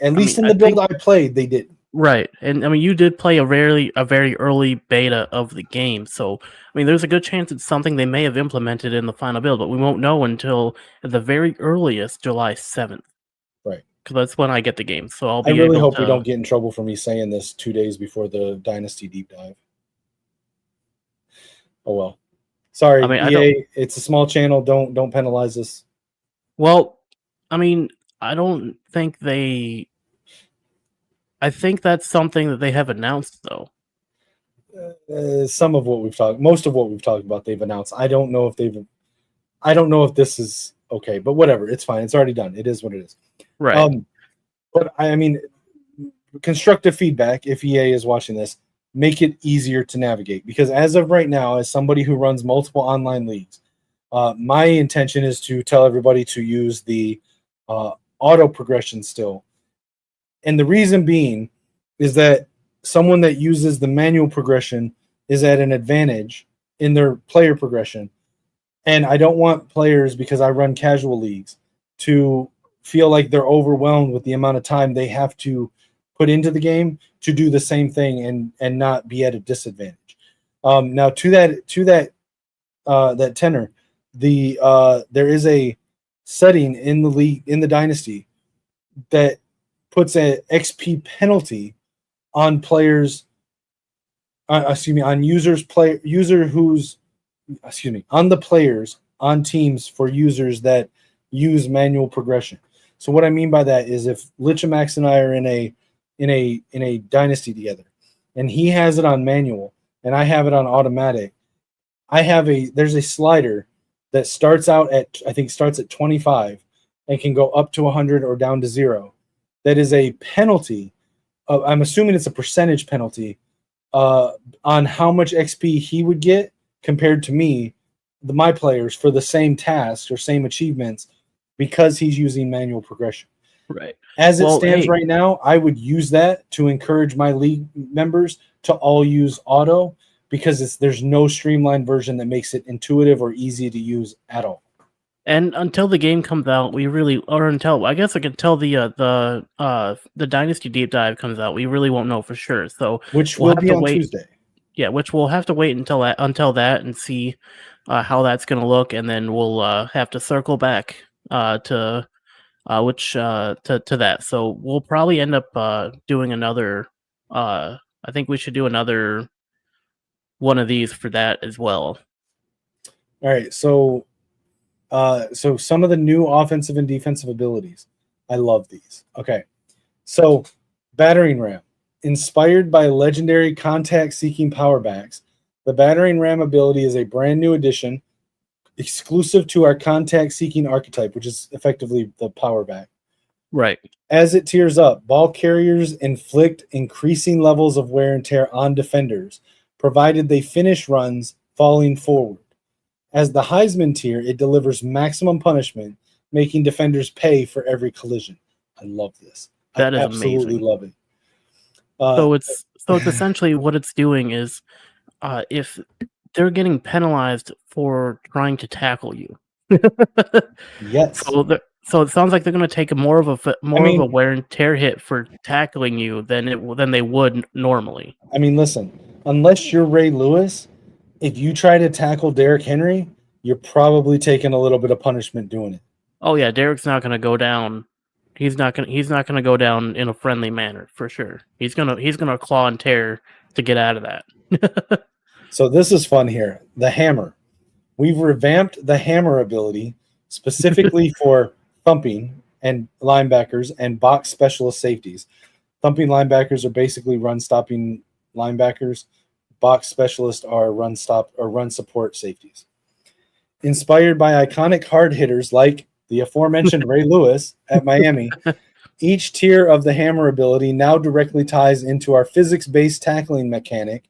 at least in the build I played, they didn't. Right. And I mean, you did play a very early beta of the game. So, I mean, there's a good chance it's something they may have implemented in the final build, but we won't know until at the very earliest July 7th. Right. Because that's when I get the game. So I'll be I really hope we don't get in trouble for me saying this 2 days before the Dynasty deep dive. Oh, well. Sorry, I mean, EA, it's a small channel. Don't penalize us. Well, I mean, I don't think they... I think that's something that they have announced, though. Some of what we've talked, most of what we've talked about, they've announced. I don't know if this is okay, but whatever. It's fine. It's already done. It is what it is. Right. But I mean, constructive feedback, if EA is watching this, make it easier to navigate. Because as of right now, as somebody who runs multiple online leagues, my intention is to tell everybody to use the auto progression still. And the reason being is that someone that uses the manual progression is at an advantage in their player progression. And I don't want players, because I run casual leagues, to feel like they're overwhelmed with the amount of time they have to put into the game to do the same thing and not be at a disadvantage. Now to that tenor, there is a setting in the league, in the dynasty, that puts an XP penalty on players. On the players on teams for users that use manual progression. So what I mean by that is, if Lichemax and I are in a dynasty together, and he has it on manual and I have it on automatic, there's a slider that starts out at, I think starts at 25 and can go up to 100 or down to 0. That is a penalty. I'm assuming it's a percentage penalty on how much XP he would get compared to my players, for the same tasks or same achievements, because he's using manual progression. Right. As it stands right now, I would use that to encourage my league members to all use auto, because there's no streamlined version that makes it intuitive or easy to use at all. And until the game comes out, until the Dynasty Deep Dive comes out, we really won't know for sure. So which will be on Tuesday. Yeah, which we'll have to wait until that and see how that's going to look, and then we'll have to circle back to that. So we'll probably end up doing another. I think we should do another one of these for that as well. All right, so some of the new offensive and defensive abilities, I love these. Okay, so battering ram, inspired by legendary contact-seeking powerbacks, the battering ram ability is a brand new addition, exclusive to our contact-seeking archetype, which is effectively the powerback. Right. As it tiers up, ball carriers inflict increasing levels of wear and tear on defenders, provided they finish runs falling forward. As the Heisman tier, it delivers maximum punishment, making defenders pay for every collision. I love this. That is absolutely amazing. Love it. So it's essentially what it's doing is, if they're getting penalized for trying to tackle you, yes. So it sounds like they're going to take more of a wear and tear hit for tackling you than they would normally. I mean, listen, unless you're Ray Lewis, if you try to tackle Derrick Henry, you're probably taking a little bit of punishment doing it. Oh yeah, Derrick's not going to go down. He's not going to go down in a friendly manner for sure. He's gonna claw and tear to get out of that. So this is fun here. The hammer. We've revamped the hammer ability specifically for thumping and linebackers and box specialist safeties. Thumping linebackers are basically run stopping linebackers. Box specialists are run stop or run support safeties. Inspired by iconic hard hitters like the aforementioned Ray Lewis at Miami, each tier of the hammer ability now directly ties into our physics-based tackling mechanic,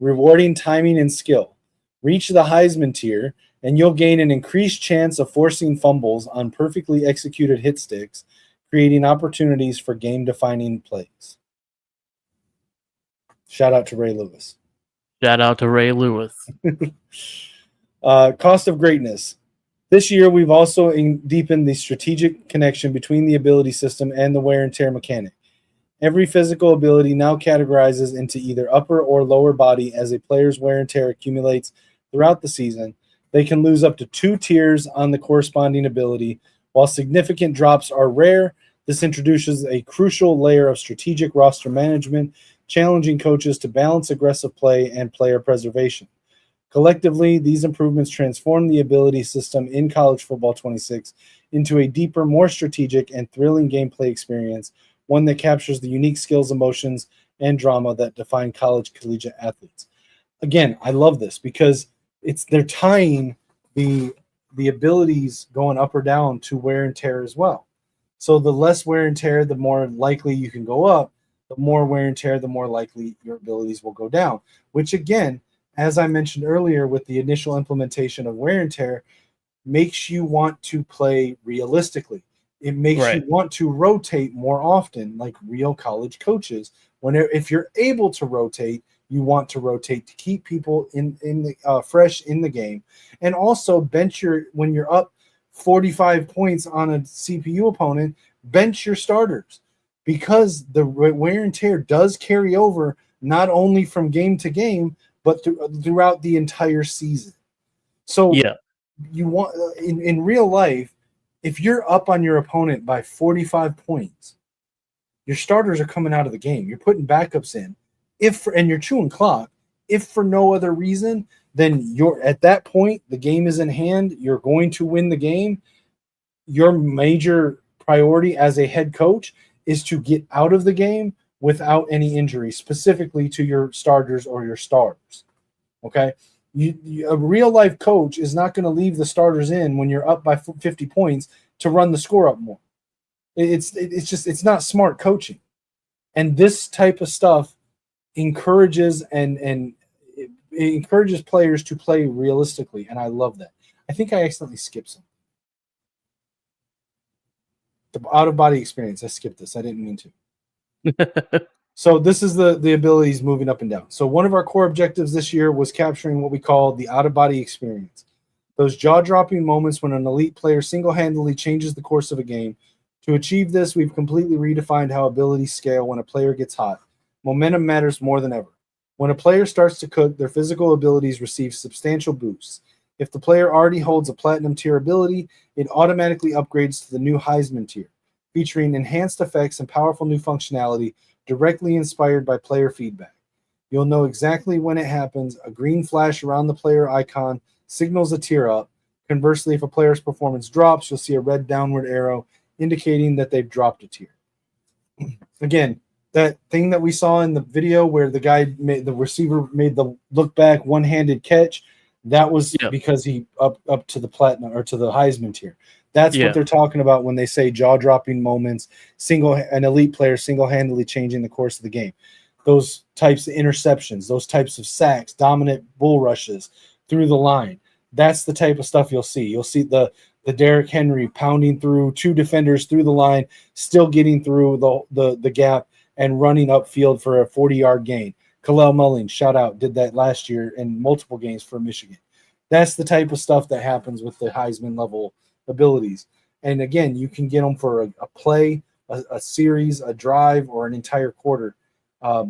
rewarding timing and skill. Reach the Heisman tier, and you'll gain an increased chance of forcing fumbles on perfectly executed hit sticks, creating opportunities for game-defining plays. Shout out to Ray Lewis. Shout out to Ray Lewis. Cost of greatness. This year, we've also deepened the strategic connection between the ability system and the wear and tear mechanic. Every physical ability now categorizes into either upper or lower body. As a player's wear and tear accumulates throughout the season, they can lose up to 2 tiers on the corresponding ability. While significant drops are rare, this introduces a crucial layer of strategic roster management, challenging coaches to balance aggressive play and player preservation. Collectively, these improvements transform the ability system in College Football 26 into a deeper, more strategic, and thrilling gameplay experience, one that captures the unique skills, emotions, and drama that define college collegiate athletes. Again, I love this because they're tying the abilities going up or down to wear and tear as well. So the less wear and tear, the more likely you can go up. The more wear and tear, the more likely your abilities will go down, which again, as I mentioned earlier with the initial implementation of wear and tear, makes you want to play realistically. It makes you want to rotate more often, like real college coaches. If you're able to rotate, you want to rotate to keep people fresh in the game, and also when you're up 45 points on a CPU opponent, bench your starters, because the wear and tear does carry over not only from game to game, but throughout the entire season. So Yeah. you want in real life, if you're up on your opponent by 45 points, your starters are coming out of the game. You're putting backups in. And you're chewing clock. If for no other reason, then you're at that point, the game is in hand. You're going to win the game. Your major priority as a head coach is to get out of the game without any injury, specifically to your starters or your stars. Okay? A real life coach is not going to leave the starters in when you're up by 50 points to run the score up more. It's not smart coaching. And this type of stuff encourages and it encourages players to play realistically, and I love that. I think I accidentally skipped something. The out of body experience. I skipped this. I didn't mean to. So this is the abilities moving up and down. So one of our core objectives this year was capturing what we call the out of body experience. Those jaw-dropping moments when an elite player single-handedly changes the course of a game. To achieve this, we've completely redefined how abilities scale when a player gets hot. Momentum matters more than ever. When a player starts to cook, their physical abilities receive substantial boosts. If the player already holds a platinum tier ability, it automatically upgrades to the new Heisman tier, featuring enhanced effects and powerful new functionality directly inspired by player feedback. You'll know exactly when it happens. A green flash around the player icon signals a tier up. Conversely, if a player's performance drops, you'll see a red downward arrow indicating that they've dropped a tier. Again, that thing that we saw in the video where the receiver made the look back one-handed catch, that was because he up to the platinum or to the Heisman tier. That's what they're talking about when they say jaw-dropping moments, an elite player single-handedly changing the course of the game. Those types of interceptions, those types of sacks, dominant bull rushes through the line. That's the type of stuff you'll see. You'll see the Derrick Henry pounding through two defenders through the line, still getting through the gap and running upfield for a 40-yard gain. Khalil Mullins, shout out, did that last year in multiple games for Michigan. That's the type of stuff that happens with the Heisman level abilities. And again, you can get them for a play, a series, a drive, or an entire quarter.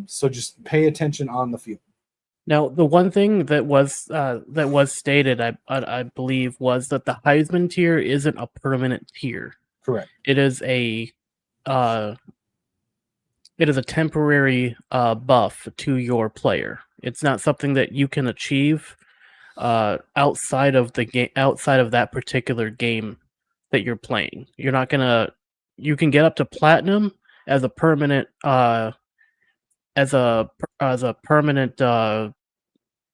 So just pay attention on the field. Now, the one thing that was stated, I believe, was that the Heisman tier isn't a permanent tier. Correct. It is a temporary buff to your player. It's not something that you can achieve outside of the game, outside of that particular game that you're playing. You're not gonna. You can get up to platinum as a permanent permanent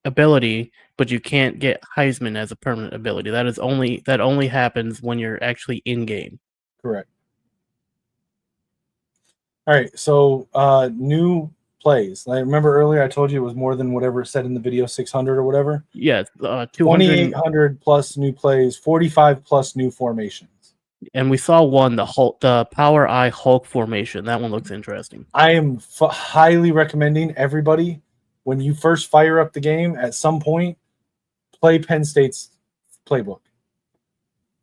ability, but you can't get Heisman as a permanent ability. That only happens when you're actually in game. Correct. All right, so new plays. I remember earlier I told you it was more than whatever it said in the video, 600 or whatever. Yeah, 2,800 plus new plays, 45 plus new formations. And we saw one, the Power Eye Hulk formation. That one looks interesting. I am highly recommending everybody, when you first fire up the game, at some point, play Penn State's playbook.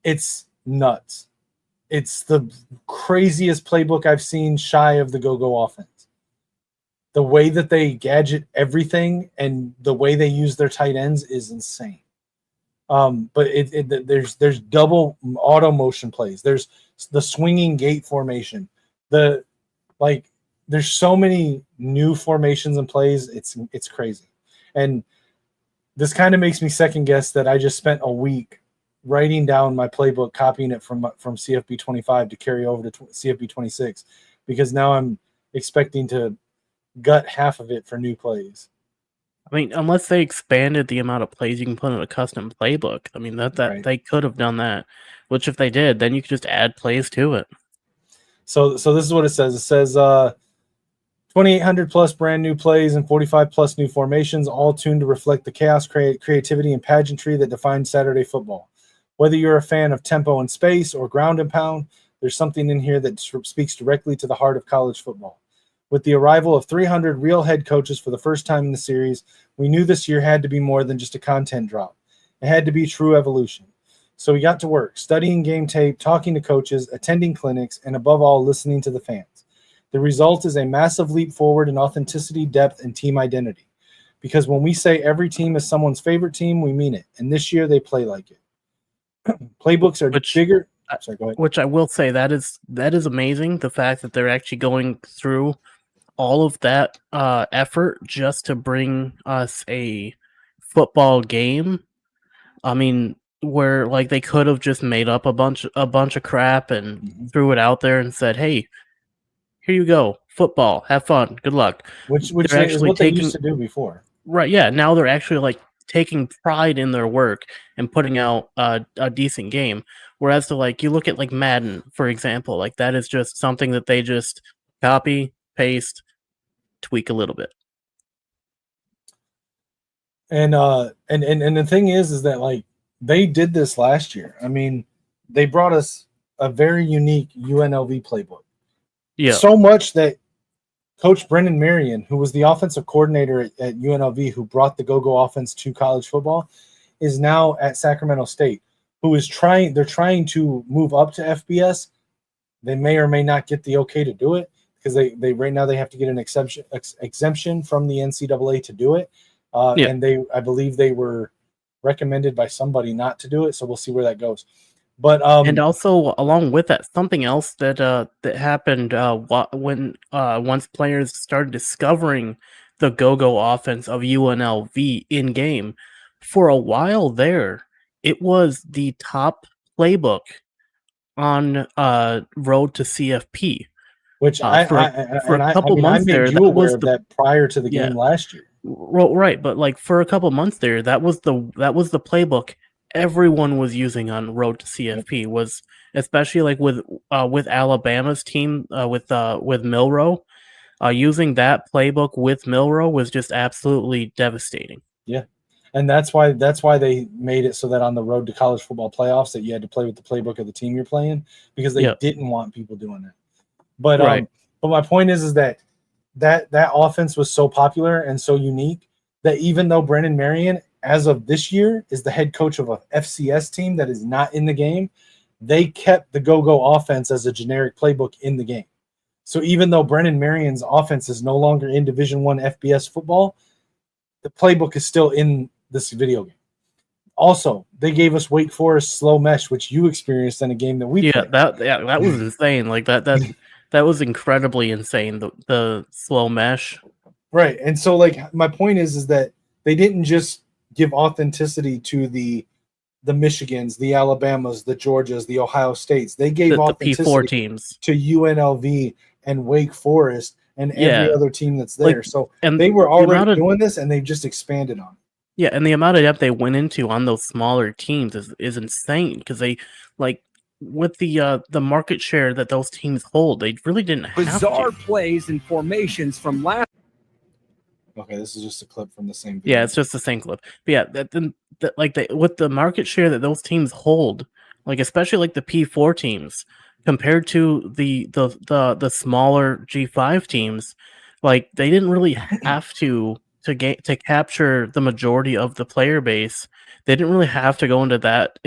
It's nuts. It's the craziest playbook I've seen shy of the go-go offense. The way that they gadget everything and the way they use their tight ends is insane. But there's double auto motion plays. There's the swinging gate formation. There's so many new formations and plays. It's crazy. And this kind of makes me second guess that I just spent a week writing down my playbook, copying it from CFB 25 to carry over to CFB 26, because now I'm expecting to gut half of it for new plays. I mean, unless they expanded the amount of plays you can put in a custom playbook. I mean, that right. They could have done that. Which, if they did, then you could just add plays to it. So this is what it says. It says 2,800 plus brand new plays and 45 plus new formations, all tuned to reflect the chaos, creativity, and pageantry that define Saturday football. Whether you're a fan of tempo and space or ground and pound, there's something in here that speaks directly to the heart of college football. With the arrival of 300 real head coaches for the first time in the series, we knew this year had to be more than just a content drop. It had to be true evolution. So we got to work, studying game tape, talking to coaches, attending clinics, and above all, listening to the fans. The result is a massive leap forward in authenticity, depth, and team identity. Because when we say every team is someone's favorite team, we mean it. And this year they play like it. Playbooks are bigger. Sorry, go ahead. Which I will say that is amazing. The fact that they're actually going through all of that effort just to bring us a football game. I mean, where like they could have just made up a bunch of crap and threw it out there and said, "Hey, here you go, football, have fun, good luck." Which they're is what they used to do before. Right, yeah. Now they're actually like taking pride in their work and putting out a decent game. Whereas to like you look at like Madden, for example, like that is just something that they just copy, paste, tweak a little bit. And the thing is that like they did this last year. I mean, they brought us a very unique UNLV playbook. Yeah. So much that Coach Brendan Marion, who was the offensive coordinator at UNLV, who brought the go-go offense to college football, is now at Sacramento State, they're trying to move up to FBS. They may or may not get the okay to do it because they right now they have to get an exemption from the NCAA to do it. And I believe they were recommended by somebody not to do it. So we'll see where that goes. But and also along with that, something else that that happened when once players started discovering the go-go offense of UNLV in game, for a while there, it was the top playbook on road to CFP. Which for a couple months I made you aware of that prior to the game last year. Well, right, but like for a couple months there, that was the playbook everyone was using on road to CFP. Was especially like with Alabama's team with Milroe, using that playbook with Milroe was just absolutely devastating. Yeah, and that's why they made it so that on the road to college football playoffs that you had to play with the playbook of the team you're playing because they didn't want people doing that. But but my point is that offense was so popular and so unique that even though Brendan Marion, as of this year, is the head coach of a FCS team that is not in the game, they kept the go-go offense as a generic playbook in the game. So even though Brendan Marion's offense is no longer in Division I FBS football, the playbook is still in this video game. Also, they gave us Wake Forest slow mesh, which you experienced in a game that we played. That was insane. Like that was incredibly insane. The slow mesh. Right. And so like my point is that they didn't just give authenticity to the Michigans, the Alabamas, the Georgias, the Ohio States. They gave authenticity the P4 teams to UNLV and Wake Forest and every other team that's there. Like, so and they were already doing this and they've just expanded on it. Yeah, and the amount of depth they went into on those smaller teams is insane because they like with the market share that those teams hold, they really didn't have bizarre plays and formations from last. Okay, this is just a clip from the same video. Yeah, it's just the same clip. But yeah, with the market share that those teams hold, like especially like the P4 teams compared to the smaller G5 teams, like they didn't really have to capture the majority of the player base. They didn't really have to go into that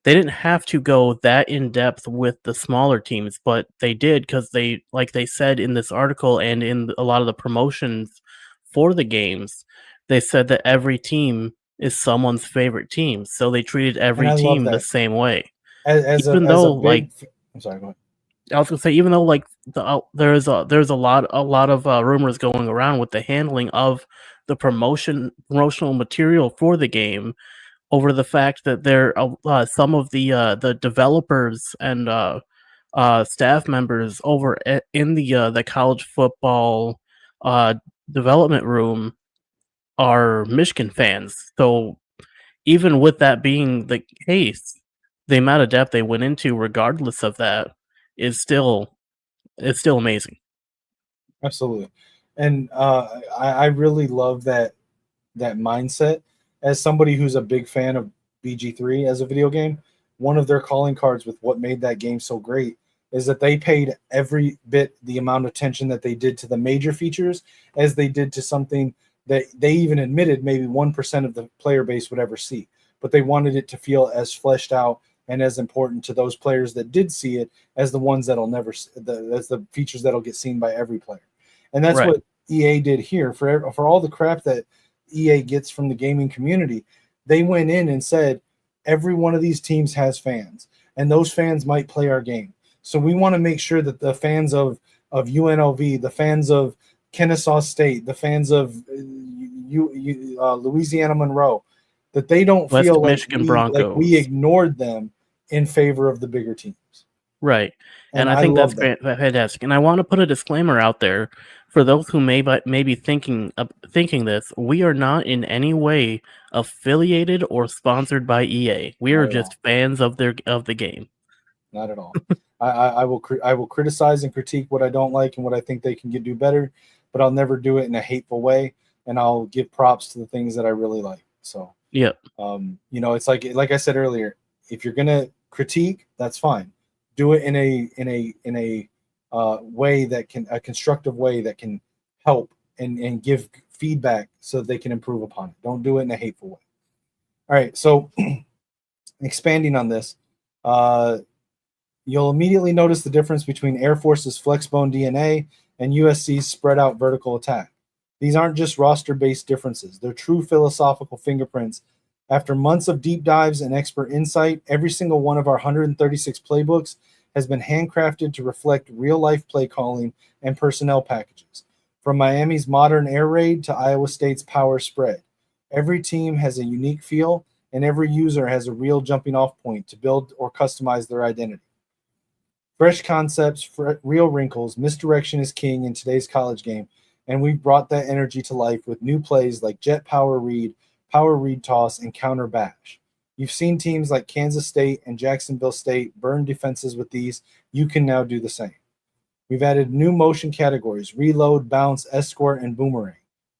they didn't have to go that in depth with the smaller teams, but they did because they, like they said in this article and in a lot of the promotions for the games, they said that every team is someone's favorite team, so they treated every team the same way. I'm sorry, go ahead. I was gonna say, even though like there's a lot of rumors going around with the handling of the promotional material for the game, over the fact that there some of the developers and staff members over in the college football development room are Michigan fans. So even with that being the case, the amount of depth they went into, regardless of that, is still amazing. Absolutely, and I really love that mindset. As somebody who's a big fan of BG3 as a video game, one of their calling cards with what made that game so great is that they paid every bit the amount of attention that they did to the major features as they did to something that they even admitted maybe 1% of the player base would ever see. but they wanted it to feel as fleshed out and as important to those players that did see it as the ones that'll never, as the features that'll get seen by every player. And that's what EA did here. For all the crap that EA gets from the gaming community, they went in and said, every one of these teams has fans, and those fans might play our game. So we want to make sure that the fans of UNLV, the fans of Kennesaw State, the fans of Louisiana Monroe, that they don't feel like we ignored them in favor of the bigger teams. Right. And I think that's fantastic. And I want to put a disclaimer out there for those who may be thinking this. We are not in any way affiliated or sponsored by EA. We are just fans of the game. Not at all. I will criticize and critique what I don't like and what I think they can do better, but I'll never do it in a hateful way, and I'll give props to the things that I really like. So yeah, it's like I said earlier, if you're gonna critique, that's fine. Do it in a way that can, a constructive way that can help and give feedback so that they can improve upon it. Don't do it in a hateful way. All right, so expanding on this, you'll immediately notice the difference between Air Force's Flexbone DNA and USC's spread out vertical attack. These aren't just roster-based differences. They're true philosophical fingerprints. After months of deep dives and expert insight, every single one of our 136 playbooks has been handcrafted to reflect real-life play calling and personnel packages. From Miami's modern air raid to Iowa State's power spread, every team has a unique feel, and every user has a real jumping-off point to build or customize their identity. Fresh concepts, real wrinkles, misdirection is king in today's college game, and we've brought that energy to life with new plays like jet power read toss, and counter bash. You've seen teams like Kansas State and Jacksonville State burn defenses with these. You can now do the same. We've added new motion categories, reload, bounce, escort, and boomerang,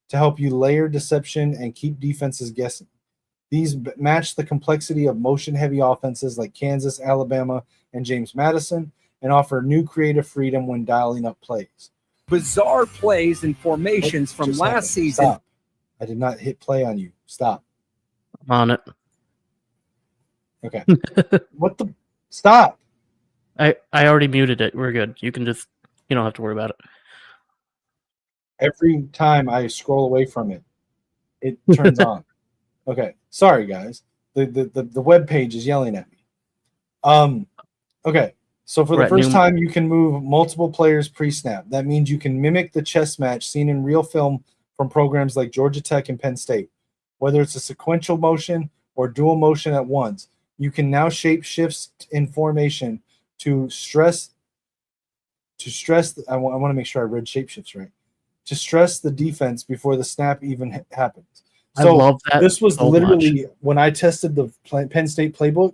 to help you layer deception and keep defenses guessing. These match the complexity of motion-heavy offenses like Kansas, Alabama, and James Madison, and offer new creative freedom when dialing up plays. Bizarre plays and formations from last season. Stop. I did not hit play on you. Stop. I'm on it. Okay. What the? Stop. I already muted it. We're good. You don't have to worry about it. Every time I scroll away from it, it turns on. Okay. Sorry, guys. The web page is yelling at me. Okay. So for the first time, you can move multiple players pre-snap. That means you can mimic the chess match seen in real film from programs like Georgia Tech and Penn State. Whether it's a sequential motion or dual motion at once, you can now shape shifts in formation to stress. I want to make sure I read shape shifts right. To stress the defense before the snap even happens. So I love that. This was literally when I tested the Penn State playbook.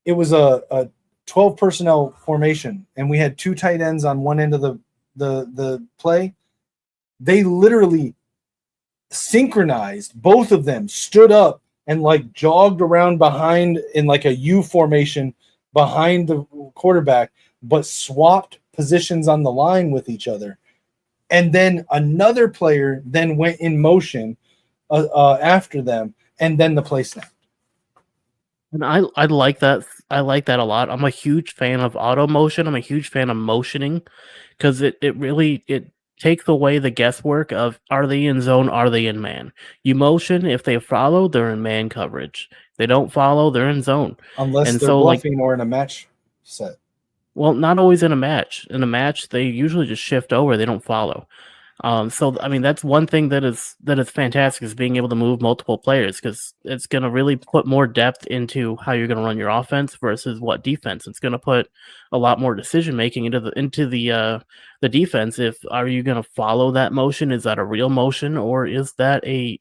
It was a 12 personnel formation, and we had two tight ends on one end of the play. They literally synchronized. Both of them stood up and like jogged around behind in like a U formation behind the quarterback, but swapped positions on the line with each other. And then another player then went in motion after them, and then the play snapped. And I like that. I like that a lot. I'm a huge fan of auto motion. I'm a huge fan of motioning because it really takes away the guesswork of are they in zone, are they in man. You motion, if they follow, they're in man coverage. If they don't follow, they're in zone. Unless they're bluffing or in a match set. Well, not always in a match. In a match, they usually just shift over. They don't follow. So I mean, that's one thing that is fantastic, is being able to move multiple players, because it's going to really put more depth into how you're going to run your offense versus what defense. It's going to put a lot more decision making into the defense. Are you going to follow that motion? Is that a real motion, or is that a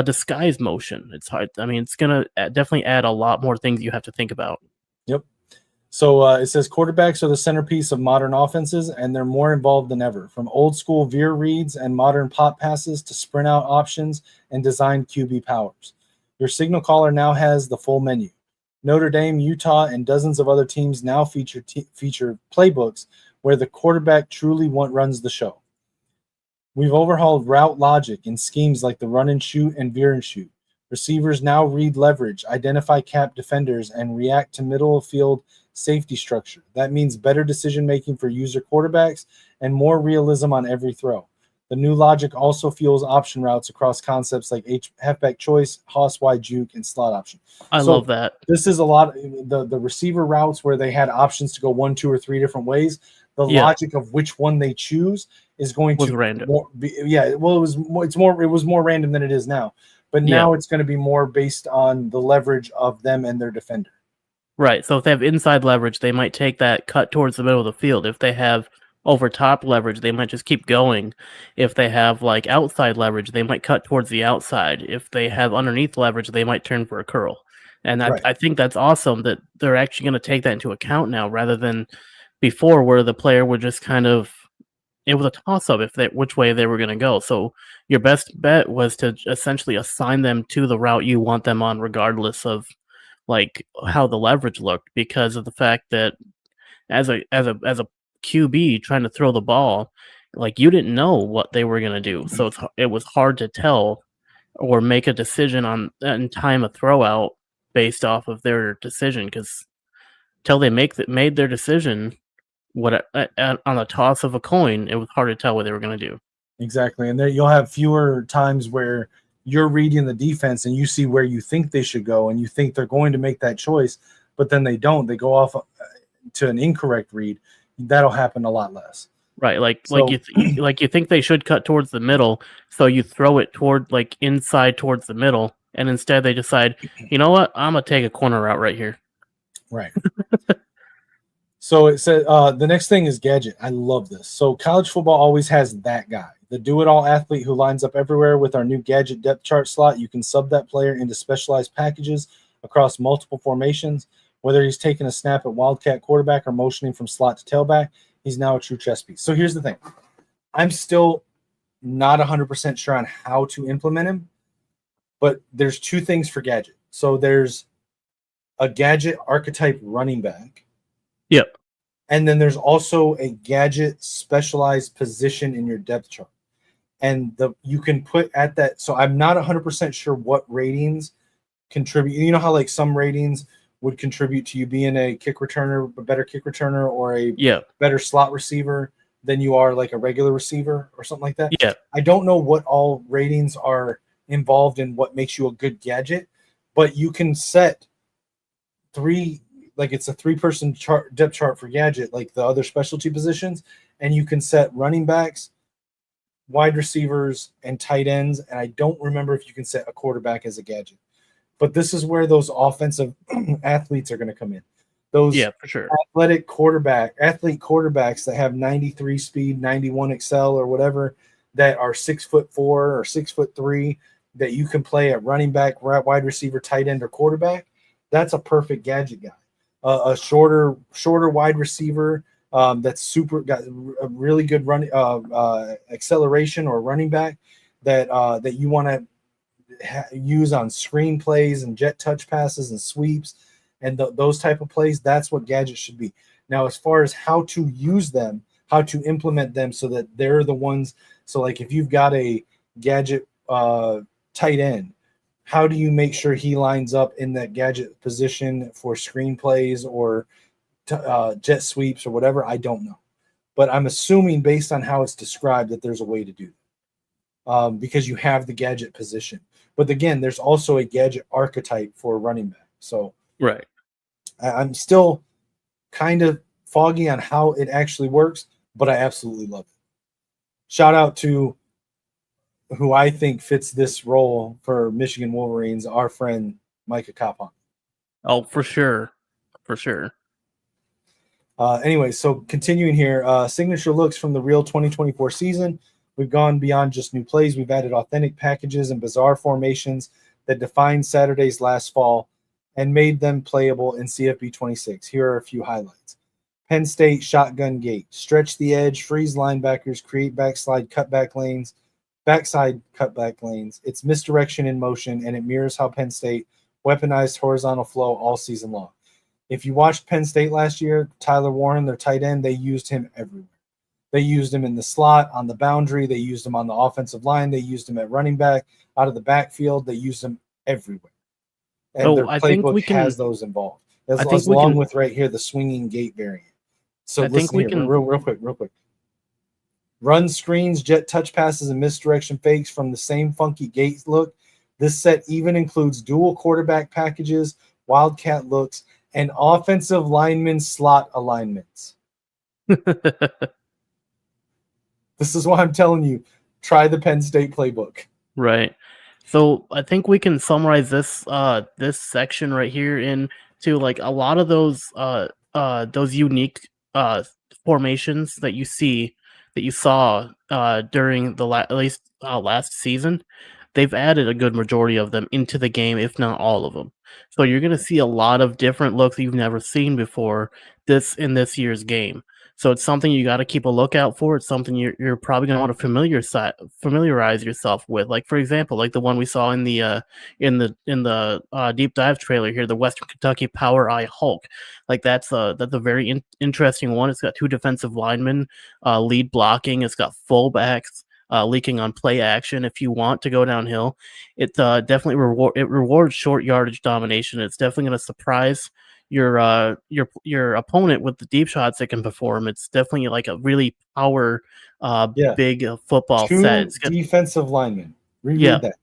disguised motion? It's hard. I mean, it's going to definitely add a lot more things you have to think about. Yep. So it says quarterbacks are the centerpiece of modern offenses, and they're more involved than ever. From old school veer reads and modern pop passes to sprint out options and designed QB powers. Your signal caller now has the full menu. Notre Dame, Utah, and dozens of other teams now feature playbooks where the quarterback truly runs the show. We've overhauled route logic in schemes like the run and shoot and veer and shoot. Receivers now read leverage, identify cap defenders, and react to middle of field safety structure. That means better decision making for user quarterbacks and more realism on every throw. The new logic also fuels option routes across concepts like halfback choice, Haas wide juke, and slot option. I love that. This is a lot the receiver routes where they had options to go 1, 2, or 3 different ways. The logic of which one they choose is going to random. It was more random than it is now. But now it's going to be more based on the leverage of them and their defender. Right. So if they have inside leverage, they might take that cut towards the middle of the field. If they have over top leverage, they might just keep going. If they have like outside leverage, they might cut towards the outside. If they have underneath leverage, they might turn for a curl. And I think that's awesome that they're actually going to take that into account now, rather than before where the player would just kind of, it was a toss-up which way they were going to go. So your best bet was to essentially assign them to the route you want them on, regardless of like how the leverage looked, because of the fact that as a QB trying to throw the ball, like you didn't know what they were going to do. So it was hard to tell or make a decision on and time a throw out based off of their decision, because till they made their decision, on a toss of a coin, it was hard to tell what they were going to do. Exactly. And there you'll have fewer times where you're reading the defense and you see where you think they should go and you think they're going to make that choice, but then they don't. They go off to an incorrect read. That'll happen a lot less. Right. Like you think they should cut towards the middle, so you throw it toward like inside towards the middle, and instead they decide, you know what, I'm gonna take a corner route right here. Right. So it said the next thing is gadget. I love this. So college football always has that guy, the do-it-all athlete who lines up everywhere. With our new gadget depth chart slot, you can sub that player into specialized packages across multiple formations. Whether he's taking a snap at wildcat quarterback or motioning from slot to tailback, he's now a true chess piece. So here's the thing. I'm still not 100% sure on how to implement him, but there's two things for gadget. So there's a gadget archetype running back. Yep. And then there's also a gadget specialized position in your depth chart. And you can put at that. So I'm not 100% sure what ratings contribute. You know how like some ratings would contribute to you being a kick returner, a better kick returner, or a better slot receiver than you are like a regular receiver or something like that. Yeah. I don't know what all ratings are involved in what makes you a good gadget, but you can set it's a 3-person depth chart for gadget, like the other specialty positions, and you can set running backs, wide receivers, and tight ends. And I don't remember if you can set a quarterback as a gadget. But this is where those offensive athletes are going to come in. Those for sure. athlete quarterbacks that have 93 speed, 91 excel, or whatever, that are 6'4" or 6'3", that you can play at running back, wide receiver, tight end, or quarterback. That's a perfect gadget guy. A shorter wide receiver that's got a really good run acceleration, or running back that you want to use on screen plays and jet touch passes and sweeps and those type of plays. That's what gadgets should be. Now, as far as how to use them, how to implement them so that they're the ones. So like if you've got a gadget tight end, how do you make sure he lines up in that gadget position for screen plays or jet sweeps or whatever? I don't know. But I'm assuming based on how it's described that there's a way to do that because you have the gadget position. But again, there's also a gadget archetype for running back. So right, I'm still kind of foggy on how it actually works, but I absolutely love it. Shout out to who I think fits this role for Michigan Wolverines, our friend Micah Coppon. Oh, for sure. For sure. Anyway, so continuing here, signature looks from the real 2024 season. We've gone beyond just new plays. We've added authentic packages and bizarre formations that defined Saturdays last fall and made them playable in CFB 26. Here are a few highlights. Penn State shotgun gate, stretch the edge, freeze linebackers, create backside cutback lanes, backside cutback lanes. It's misdirection in motion, and it mirrors how Penn State weaponized horizontal flow all season long. If you watched Penn State last year, Tyler Warren, their tight end, they used him everywhere. They used him in the slot, on the boundary. They used him on the offensive line. They used him at running back, out of the backfield. They used him everywhere. And So their I think we playbook has can. those involved. As, I think as we along can. with right here, the swinging gate variant. So I think listen we here, can. real quick. Run screens, jet touch passes, and misdirection fakes from the same funky gate look. This set even includes dual quarterback packages, wildcat looks, and offensive lineman slot alignments. This is why I'm telling you, try the Penn State playbook. Right. So I think we can summarize this section right here into like a lot of those unique formations that you saw during the at least last season. They've added a good majority of them into the game, if not all of them. So you're going to see a lot of different looks you've never seen before in this year's game. So it's something you got to keep a lookout for. It's something you're probably going to want to familiarize yourself with. Like for example, like the one we saw in the deep dive trailer here, the Western Kentucky Power Eye Hulk. Like that's a very interesting one. It's got two defensive linemen lead blocking. It's got fullbacks leaking on play action. If you want to go downhill, it definitely rewards short yardage domination. It's definitely going to surprise your opponent with the deep shots it can perform. It's definitely like a really power big football set. Two defensive linemen. Reread Yeah. that.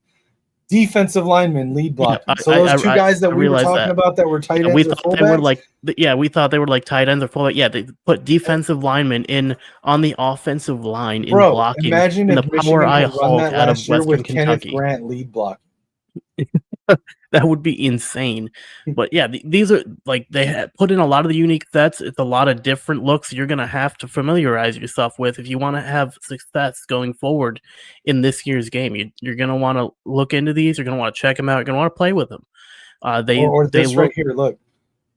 Defensive linemen lead blocking. Yeah, So those two guys that we were realized talking about that were tight ends we or thought they were fullbacks. we thought they were like tight ends or fullback. Yeah, they put defensive linemen in on the offensive line in Bro, blocking. imagine in if the Michigan Power Eye had run Hulk that out of last year Western with Kenneth Kentucky. Grant lead blocking. That would be insane. But yeah, these are like they put in a lot of the unique sets. It's a lot of different looks you're gonna have to familiarize yourself with if you want to have success going forward in this year's game. You're gonna want to look into these. You're gonna want to check them out. You're gonna want to play with them. Or They this look right here, look.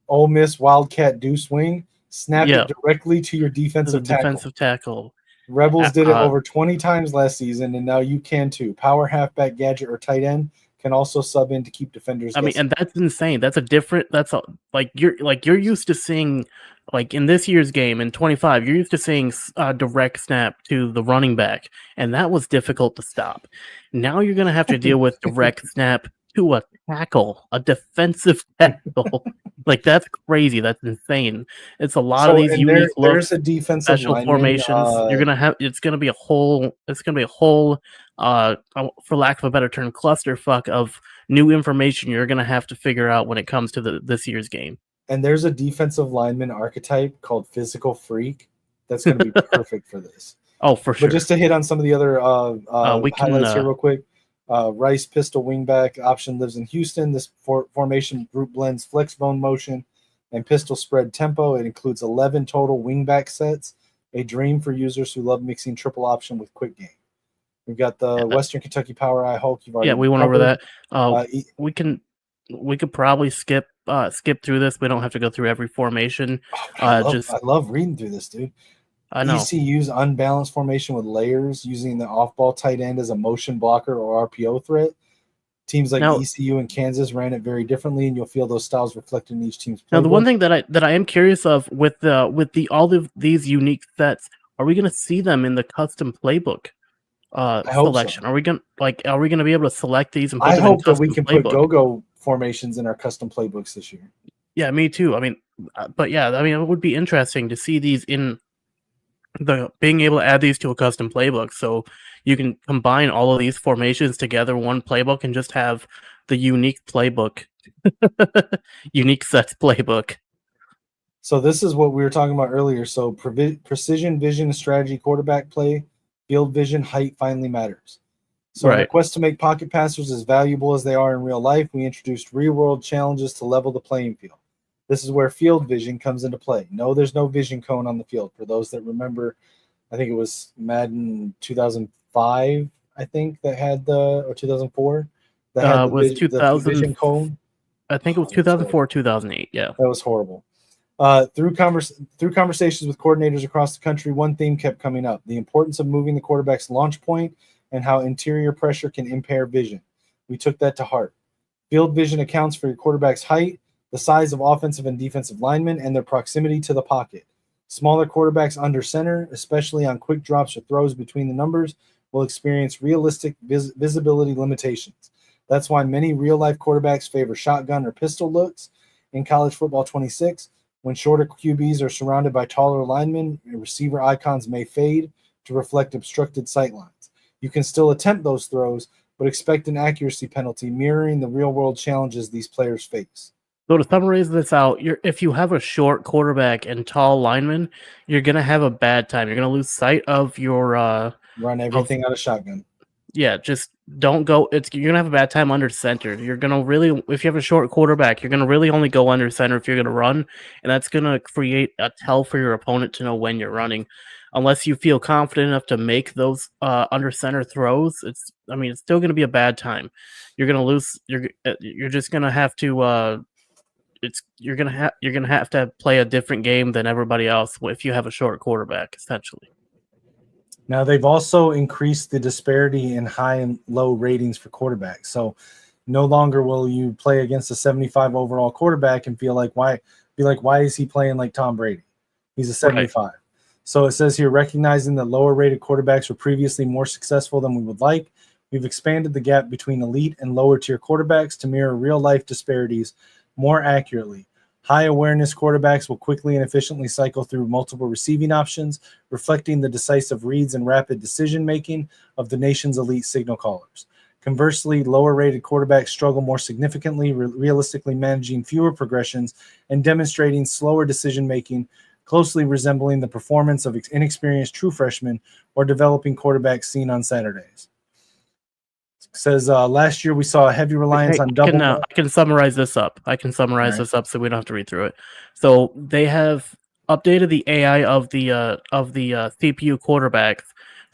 Ole Miss Wildcat do swing, snap Yeah. it directly to your as a defensive tackle. defensive tackle. Rebels did it over 20 times last season, and now you can too. Power halfback, gadget, or tight end can also sub in to keep defenders. I mean, and that's insane. That's a different. You're used to seeing like in this year's game in 25. You're used to seeing direct snap to the running back, and that was difficult to stop. Now you're gonna have to deal with direct snap to a tackle, a defensive tackle. Like that's crazy. That's insane. It's a lot of these unique looks, there's a defensive special lineman, formations. You're gonna have. It's gonna be a whole. For lack of a better term, clusterfuck of new information you're going to have to figure out when it comes to this year's game. And there's a defensive lineman archetype called Physical Freak that's going to be perfect for this. Oh, for sure. But just to hit on some of the other highlights here real quick. Rice pistol wingback option lives in Houston. This formation group blends flex bone motion and pistol spread tempo. It includes 11 total wingback sets, a dream for users who love mixing triple option with quick game. We've got the Western Kentucky Power Eye Hulk. We went over that. We could probably skip through this. We don't have to go through every formation. I love reading through this, dude. I know. ECU's unbalanced formation with layers, using the off-ball tight end as a motion blocker or RPO threat. Teams like ECU and Kansas ran it very differently, and you'll feel those styles reflected in each team's playbook. Now, the one thing that I am curious of with all of these unique sets, are we going to see them in the custom playbook? Selection. So. Are we gonna be able to select these and put I them hope in that we can playbook? put go-go formations in our custom playbooks this year. Yeah, me too. I mean, but yeah, I mean, it would be interesting to see these in being able to add these to a custom playbook, so you can combine all of these formations together in one playbook and just have the unique playbook, unique sets playbook. So this is what we were talking about earlier. So precision, vision, strategy, quarterback play. Field vision, height finally matters. So in the quest to make pocket passers as valuable as they are in real life, we introduced real-world challenges to level the playing field. This is where field vision comes into play. No, there's no vision cone on the field. For those that remember, I think it was Madden 2005, I think, that had or 2004, that had the vision cone. I think it was 2004, 2008, yeah. That was horrible. Through conversations with coordinators across the country, one theme kept coming up: the importance of moving the quarterback's launch point and how interior pressure can impair vision. We took that to heart. Field vision accounts for your quarterback's height, the size of offensive and defensive linemen, and their proximity to the pocket. Smaller quarterbacks under center, especially on quick drops or throws between the numbers, will experience realistic visibility limitations. That's why many real-life quarterbacks favor shotgun or pistol looks in college football 26. When shorter QBs are surrounded by taller linemen, receiver icons may fade to reflect obstructed sight lines. You can still attempt those throws, but expect an accuracy penalty mirroring the real-world challenges these players face. So to summarize this out, if you have a short quarterback and tall linemen, you're gonna have a bad time. You're gonna lose sight of your Run everything out of shotgun. Yeah, just don't go. You're gonna have a bad time under center. You're gonna really, if you have a short quarterback, you're gonna really only go under center if you're gonna run, and that's gonna create a tell for your opponent to know when you're running. Unless you feel confident enough to make those under center throws, it's still gonna be a bad time. You're gonna lose. You're just gonna have to. You're gonna have to play a different game than everybody else if you have a short quarterback, essentially. Now, they've also increased the disparity in high and low ratings for quarterbacks. So no longer will you play against a 75 overall quarterback and feel like, why is he playing like Tom Brady? He's a 75. Right. So it says here, recognizing that lower rated quarterbacks were previously more successful than we would like, we've expanded the gap between elite and lower tier quarterbacks to mirror real life disparities more accurately. High awareness quarterbacks will quickly and efficiently cycle through multiple receiving options, reflecting the decisive reads and rapid decision-making of the nation's elite signal callers. Conversely, lower-rated quarterbacks struggle more significantly, realistically managing fewer progressions and demonstrating slower decision-making, closely resembling the performance of inexperienced true freshmen or developing quarterbacks seen on Saturdays. Says last year we saw a heavy reliance on double. I can summarize this up. This up so we don't have to read through it. So they have updated the AI of the CPU quarterbacks.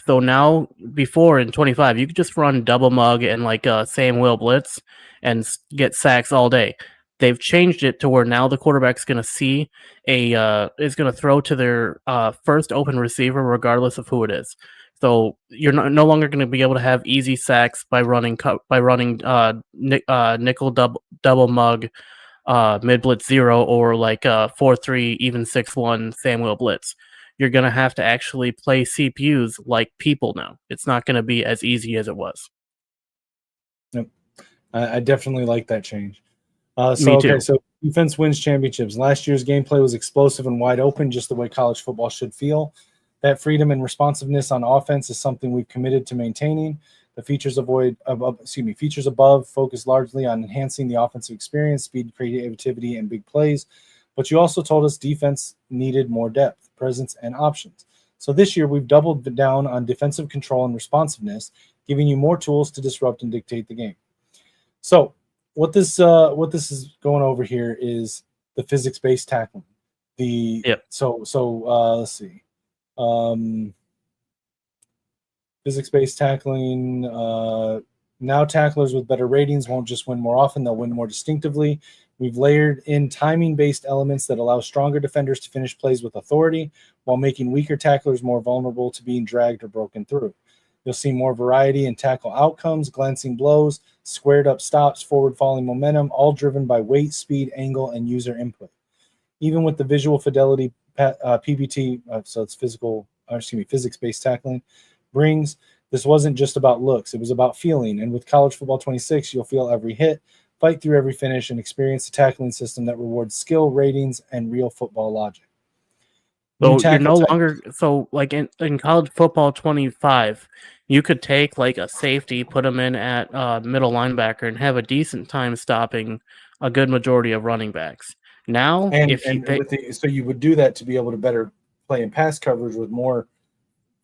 So now, before in 25, you could just run double mug and Sam Will blitz and get sacks all day. They've changed it to where now the quarterback's going to see is going to throw to their first open receiver regardless of who it is. So you're no longer going to be able to have easy sacks by running nickel double mug mid blitz 0 or 4-3 even 6-1 Samuel blitz. You're going to have to actually play CPUs like people now. It's not going to be as easy as it was. Yep. I definitely like that change. Me too. Okay, so defense wins championships. Last year's gameplay was explosive and wide open, just the way college football should feel. That freedom and responsiveness on offense is something we've committed to maintaining. The features above focus largely on enhancing the offensive experience, speed, creativity, and big plays. But you also told us defense needed more depth, presence, and options. So this year we've doubled down on defensive control and responsiveness, giving you more tools to disrupt and dictate the game. So what this is going over here is the physics-based tackling. Let's see. Physics-based tackling. Now tacklers with better ratings won't just win more often, they'll win more distinctively. We've layered in timing-based elements that allow stronger defenders to finish plays with authority while making weaker tacklers more vulnerable to being dragged or broken through. You'll see more variety in tackle outcomes, glancing blows, squared-up stops, forward-falling momentum, all driven by weight, speed, angle, and user input. Even with the visual fidelity PBT, so it's physics-based tackling, brings, this wasn't just about looks, it was about feeling. And with college football 26, you'll feel every hit, fight through every finish, and experience a tackling system that rewards skill, ratings, and real football logic. So you're no longer in college football 25, you could take a safety, put them in at middle linebacker, and have a decent time stopping a good majority of running backs. Now, so you would do that to be able to better play in pass coverage with more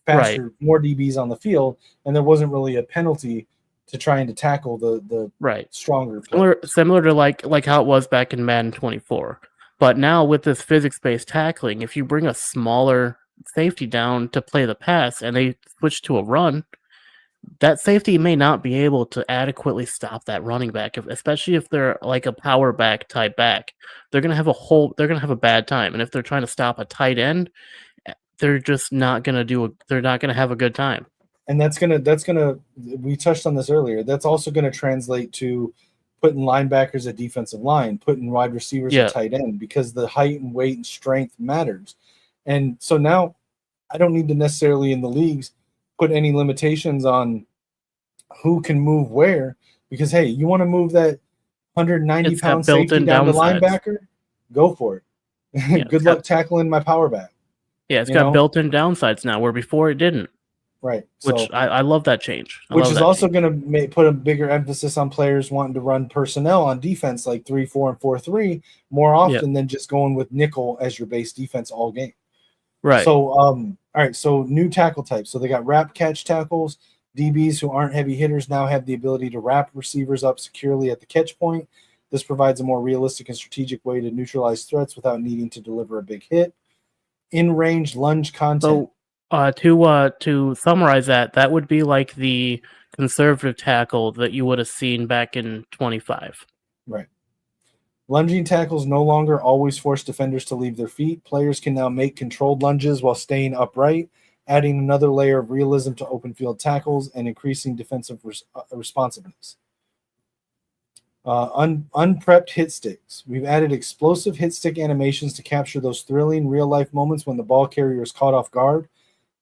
faster, more DBs on the field, and there wasn't really a penalty to trying to tackle the stronger players. Similar to like how it was back in Madden 24. But now with this physics-based tackling, if you bring a smaller safety down to play the pass and they switch to a run, that safety may not be able to adequately stop that running back, especially if they're like a power back type back. They're gonna have a bad time. And if they're trying to stop a tight end, they're just not gonna have a good time. And that's gonna we touched on this earlier. That's also gonna translate to putting linebackers at defensive line, putting wide receivers at tight end, because the height and weight and strength matters. And so now I don't need to necessarily in the leagues put any limitations on who can move where, Because, hey, you want to move that 190-pound safety built-in down to downsides. linebacker? Go for it. Yeah, Good luck tackling my power back. Yeah, it's got built-in downsides now, where before it didn't. Right. Which So, I love that change. which is also going to put a bigger emphasis on players wanting to run personnel on defense like 3-4 and 4-3 more often than just going with nickel as your base defense all game. Right. So, all right. So new tackle types. So they got wrap catch tackles. DBs who aren't heavy hitters now have the ability to wrap receivers up securely at the catch point. This provides a more realistic and strategic way to neutralize threats without needing to deliver a big hit. In-range lunge content. So, to summarize that would be like the conservative tackle that you would have seen back in 25. Right. Lunging tackles no longer always force defenders to leave their feet. Players can now make controlled lunges while staying upright, adding another layer of realism to open field tackles and increasing defensive responsiveness. Unprepped hit sticks. We've added explosive hit stick animations to capture those thrilling real-life moments when the ball carrier is caught off guard.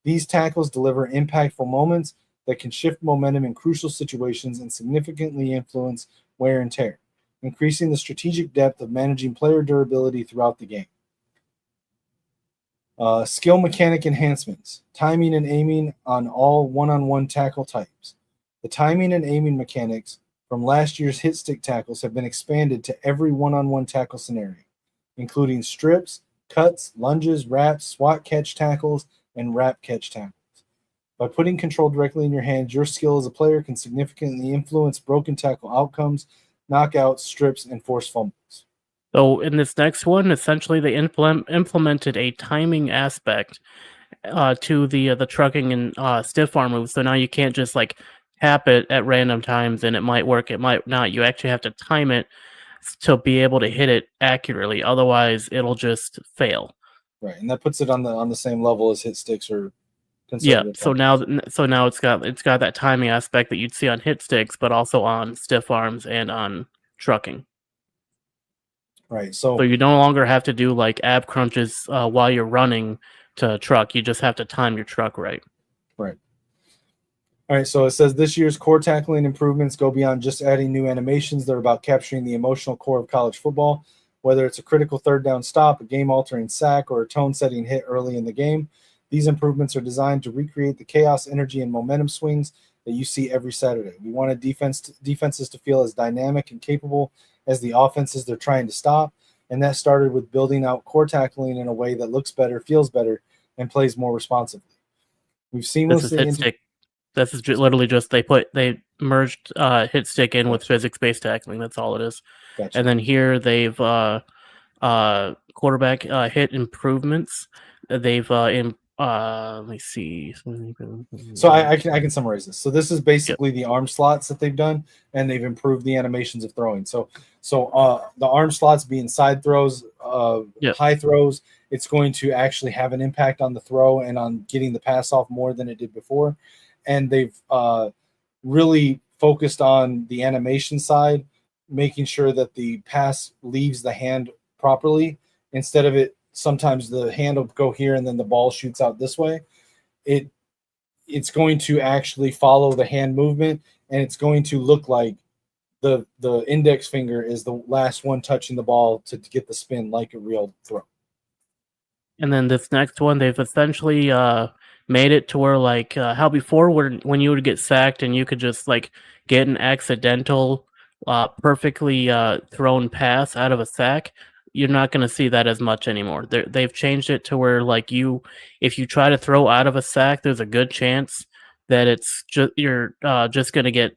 These tackles deliver impactful moments that can shift momentum in crucial situations and significantly influence wear and tear, increasing the strategic depth of managing player durability throughout the game. Skill mechanic enhancements. Timing and aiming on all one-on-one tackle types. The timing and aiming mechanics from last year's hit stick tackles have been expanded to every one-on-one tackle scenario, including strips, cuts, lunges, wraps, swat catch tackles, and wrap catch tackles. By putting control directly in your hands, your skill as a player can significantly influence broken tackle outcomes, knockouts, strips, and forced fumbles. So in this next one, essentially they implemented a timing aspect to the trucking and stiff arm moves. So now you can't just like tap it at random times and it might work, it might not. You actually have to time it to be able to hit it accurately. Otherwise, it'll just fail. Right, and that puts it on the same level as hit sticks or conservative. Yeah. So now it's got that timing aspect that you'd see on hit sticks, but also on stiff arms and on trucking. Right. So you no longer have to do like ab crunches while you're running to truck. You just have to time your truck right. Right. All right. So it says this year's core tackling improvements go beyond just adding new animations. They're about capturing the emotional core of college football, whether it's a critical third down stop, a game-altering sack, or a tone-setting hit early in the game. These improvements are designed to recreate the chaos, energy, and momentum swings that you see every Saturday. We wanted defenses to feel as dynamic and capable as the offenses they're trying to stop, and that started with building out core tackling in a way that looks better, feels better, and plays more responsibly. We've seamlessly This is literally just they merged hit stick in with physics-based tackling. That's all it is. Gotcha. And then here they've quarterback hit improvements. They've let me see. So I can summarize this. So this is basically the arm slots that they've done, and they've improved the animations of throwing. So the arm slots being side throws, high throws, it's going to actually have an impact on the throw and on getting the pass off more than it did before. And they've really focused on the animation side, making sure that the pass leaves the hand properly instead of it. Sometimes the hand will go here and then the ball shoots out this way. It's going to actually follow the hand movement, and it's going to look like the index finger is the last one touching the ball to get the spin like a real throw. And then this next one, they've essentially made it to where like how before when you would get sacked and you could just like get an accidental perfectly thrown pass out of a sack. You're not going to see that as much anymore. They've changed it to where like if you try to throw out of a sack, there's a good chance that you're just going to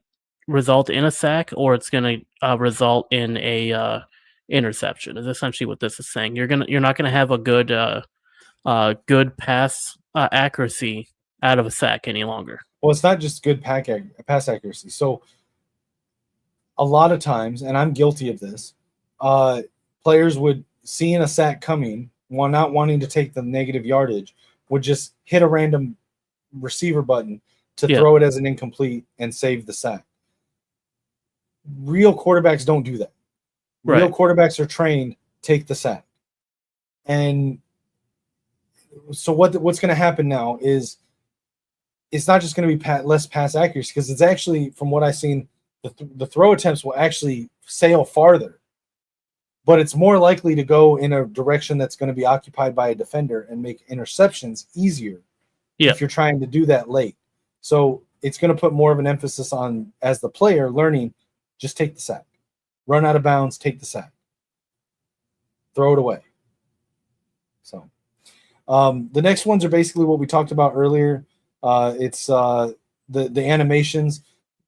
result in a sack, or it's going to result in a interception. Is essentially what this is saying. You're not going to have a good pass accuracy out of a sack any longer. Well, it's not just good pass accuracy. So a lot of times, and I'm guilty of this, players would, seeing a sack coming, while not wanting to take the negative yardage, would just hit a random receiver button to throw it as an incomplete and save the sack. Real quarterbacks don't do that. Real quarterbacks are trained, take the sack. And so what's going to happen now is it's not just going to be less pass accuracy, because it's actually, from what I've seen, the throw attempts will actually sail farther, but it's more likely to go in a direction that's going to be occupied by a defender and make interceptions easier if you're trying to do that late. So it's going to put more of an emphasis on, as the player, learning, just take the sack. Run out of bounds, take the sack. Throw it away. So the next ones are basically what we talked about earlier. It's the animations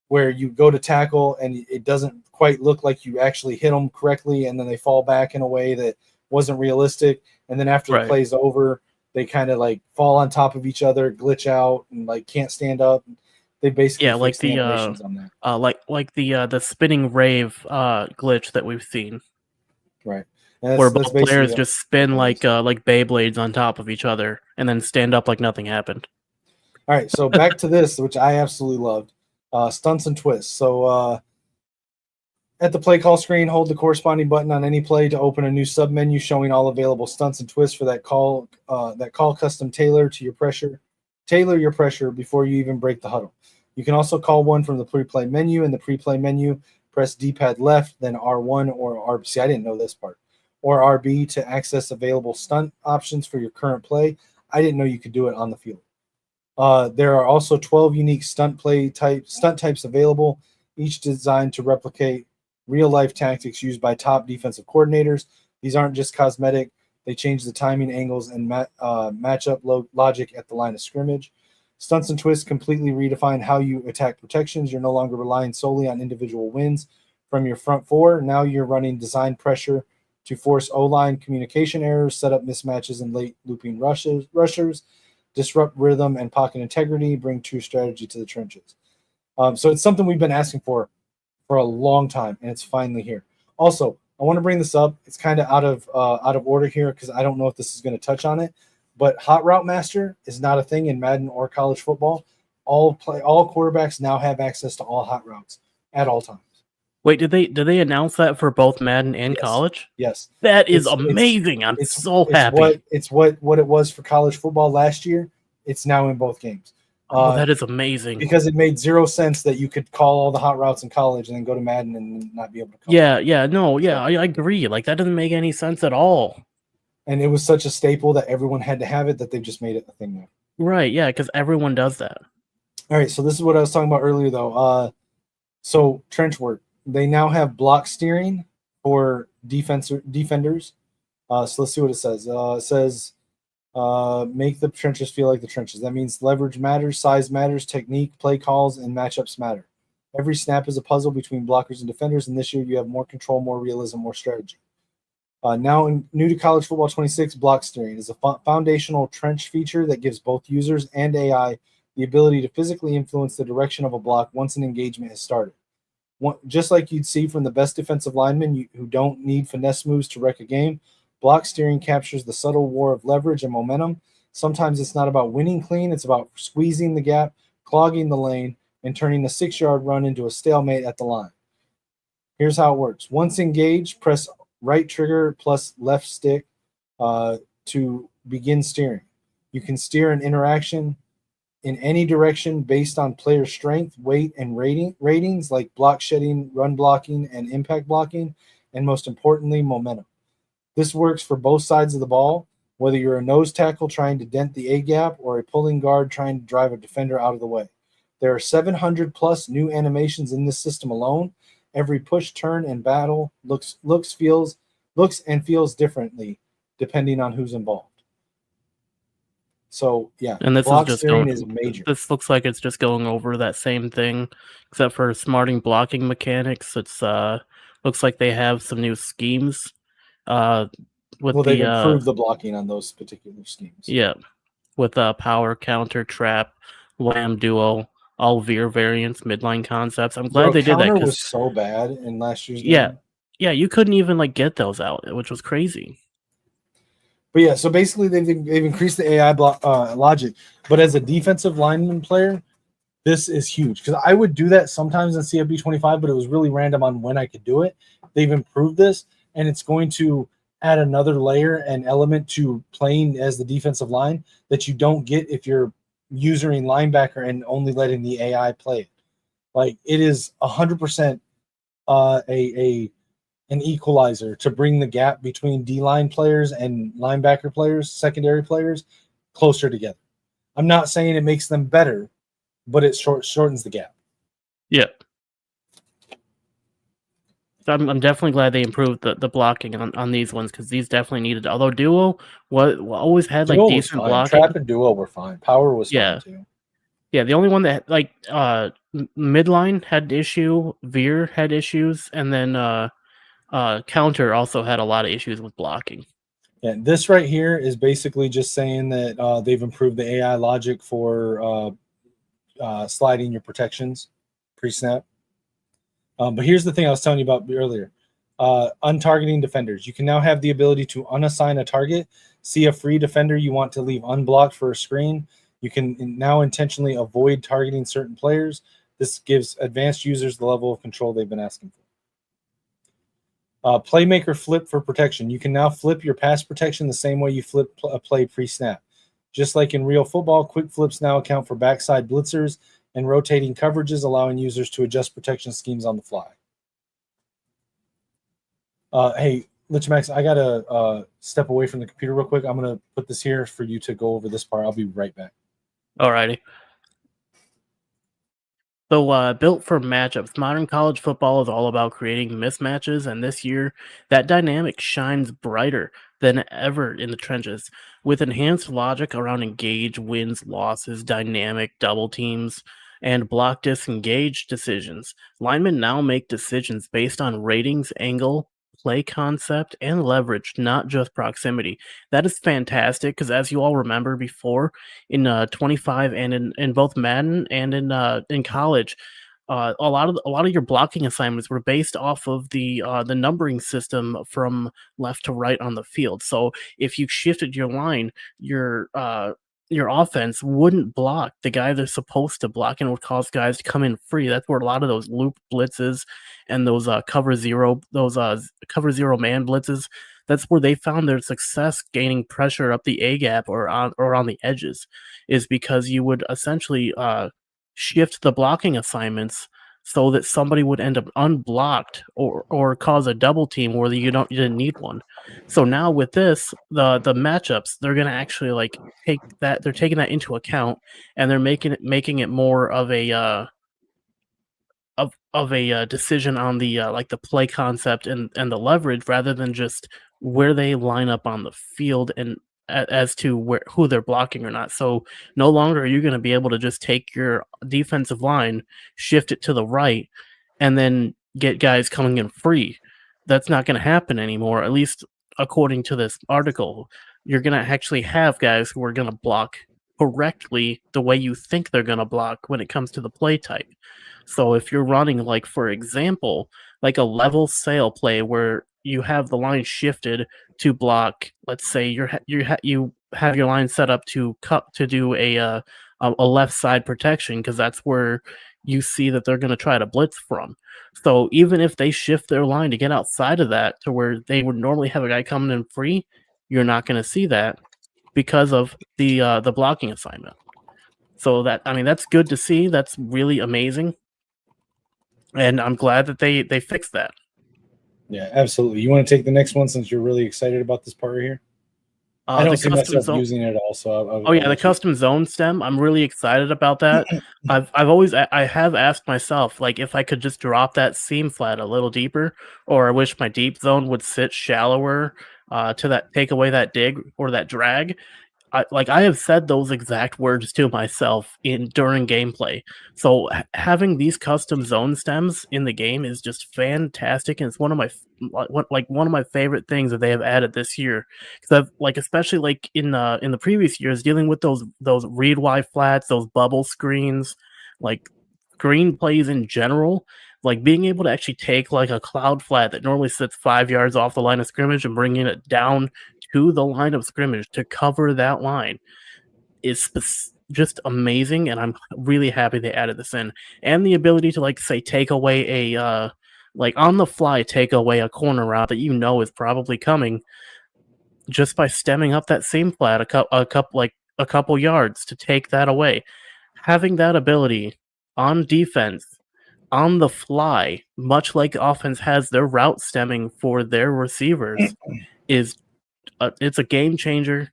where you go to tackle and it doesn't quite look like you actually hit them correctly, and then they fall back in a way that wasn't realistic. And then after the play's over, they kind of like fall on top of each other, glitch out, and like can't stand up. They basically like the animations on that. Like the spinning rave glitch that we've seen, right? Where both players just spin like Beyblades on top of each other and then stand up like nothing happened. All right, so back to this, which I absolutely loved, stunts and twists. So at the play call screen, hold the corresponding button on any play to open a new submenu showing all available stunts and twists for that call. Custom tailor your pressure before you even break the huddle. You can also call one from the pre-play menu. In the pre-play menu, press D-pad left, then R1 or RB. See, I didn't know this part. Or RB to access available stunt options for your current play. I didn't know you could do it on the field. There are also 12 unique stunt types available, each designed to replicate real-life tactics used by top defensive coordinators. These aren't just cosmetic. They change the timing, angles, and matchup logic at the line of scrimmage. Stunts and twists completely redefine how you attack protections. You're no longer relying solely on individual wins from your front four. Now you're running design pressure to force O-line communication errors, set up mismatches and late looping rushers, disrupt rhythm and pocket integrity, bring true strategy to the trenches. So it's something we've been asking for a long time, and it's finally here. Also, I want to bring this up. It's kind of out of order here because I don't know if this is going to touch on it, but Hot Route Master is not a thing in Madden or college football. All quarterbacks now have access to all hot routes at all times. Wait, did they announce that for both Madden and college? Yes. That is amazing. I'm so happy. It's what it was for college football last year. It's now in both games. That is amazing. Because it made zero sense that you could call all the hot routes in college and then go to Madden and not be able to call I agree. Like, that doesn't make any sense at all. And it was such a staple that everyone had to have it that they've just made it a thing now. Right, yeah, because everyone does that. All right, so this is what I was talking about earlier, though. So trench work. They now have block steering for defenders. So let's see what it says. It says, make the trenches feel like the trenches. That means leverage matters, size matters, technique, play calls, and matchups matter. Every snap is a puzzle between blockers and defenders, and this year you have more control, more realism, more strategy. Now, new to College Football 26, block steering is a foundational trench feature that gives both users and AI the ability to physically influence the direction of a block once an engagement has started. Just like you'd see from the best defensive linemen who don't need finesse moves to wreck a game, block steering captures the subtle war of leverage and momentum. Sometimes it's not about winning clean, it's about squeezing the gap, clogging the lane, and turning a 6-yard run into a stalemate at the line. Here's how it works. Once engaged, press right trigger plus left stick to begin steering. You can steer an interaction in any direction based on player strength, weight, and ratings like block shedding, run blocking, and impact blocking, and most importantly, momentum. This works for both sides of the ball, whether you're a nose tackle trying to dent the A-gap or a pulling guard trying to drive a defender out of the way. There are 700 plus new animations in this system alone. Every push, turn, and battle looks and feels differently depending on who's involved. So yeah, and this block is just steering is major. This looks like it's just going over that same thing, except for smarting blocking mechanics. It's looks like they have some new schemes. They've improved the blocking on those particular schemes. Yeah, with power, counter, trap, lamb duo, all veer variants, midline concepts. I'm glad they did that. Counter was so bad in last year's game. Yeah, you couldn't even get those out, which was crazy. But yeah, so basically they've increased the AI logic. But as a defensive lineman player, this is huge because I would do that sometimes in CFB 25, but it was really random on when I could do it. They've improved this, and it's going to add another layer and element to playing as the defensive line that you don't get if you're using linebacker and only letting the AI play it. Like it is 100% an equalizer to bring the gap between D-line players and linebacker players, secondary players, closer together. I'm not saying it makes them better, but it shortens the gap. Yeah. So I'm definitely glad they improved the blocking on these ones, because these definitely needed. Although duo always had like Duo was decent fine. blocking. Trap and duo were fine. Power was Yeah. fine too. Yeah, the only one that like midline had issue, Veer had issues, and then counter also had a lot of issues with blocking. Yeah, this right here is basically just saying that they've improved the AI logic for sliding your protections pre-snap. But here's the thing I was telling you about earlier. Untargeting defenders. You can now have the ability to unassign a target, see a free defender you want to leave unblocked for a screen. You can now intentionally avoid targeting certain players. This gives advanced users the level of control they've been asking for. Playmaker flip for protection. You can now flip your pass protection the same way you flip a play pre-snap. Just like in real football, quick flips now account for backside blitzers and rotating coverages, allowing users to adjust protection schemes on the fly. Hey, Lichemax, I got to step away from the computer real quick. I'm going to put this here for you to go over this part. I'll be right back. Alrighty. So, built for matchups, modern college football is all about creating mismatches, and this year, that dynamic shines brighter than ever in the trenches. With enhanced logic around engage, wins, losses, dynamic double teams, and block disengage decisions, linemen now make decisions based on ratings, angle, play concept, and leverage, not just proximity. That is fantastic, because as you all remember before, in 25 and in both Madden and in college, a lot of your blocking assignments were based off of the numbering system from left to right on the field. So if you shifted your line, your offense wouldn't block the guy they're supposed to block, and it would cause guys to come in free. That's where a lot of those loop blitzes and those cover zero man blitzes, that's where they found their success gaining pressure up the A gap or on the edges, is because you would essentially shift the blocking assignments so that somebody would end up unblocked or cause a double team where you didn't need one. So now with this, the matchups, they're gonna actually like take that, they're taking that into account, and they're making it more of a decision on the like the play concept and the leverage, rather than just where they line up on the field and as to who they're blocking or not. So no longer are you going to be able to just take your defensive line, shift it to the right, and then get guys coming in free. That's not going to happen anymore, at least according to this article. You're going to actually have guys who are going to block correctly the way you think they're going to block when it comes to the play type. So if you're running, like, for example, like a level sail play where you have the line shifted to block, let's say you have your line set up to do a left side protection, because that's where you see that they're going to try to blitz from. So even if they shift their line to get outside of that to where they would normally have a guy coming in free, you're not going to see that because of the blocking assignment. So that's good to see. That's really amazing. And I'm glad that they fixed that. Yeah, absolutely. You want to take the next one since you're really excited about this part right here? I don't see myself using it at all. So the custom zone stem. I'm really excited about that. I have asked myself, like, if I could just drop that seam flat a little deeper, or I wish my deep zone would sit shallower to take away that dig or that drag. I have said those exact words to myself during gameplay. So having these custom zone stems in the game is just fantastic, and it's one of my favorite things that they have added this year. Because especially in the previous years, dealing with those read Y flats, those bubble screens, like screen plays in general. Like being able to actually take like a cloud flat that normally sits 5 yards off the line of scrimmage and bringing it down to the line of scrimmage to cover that line is just amazing, and I'm really happy they added this in. And the ability to take away a on the fly, take away a corner route that is probably coming, just by stemming up that seam flat a couple yards to take that away. Having that ability on defense on the fly, much like offense has their route stemming for their receivers, it's a game changer,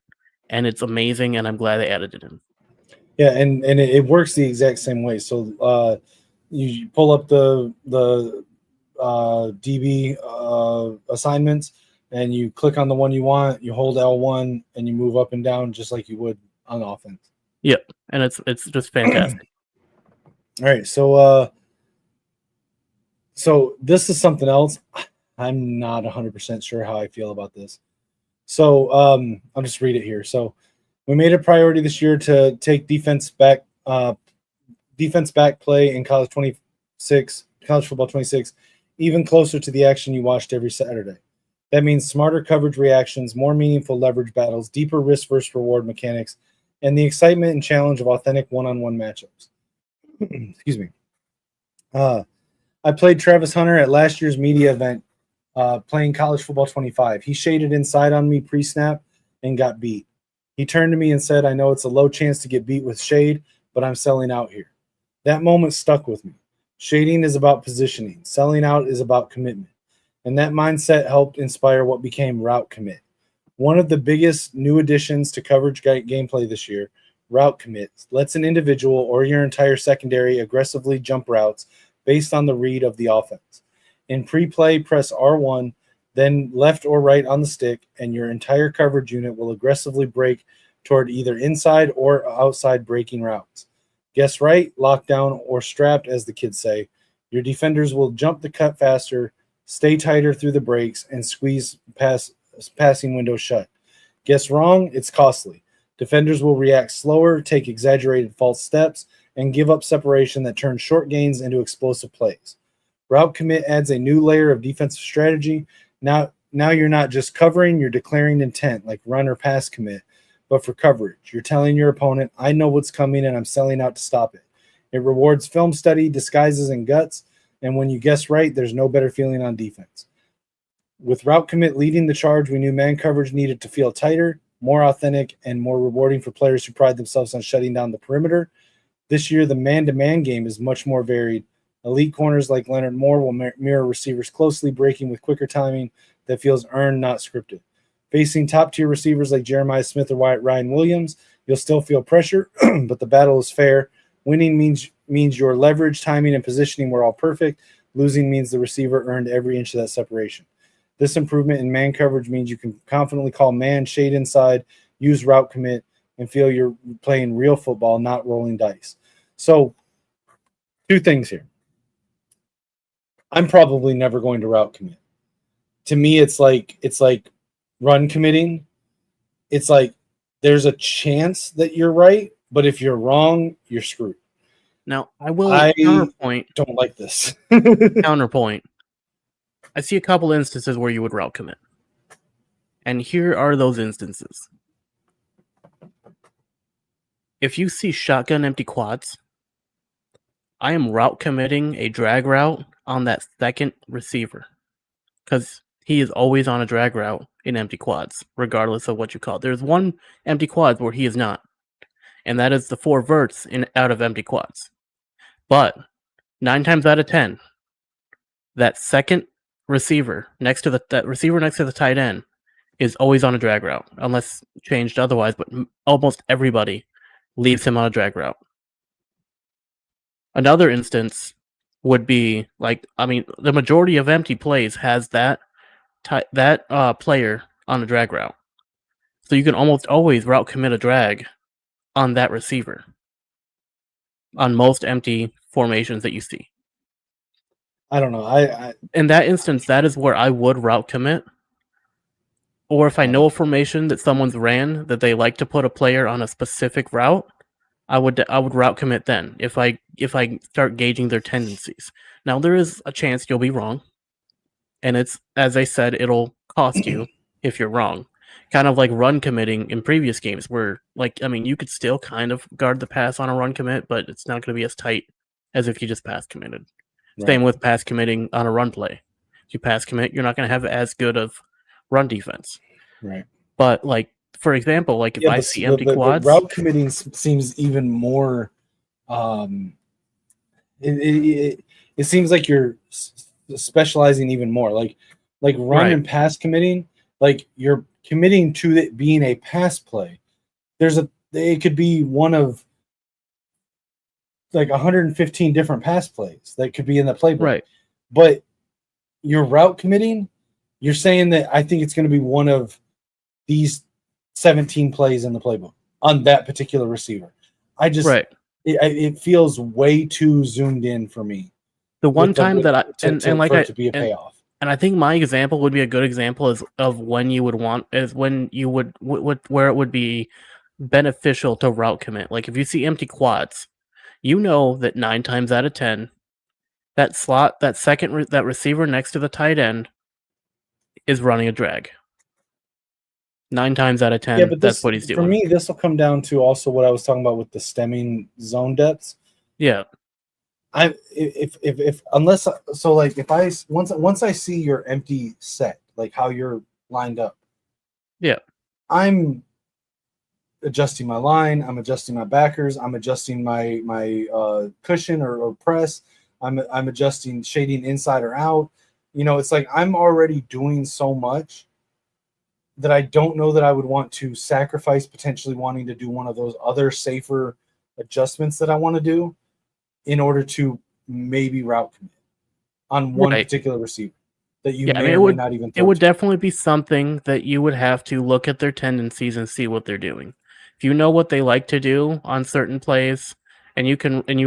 and it's amazing, and I'm glad they added it in. Yeah, and it works the exact same way. So you pull up the DB assignments, and you click on the one you want. You hold L1, and you move up and down just like you would on offense. Yep, and it's just fantastic. All right, so this is something else. I'm not 100% sure how I feel about this. So I'll just read it here. So we made a priority this year to take defense back play in college football 26, even closer to the action you watched every Saturday. That means smarter coverage reactions, more meaningful leverage battles, deeper risk versus reward mechanics, and the excitement and challenge of authentic one-on-one matchups. Excuse me. I played Travis Hunter at last year's media event playing college football 25. He shaded inside on me pre-snap and got beat. He turned to me and said, "I know it's a low chance to get beat with shade, but I'm selling out here." That moment stuck with me. Shading is about positioning. Selling out is about commitment. And that mindset helped inspire what became Route Commit. One of the biggest new additions to coverage gameplay this year, Route Commit, lets an individual or your entire secondary aggressively jump routes based on the read of the offense. In pre-play, press R1, then left or right on the stick, and your entire coverage unit will aggressively break toward either inside or outside breaking routes. Guess right, lockdown, or strapped, as the kids say. Your defenders will jump the cut faster, stay tighter through the breaks, and squeeze passing windows shut. Guess wrong, it's costly. Defenders will react slower, take exaggerated false steps, and give up separation that turns short gains into explosive plays. Route Commit adds a new layer of defensive strategy. Now you're not just covering, you're declaring intent, like run or pass commit, but for coverage. You're telling your opponent, "I know what's coming and I'm selling out to stop it." It rewards film study, disguises, and guts, and when you guess right, there's no better feeling on defense. With Route Commit leading the charge, we knew man coverage needed to feel tighter, more authentic, and more rewarding for players who pride themselves on shutting down the perimeter. This year, the man-to-man game is much more varied. Elite corners like Leonard Moore will mirror receivers closely, breaking with quicker timing that feels earned, not scripted. Facing top-tier receivers like Jeremiah Smith or Ryan Williams, you'll still feel pressure, but the battle is fair. Winning means your leverage, timing, and positioning were all perfect. Losing means the receiver earned every inch of that separation. This improvement in man coverage means you can confidently call man, shade inside, use Route Commit, and feel you're playing real football, not rolling dice. So, two things here. I'm probably never going to Route Commit. To me, it's like run committing. It's like there's a chance that you're right, but if you're wrong, you're screwed. Now, I will counterpoint. Don't like this. Counterpoint. I see a couple instances where you would route commit. And here are those instances. If you see shotgun empty quads, I am route committing a drag route on that second receiver. Because he is always on a drag route in empty quads, regardless of what you call it. There's one empty quad where he is not. And that is the 4 verts out of empty quads. But 9 times out of 10, that second receiver next to the tight end is always on a drag route, unless changed otherwise, but almost everybody leaves him on a drag route. Another instance would be the majority of empty plays has that player on a drag route. So you can almost always route commit a drag on that receiver on most empty formations that you see. I don't know. In that instance, that is where I would route commit. Or if I know a formation that someone's ran that they like to put a player on a specific route, I would route commit then if I start gauging their tendencies. Now there is a chance you'll be wrong, and it's, as I said, it'll cost you if you're wrong. Kind of like run committing in previous games where, you could still kind of guard the pass on a run commit, but it's not going to be as tight as if you just pass committed. Right. Same with pass committing on a run play. If you pass commit, you're not going to have as good of run defense. Right. But, for example, if I see empty quads... The route committing seems even more... it seems like you're specializing even more. Like run Right. and pass committing, like you're committing to it being a pass play. It could be one of like 115 different pass plays that could be in the playbook. Right. But your route committing, you're saying that I think it's going to be one of these 17 plays in the playbook on that particular receiver. I just Right. it feels way too zoomed in for me. The one time that I for it to be a payoff. And I think my example would be a good example of when you would where it would be beneficial to route commit. Like if you see empty quads, you know that 9 times out of 10, that slot, that receiver next to the tight end is running a drag. 9 times out of 10, Yeah, but that's what he's doing. For me, this will come down to also what I was talking about with the stemming zone depths. Yeah. Once I see your empty set, like how you're lined up. Yeah. I'm adjusting my line, I'm adjusting my backers, I'm adjusting my cushion or press, I'm adjusting shading inside or out. It's like I'm already doing so much that I don't know that I would want to sacrifice potentially wanting to do one of those other safer adjustments that I want to do in order to maybe route commit on one particular receiver that you may or may not even throw. It would definitely be something that you would have to look at their tendencies and see what they're doing. If you know what they like to do on certain plays and you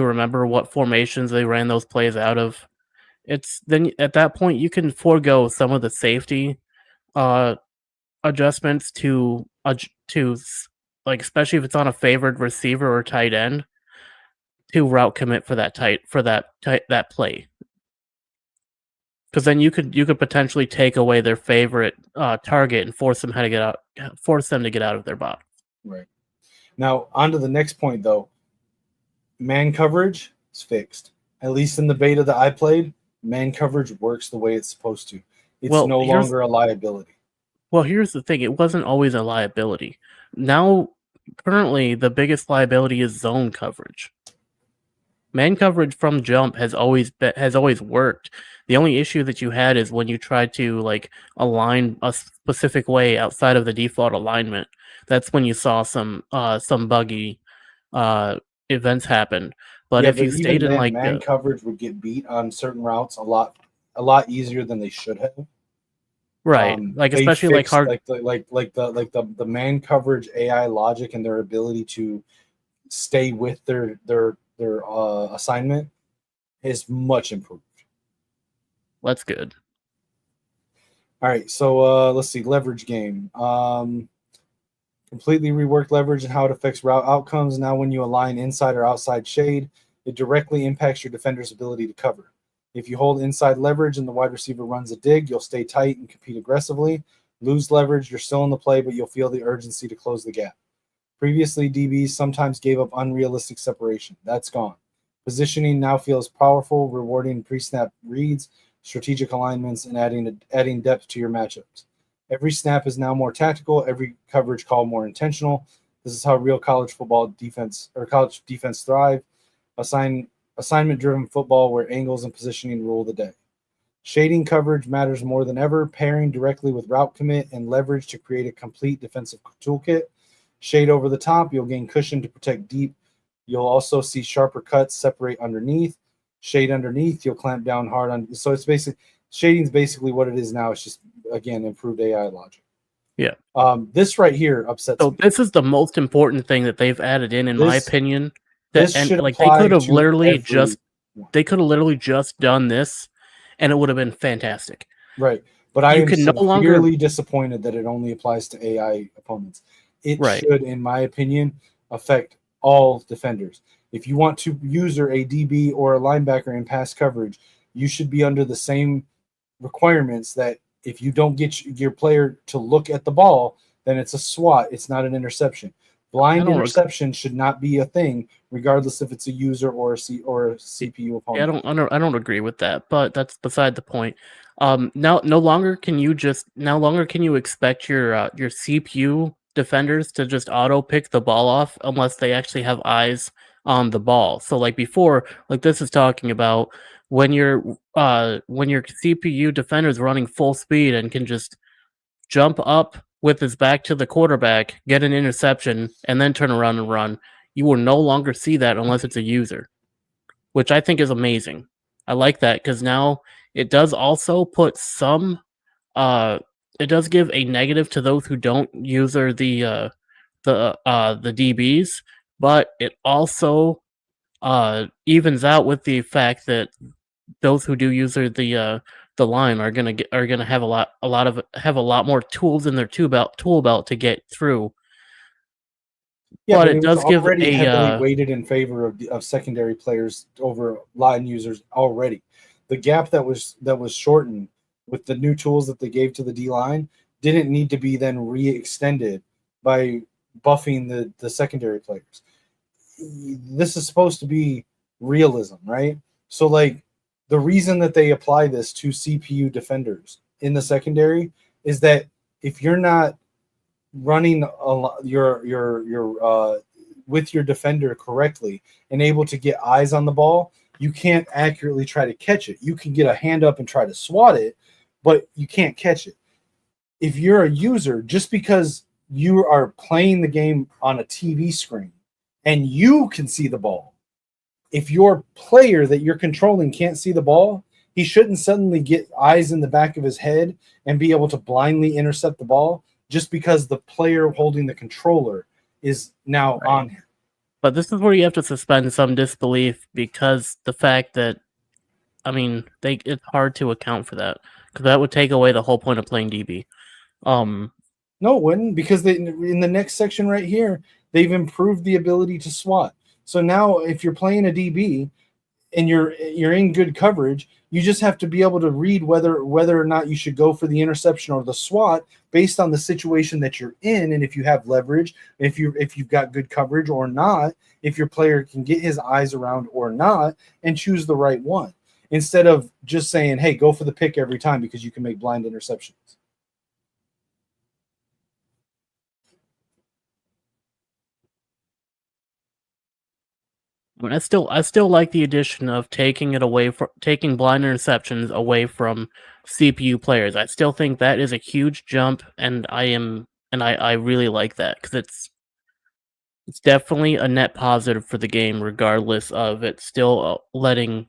remember what formations they ran those plays out of, then at that point you can forego some of the safety adjustments to like, especially if it's on a favored receiver or tight end, to route commit for that play, because then you could potentially take away their favorite target and force them to get out of their box. Right. Now on to the next point though. Man coverage is fixed. At least in the beta that I played, man coverage works the way it's supposed to. It's no longer a liability. Well, here's the thing. It wasn't always a liability. Now, currently, the biggest liability is zone coverage. Man coverage from jump has always worked. The only issue that you had is when you tried to like align a specific way outside of the default alignment. That's when you saw some buggy events happen. But if you stayed in like man coverage would get beat on certain routes a lot easier than they should have. Right, like especially like hard, like the man coverage AI logic and their ability to stay with their assignment is much improved. That's good. All right, so let's see, leverage game. Completely reworked leverage and how it affects route outcomes. Now, when you align inside or outside shade, it directly impacts your defender's ability to cover. If you hold inside leverage and the wide receiver runs a dig, you'll stay tight and compete aggressively. Lose leverage, you're still in the play, but you'll feel the urgency to close the gap. Previously, DBs sometimes gave up unrealistic separation. That's gone. Positioning now feels powerful, rewarding pre-snap reads, strategic alignments, and adding depth to your matchups. Every snap is now more tactical, every coverage call more intentional. This is how real college defense thrive. Assignment-driven football where angles and positioning rule the day. Shading coverage matters more than ever, pairing directly with route commit and leverage to create a complete defensive toolkit. Shade over the top, you'll gain cushion to protect deep. You'll also see sharper cuts separate underneath. Shade underneath, you'll clamp down hard on. So it's shading is basically what it is now. It's just, again, improved AI logic. Yeah. This right here upsets me. This is the most important thing that they've added in my opinion. They could have literally just done this, and it would have been fantastic. Right. But I am severely disappointed that it only applies to AI opponents. It should, in my opinion, affect all defenders. If you want to user a DB or a linebacker in pass coverage, you should be under the same requirements that if you don't get your player to look at the ball, then it's a swat. It's not an interception. Blind interception should not be a thing, regardless if it's a user or a CPU opponent. Yeah, I don't agree with that, but that's beside the point. No longer can you expect your CPU defenders to just auto pick the ball off unless they actually have eyes on the ball. So like before, like this is talking about when your CPU defender is running full speed and can just jump up with his back to the quarterback, get an interception, and then turn around and run, you will no longer see that unless it's a user, which I think is amazing. I like that because now it does also put some it does give a negative to those who don't user the DBs, but it also evens out with the fact that those who do user the line are gonna have a lot more tools in their tool belt to get through. Yeah, But but it it was does give already heavily a weighted in favor of secondary players over line users already. The gap that was shortened with the new tools that they gave to the D line didn't need to be then re-extended by buffing the secondary players. This is supposed to be realism, right? So like the reason that they apply this to CPU defenders in the secondary is that if you're not running your with your defender correctly and able to get eyes on the ball, you can't accurately try to catch it. You can get a hand up and try to swat it, but you can't catch it. If you're a user, just because you are playing the game on a TV screen and you can see the ball, if your player that you're controlling can't see the ball, he shouldn't suddenly get eyes in the back of his head and be able to blindly intercept the ball just because the player holding the controller is now on him. But this is where you have to suspend some disbelief because the fact that, I mean, it's hard to account for that because that would take away the whole point of playing DB. No, it wouldn't, because in the next section right here, they've improved the ability to SWAT. So now if you're playing a DB and you're in good coverage, you just have to be able to read whether or not you should go for the interception or the SWAT based on the situation that you're in, and if you have leverage, if you've got good coverage or not, if your player can get his eyes around or not, and choose the right one instead of just saying, "Hey, go for the pick every time because you can make blind interceptions." I mean, I still like the addition of taking blind interceptions away from CPU players. I still think that is a huge jump, and I really like that because it's definitely a net positive for the game, regardless of it still letting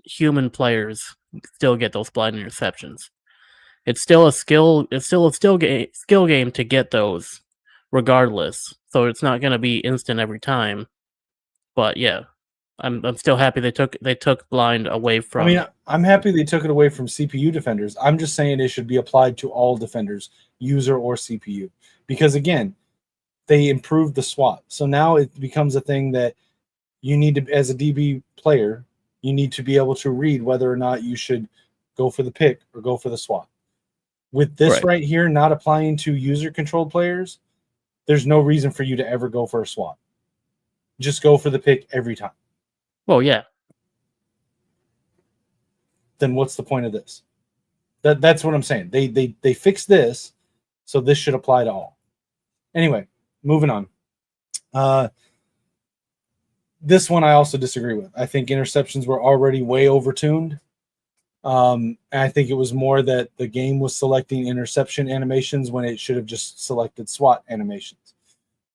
human players still get those blind interceptions. It's still a skill. It's still a skill game to get those, regardless. So it's not going to be instant every time. But yeah, I'm still happy they took blind away from. I mean, I'm happy they took it away from CPU defenders. I'm just saying it should be applied to all defenders, user or CPU, because again, they improved the SWAT. So now it becomes a thing that you need to, as a DB player, you need to be able to read whether or not you should go for the pick or go for the SWAT. With this right here not applying to user-controlled players, there's no reason for you to ever go for a SWAT. Just go for the pick every time. Well, yeah. Then what's the point of this? That's what I'm saying. They fixed this, so this should apply to all. Anyway, moving on. This one I also disagree with. I think interceptions were already way overtuned. And I think it was more that the game was selecting interception animations when it should have just selected SWAT animations.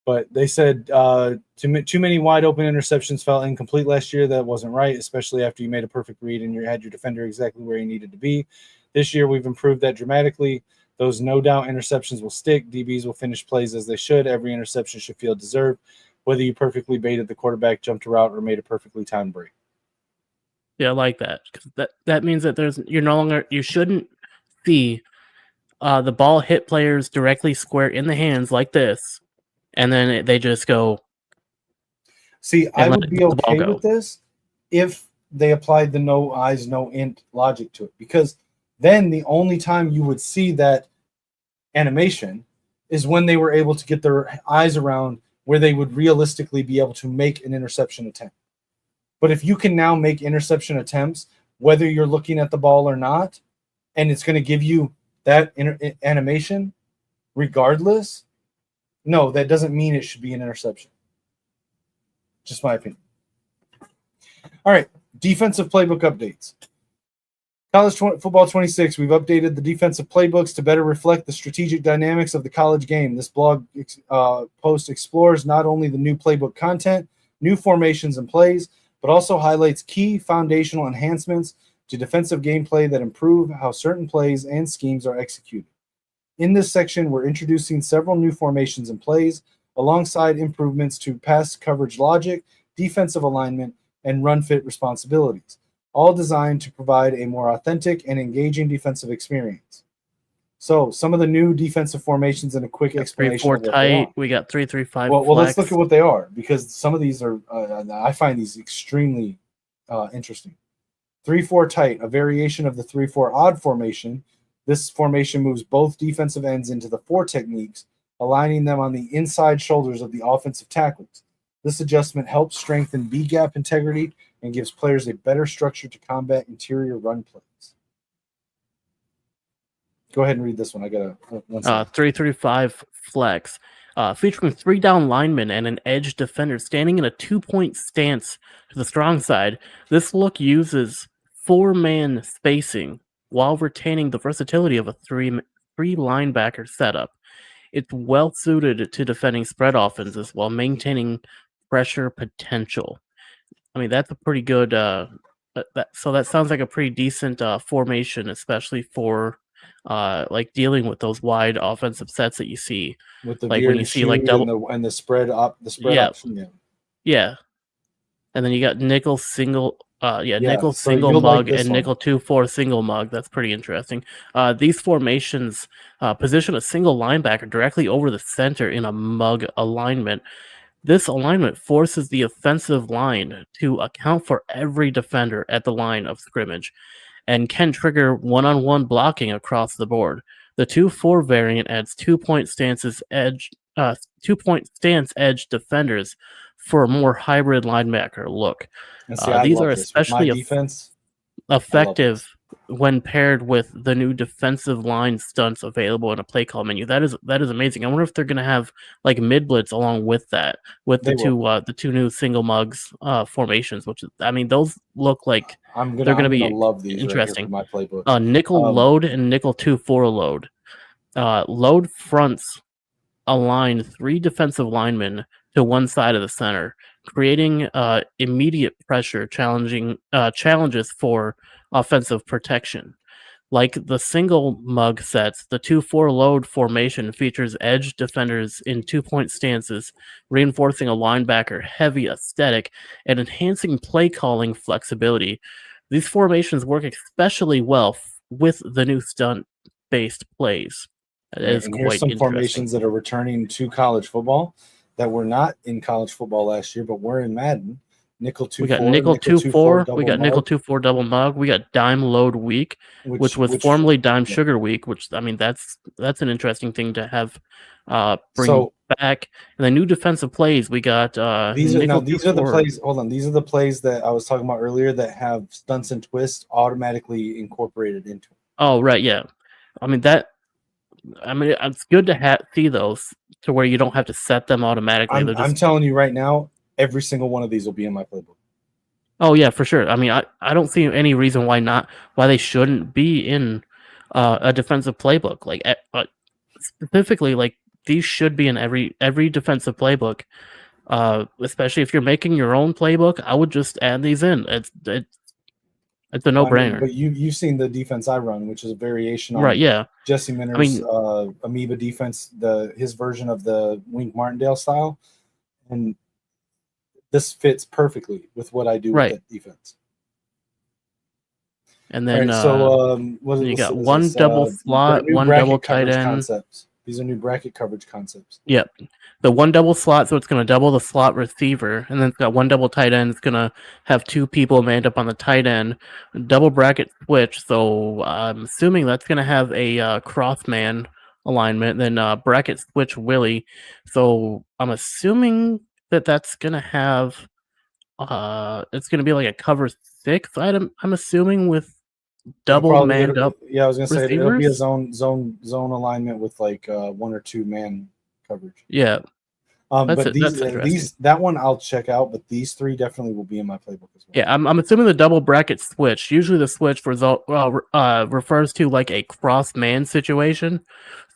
But they said too many wide open interceptions felt incomplete last year. That wasn't right, especially after you made a perfect read and you had your defender exactly where he needed to be. This year, we've improved that dramatically. Those no doubt interceptions will stick. DBs will finish plays as they should. Every interception should feel deserved, whether you perfectly baited the quarterback, jumped a route, or made a perfectly timed break. Yeah, I like that because that means that you shouldn't see the ball hit players directly square in the hands like this, and then they just go. See, I would be okay with this if they applied the no eyes, no int logic to it, because then the only time you would see that animation is when they were able to get their eyes around where they would realistically be able to make an interception attempt. But if you can now make interception attempts, whether you're looking at the ball or not, and it's going to give you that animation regardless, no, that doesn't mean it should be an interception. Just my opinion. All right, Defensive playbook updates. College Football 26, we've updated the defensive playbooks to better reflect the strategic dynamics of the college game. This blog post explores not only the new playbook content, new formations and plays, but also highlights key foundational enhancements to defensive gameplay that improve how certain plays and schemes are executed. In this section, we're introducing several new formations and plays, alongside improvements to pass coverage logic, defensive alignment, and run fit responsibilities, all designed to provide a more authentic and engaging defensive experience. So, some of the new defensive formations and a quick explanation. 3-4 tight. We got 3-3-5. Well, let's look at what they are, because some of these are. I find these extremely interesting. 3-4 tight, a variation of the 3-4 odd formation. This formation moves both defensive ends into the 4 techniques, aligning them on the inside shoulders of the offensive tackles. This adjustment helps strengthen B-gap integrity and gives players a better structure to combat interior run plays. Go ahead and read this one. I got a 3-3-5 flex, featuring 3 down linemen and an edge defender standing in a 2-point stance to the strong side. This look uses 4-man spacing while retaining the versatility of a 3 linebacker setup. It's well suited to defending spread offenses while maintaining pressure potential. I mean, that's a pretty good. So that sounds like a pretty decent formation, especially for like dealing with those wide offensive sets that you see. With the like when you see like double and the spread up, the spread option. Yeah. And then you got nickel single. Nickel so single mug like and nickel 2-4 single mug. That's pretty interesting. These formations position a single linebacker directly over the center in a mug alignment. This alignment forces the offensive line to account for every defender at the line of scrimmage and can trigger one-on-one blocking across the board. The 2-4 variant adds 2-point stance edge defenders for a more hybrid linebacker look. These are especially effective when paired with the new defensive line stunts available in a play call menu. That is amazing. I wonder if they're going to have like mid blitz along with that, with the two new single mugs formations. Which I mean, those look like they're going to be love these interesting. Right here for my playbook. Nickel load and nickel 2-4 load. Load fronts align 3 defensive linemen to one side of the center, creating immediate pressure challenges for offensive protection. Like the single mug sets, the 2-4 load formation features edge defenders in 2-point stances, reinforcing a linebacker-heavy aesthetic and enhancing play calling flexibility. These formations work especially well with the new stunt-based plays. Here's some formations that are returning to college football that were not in college football last year, but were in Madden. Nickel 2-4. We got nickel 2-4. We got nickel 2-4 double mug. We got dime load week, which was formerly dime sugar week. Which I mean, that's an interesting thing to have bring back. And the new defensive plays we got. These are the plays. Hold on, these are the plays that I was talking about earlier that have stunts and twists automatically incorporated into it. Oh right, yeah. I mean it's good to see those to where you don't have to set them automatically. I'm telling you right now, every single one of these will be in my playbook. Oh yeah, for sure. I mean, I don't see any reason why they shouldn't be in a defensive playbook. Like specifically, like these should be in every defensive playbook. Especially if you're making your own playbook, I would just add these in. It's a no-brainer. But you've seen the defense I run, which is a variation on Jesse Minter's Amoeba defense, his version of the Wink Martindale style, and this fits perfectly with what I do with that defense. And then you got one double slot, one double tight end. Concepts. These are new bracket coverage concepts. Yep. The one double slot, so it's going to double the slot receiver, and then it's got one double tight end. It's going to have 2 people manned up on the tight end. Double bracket switch, so I'm assuming that's going to have a cross man alignment. Then bracket switch Willie, so I'm assuming that's going to have it's going to be like a cover 6 item. I'm assuming with double manned up. Yeah, I was going to say it'll be a zone alignment with like 1 or 2 man coverage. Yeah. But That's interesting. that one I'll check out, but these three definitely will be in my playbook as well. Yeah, I'm assuming the double bracket switch. Usually the switch refers to like a cross man situation.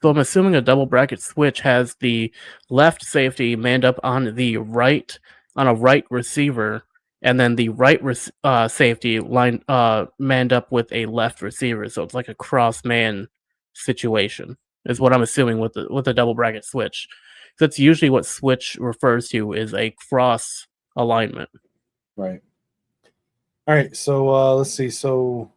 So I'm assuming a double bracket switch has the left safety manned up on a right receiver, and then the right safety manned up with a left receiver. So it's like a cross man situation is what I'm assuming with the double bracket switch. That's usually what switch refers to, is a cross alignment. Right. All right. So let's see. So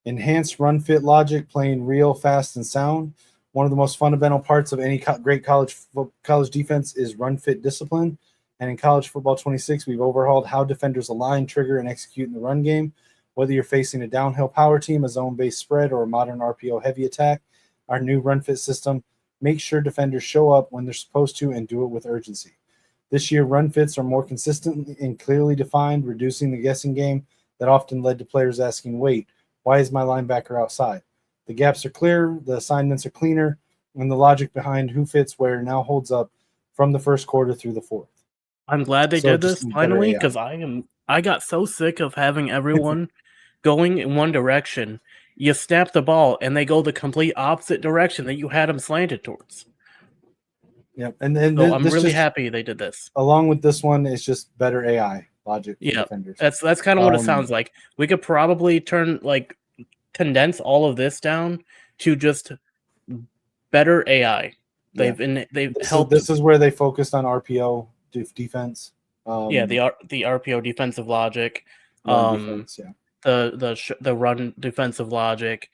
enhanced run fit logic, playing real, fast, and sound. One of the most fundamental parts of any great college defense is run fit discipline. And in College Football 26, we've overhauled how defenders align, trigger, and execute in the run game. Whether you're facing a downhill power team, a zone-based spread, or a modern RPO heavy attack, our new run fit system makes sure defenders show up when they're supposed to and do it with urgency. This year, run fits are more consistent and clearly defined, reducing the guessing game that often led to players asking, wait, why is my linebacker outside? The gaps are clear, the assignments are cleaner, and the logic behind who fits where now holds up from the first quarter through the fourth. I'm glad they did this finally, because I got so sick of having everyone going in one direction. You snap the ball and they go the complete opposite direction that you had them slanted towards. Yep, and then so I'm really happy they did this. Along with this one, it's just better AI logic for defenders. That's kind of what it sounds like. We could probably condense all of this down to just better AI. They've helped. This is where they focused on RPO defense. The RPO defensive logic. Defense, the run defensive logic.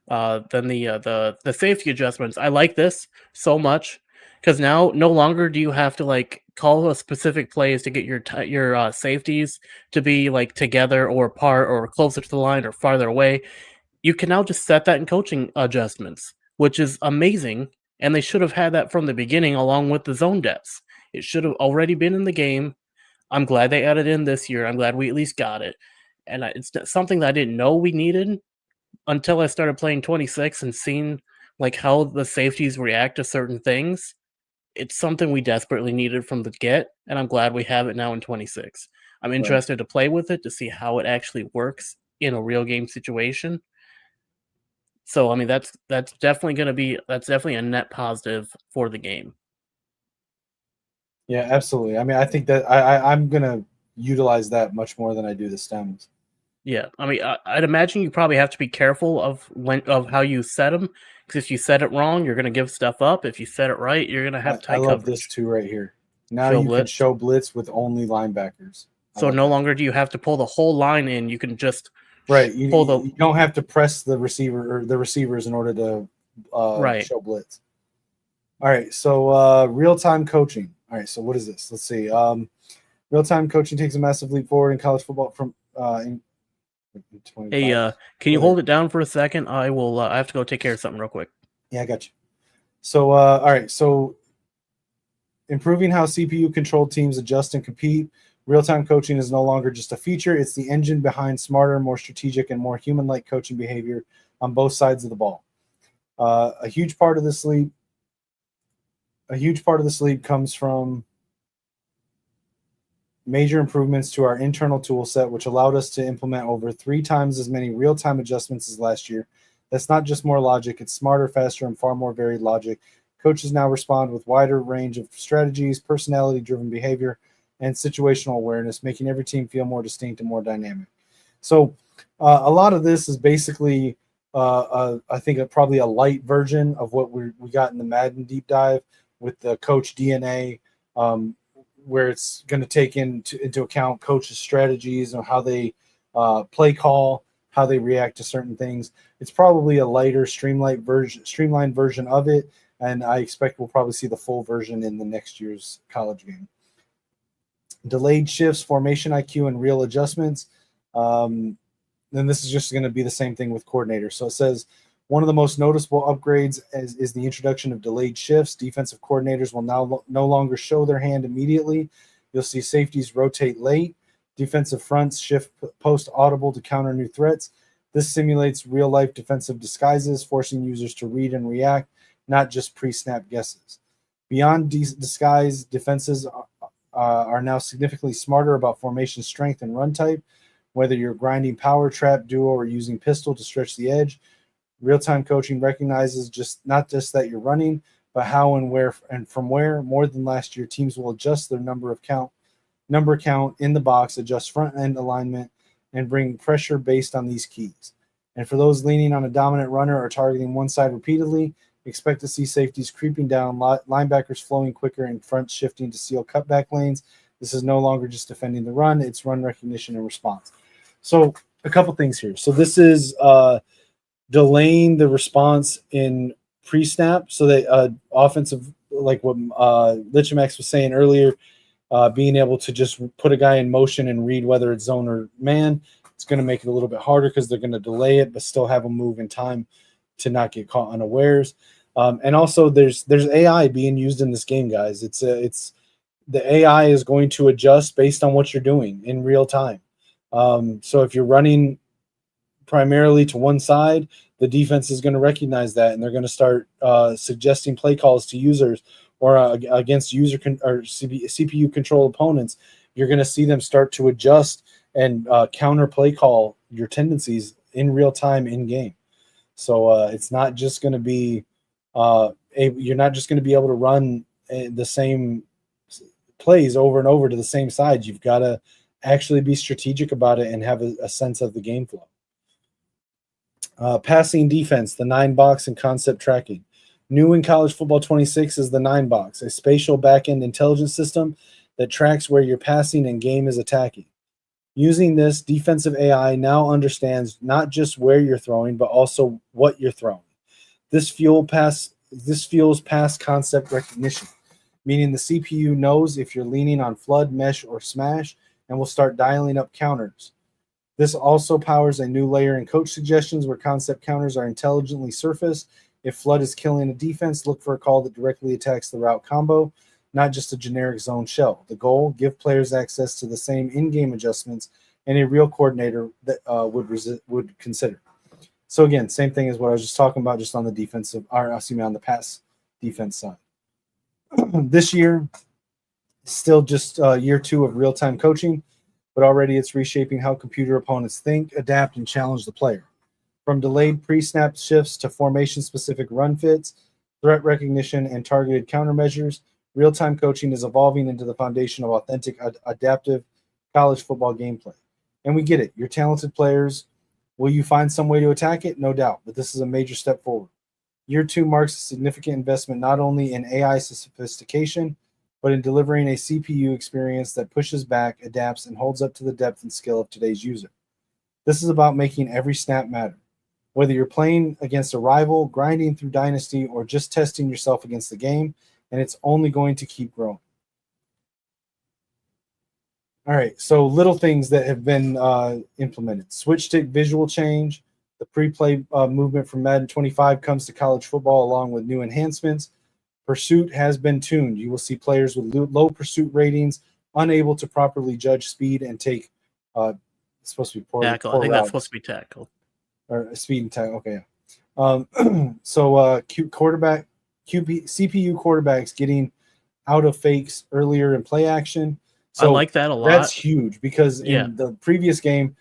Then the safety adjustments. I like this so much because now no longer do you have to call a specific plays to get your safeties to be together or apart or closer to the line or farther away. You can now just set that in coaching adjustments, which is amazing. And they should have had that from the beginning along with the zone depths. It should have already been in the game. I'm glad they added in this year. I'm glad we at least got it. And it's something that I didn't know we needed until I started playing 26 and seeing how the safeties react to certain things. It's something we desperately needed from the get, and I'm glad we have it now in 26. I'm interested to play with it to see how it actually works in a real game situation. So, I mean, that's definitely a net positive for the game. Yeah, absolutely. I mean, I think that I'm going to utilize that much more than I do the stems. Yeah, I mean, I'd imagine you probably have to be careful of how you set them, because if you set it wrong, you're going to give stuff up. If you set it right, you're going to have tight coverage. I love this too right here. Now you can show blitz with only linebackers. So no longer do you have to pull the whole line in. You can just you don't have to press the receiver or the receivers in order to show blitz. All right, so real-time coaching. All right, so what is this? Let's see. Real-time coaching takes a massive leap forward in college football from Hey, can you hold it down for a second? I will. I have to go take care of something real quick. Yeah, I got you. So, all right. So, improving how CPU-controlled teams adjust and compete. Real-time coaching is no longer just a feature; it's the engine behind smarter, more strategic, and more human-like coaching behavior on both sides of the ball. A huge part of this leap comes from major improvements to our internal tool set, which allowed us to implement over 3 times as many real-time adjustments as last year. That's not just more logic, it's smarter, faster, and far more varied logic. Coaches now respond with wider range of strategies, personality-driven behavior, and situational awareness, making every team feel more distinct and more dynamic. So a lot of this is basically, I think, probably a light version of what we got in the Madden deep dive with the coach DNA, where it's going to take into account coaches' strategies and how they play call, how they react to certain things. It's probably a lighter, streamlined version of it, and I expect we'll probably see the full version in the next year's college game. Delayed shifts, formation IQ, and real adjustments. Then this is just going to be the same thing with coordinators. So it says, one of the most noticeable upgrades is the introduction of delayed shifts. Defensive coordinators will now no longer show their hand immediately. You'll see safeties rotate late. Defensive fronts shift post-audible to counter new threats. This simulates real-life defensive disguises, forcing users to read and react, not just pre-snap guesses. Beyond disguise, defenses are now significantly smarter about formation strength and run type. Whether you're grinding power, trap, duo, or using pistol to stretch the edge, real-time coaching recognizes not just that you're running, but how and where and from where. More than last year, teams will adjust their number count in the box, adjust front-end alignment, and bring pressure based on these keys. And for those leaning on a dominant runner or targeting one side repeatedly, expect to see safeties creeping down, linebackers flowing quicker, and fronts shifting to seal cutback lanes. This is no longer just defending the run, it's run recognition and response. So a couple things here. So this is delaying the response in pre-snap, so that offensive, like what Lichemax was saying earlier, being able to just put a guy in motion and read whether it's zone or man, it's going to make it a little bit harder because they're going to delay it, but still have a move in time to not get caught unawares. And also, there's AI being used in this game, guys. It's the AI is going to adjust based on what you're doing in real time. So if you're running primarily to one side, the defense is going to recognize that, and they're going to start suggesting play calls to users or against CPU controlled opponents. You're going to see them start to adjust and counter play call your tendencies in real time in game. So it's not just going to be you're not just going to be able to run the same plays over and over to the same sides. You've got to actually be strategic about it and have a sense of the game flow. Passing defense, the 9-box and concept tracking. New in College Football 26 is the 9-box, a spatial backend intelligence system that tracks where you're passing and game is attacking. Using this, defensive AI now understands not just where you're throwing, but also what you're throwing. This fuels pass concept recognition, meaning the CPU knows if you're leaning on flood, mesh, or smash, and will start dialing up counters. This also powers a new layer in coach suggestions where concept counters are intelligently surfaced. If flood is killing a defense, look for a call that directly attacks the route combo, not just a generic zone shell. The goal, give players access to the same in-game adjustments any real coordinator that would consider. So again, same thing as what I was just talking about, just on the defensive, or on the pass defense side. This year, still just year 2 of real-time coaching, but already it's reshaping how computer opponents think, adapt, and challenge the player. From delayed pre-snap shifts to formation-specific run fits, threat recognition, and targeted countermeasures, real-time coaching is evolving into the foundation of authentic, adaptive college football gameplay. And we get it. You're talented players. Will you find some way to attack it? No doubt, but this is a major step forward. Year 2 marks a significant investment not only in AI sophistication, but in delivering a CPU experience that pushes back, adapts, and holds up to the depth and skill of today's user. This is about making every snap matter. Whether you're playing against a rival, grinding through Dynasty, or just testing yourself against the game, and it's only going to keep growing. All right, so little things that have been implemented. Switch stick visual change. The pre-play movement from Madden 25 comes to college football along with new enhancements. Pursuit has been tuned. You will see players with low pursuit ratings unable to properly judge speed and take it's supposed to be poor tackle. Poor I think routes. that's supposed to be tackle. Or speed and tackle. Okay. So CPU quarterbacks getting out of fakes earlier in play action. So I like that a lot. That's huge because in the previous game,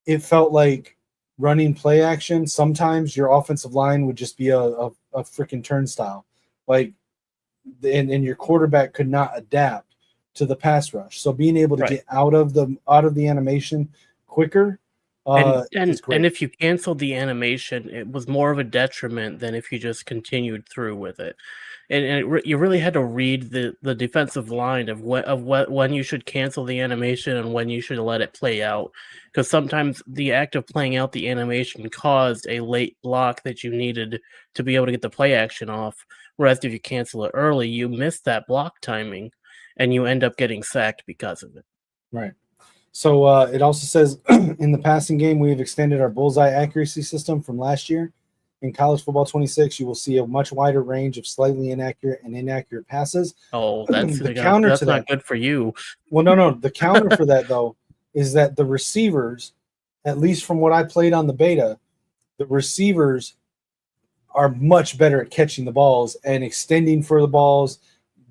it felt like running play action. Sometimes your offensive line would just be a freaking turnstile, like, and your quarterback could not adapt to the pass rush. So being able to get out of the animation quicker. And if you canceled the animation, it was more of a detriment than if you just continued through with it. And you really had to read the defensive line of when you should cancel the animation and when you should let it play out. Because sometimes the act of playing out the animation caused a late block that you needed to be able to get the play action off. Whereas if you cancel it early, you miss that block timing and you end up getting sacked because of it. Right. So it also says in the passing game, we have extended our bullseye accuracy system from last year. In College Football 26, you will see a much wider range of slightly inaccurate passes. Oh, that's that's not good for you. Well, no. The counter for that, though, is that the receivers, at least from what I played on the beta, the receivers are much better at catching the balls and extending for the balls,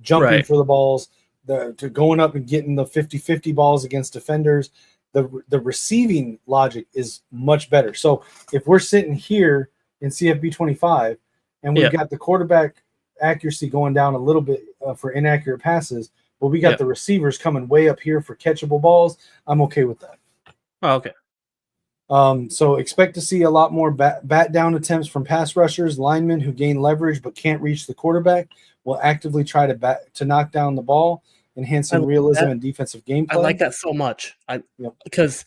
jumping Right. for the balls, to going up and getting the 50-50 balls against defenders. The receiving logic is much better. So if we're sitting here in CFB 25 and we've got the quarterback accuracy going down a little bit for inaccurate passes, but we got the receivers coming way up here for catchable balls, I'm okay with that. Oh, okay. So expect to see a lot more bat down attempts from pass rushers. Linemen who gain leverage but can't reach the quarterback will actively try to knock down the ball, enhancing realism and defensive gameplay. I like that so much. Because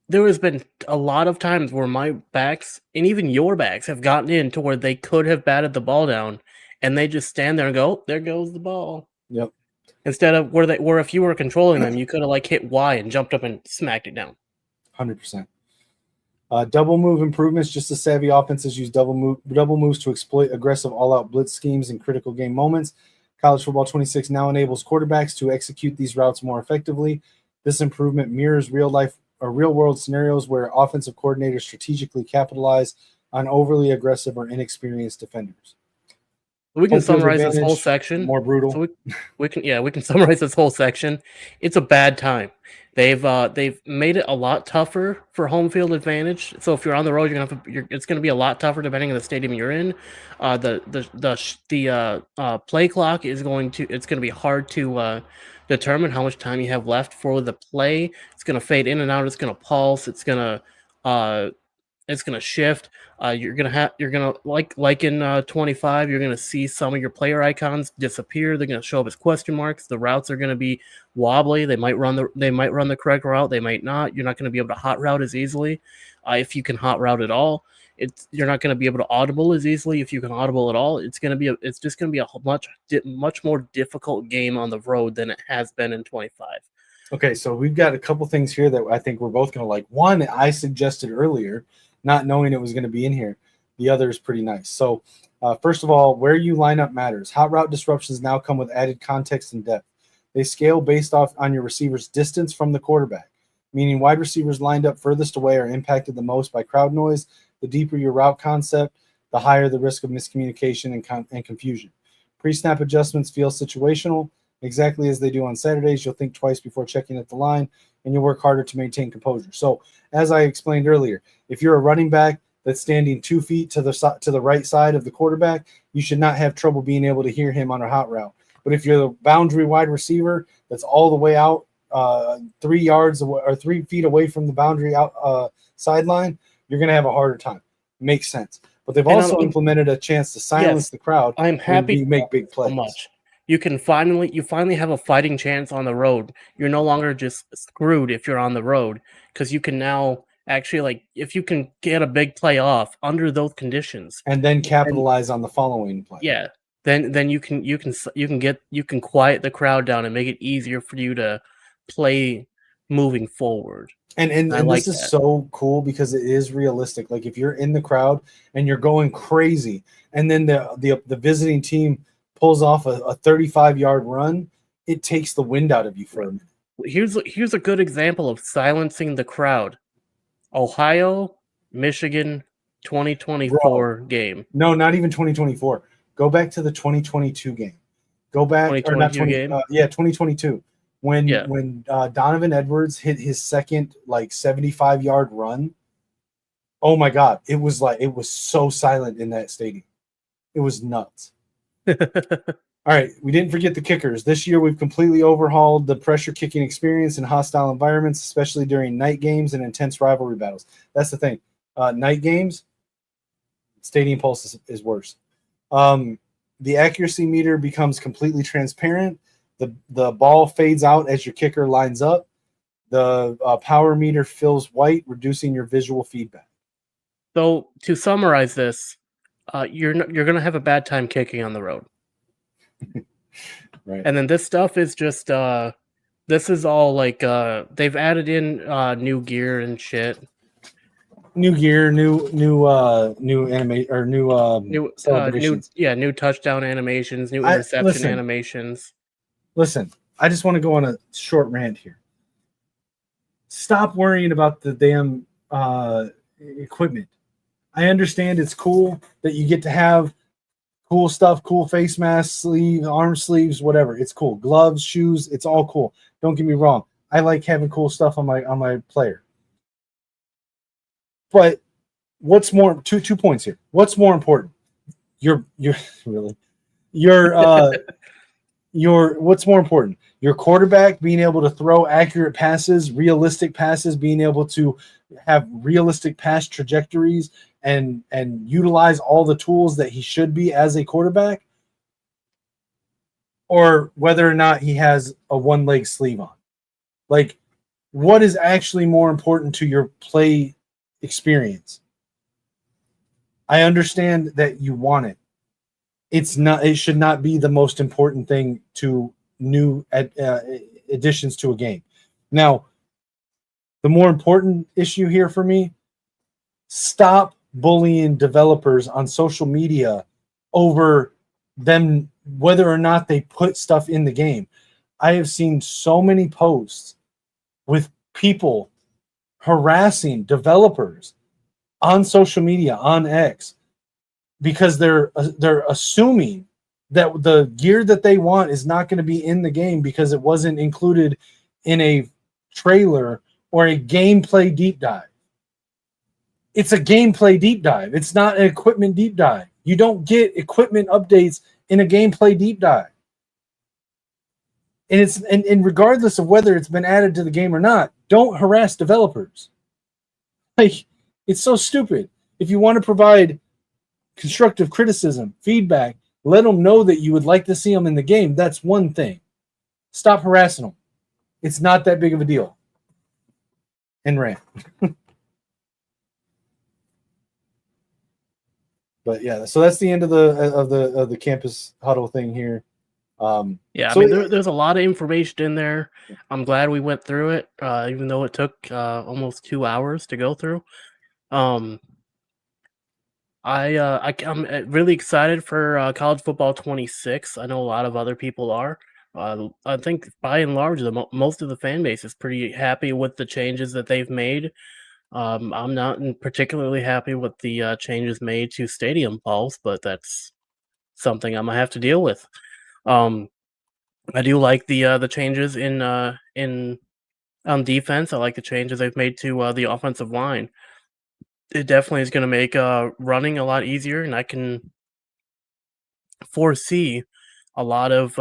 there has been a lot of times where my backs and even your backs have gotten in to where they could have batted the ball down, and they just stand there and go, "There goes the ball." Yep. Instead of where if you were controlling them, you could have like hit Y and jumped up and smacked it down. 100%. Double move improvements. Just as savvy offenses use double moves to exploit aggressive all-out blitz schemes in critical game moments. College Football 26 now enables quarterbacks to execute these routes more effectively. This improvement mirrors real-world scenarios where offensive coordinators strategically capitalize on overly aggressive or inexperienced defenders. We can summarize this whole section. More brutal. So we can summarize this whole section. It's a bad time. They've made it a lot tougher for home field advantage. So if you're on the road, it's going to be a lot tougher depending on the stadium you're in. The play clock it's going to be hard to determine how much time you have left for the play. It's going to fade in and out. It's going to pulse. It's going to shift. You're gonna like in 25. You're gonna see some of your player icons disappear. They're gonna show up as question marks. The routes are gonna be wobbly. They might run the correct route. They might not. You're not gonna be able to hot route as easily, if you can hot route at all. You're not gonna be able to audible as easily if you can audible at all. It's just gonna be a much more difficult game on the road than it has been in 25. Okay, so we've got a couple things here that I think we're both gonna like. One, I suggested earlier, not knowing it was going to be in here. The other is pretty nice. So first of all, where you line up matters. Hot route disruptions now come with added context and depth. They scale based off on your receiver's distance from the quarterback, meaning wide receivers lined up furthest away are impacted the most by crowd noise. The deeper your route concept, the higher the risk of miscommunication and confusion. Pre-snap adjustments feel situational, exactly as they do on Saturdays. You'll think twice before checking at the line, and you'll work harder to maintain composure. So as I explained earlier, if you're a running back that's standing 2 feet to the right side of the quarterback, you should not have trouble being able to hear him on a hot route. But if you're the boundary wide receiver that's all the way out 3 yards or 3 feet away from the boundary out sideline, you're going to have a harder time. Makes sense. But they've also implemented a chance to silence the crowd. I'm happy you make big plays. So much. You finally have a fighting chance on the road. You're no longer just screwed if you're on the road, because you can now actually, if you can get a big play off under those conditions and then capitalize on the following play. Yeah. Then you can quiet the crowd down and make it easier for you to play moving forward. And this is so cool because it is realistic. Like if you're in the crowd and you're going crazy, and then the visiting team pulls off a 35-yard run, it takes the wind out of you for a minute. Here's a good example of silencing the crowd. Ohio, Michigan, 2024 game. No, not even 2024. Go back to the 2022 game. Go back, 2022. When Donovan Edwards hit his second 75-yard run. Oh my God, it was so silent in that stadium. It was nuts. All right, we didn't forget the kickers. This year, we've completely overhauled the pressure kicking experience in hostile environments, especially during night games and intense rivalry battles. That's the thing. Night games, stadium pulse is worse. The accuracy meter becomes completely transparent. The ball fades out as your kicker lines up. The power meter fills white, reducing your visual feedback. So to summarize this, you're going to have a bad time kicking on the road. Right. And then this stuff is just this is all they've added in new gear and shit. New gear, new celebrations. New touchdown animations, new interception animations. Listen, I just want to go on a short rant here. Stop worrying about the damn equipment. I understand it's cool that you get to have cool stuff, cool face masks, sleeves, arm sleeves, whatever. It's cool. Gloves, shoes, it's all cool. Don't get me wrong. I like having cool stuff on my player. But what's more, two points here. What's more important? You're really your what's more important? Your quarterback being able to throw accurate passes, realistic passes, being able to have realistic pass trajectories and utilize all the tools that he should be as a quarterback, or whether or not he has a one-leg sleeve on. Like, what is actually more important to your play experience? I understand that you want it. It should not be the most important thing to new additions to a game. Now, the more important issue here for me, stop bullying developers on social media over them, whether or not they put stuff in the game. I have seen so many posts with people harassing developers on social media, on X, because they're assuming that the gear that they want is not going to be in the game because it wasn't included in a trailer or a gameplay deep dive. It's a gameplay deep dive. It's not an equipment deep dive. You don't get equipment updates in a gameplay deep dive. And regardless of whether it's been added to the game or not, don't harass developers. Like, it's so stupid. If you want to provide constructive criticism, feedback, let them know that you would like to see them in the game. That's one thing. Stop harassing them. It's not that big of a deal. And rant. But yeah, so that's the end of the campus huddle thing here. Yeah, so I mean, there's a lot of information in there. I'm glad we went through it, even though it took almost 2 hours to go through. I'm really excited for college football 26. I know a lot of other people are. I think by and large, most of the fan base is pretty happy with the changes that they've made. I'm not particularly happy with the changes made to stadium balls, but that's something I'm gonna have to deal with. I do like the changes in defense. I like the changes they've made to the offensive line. It definitely is going to make running a lot easier, and I can foresee a lot of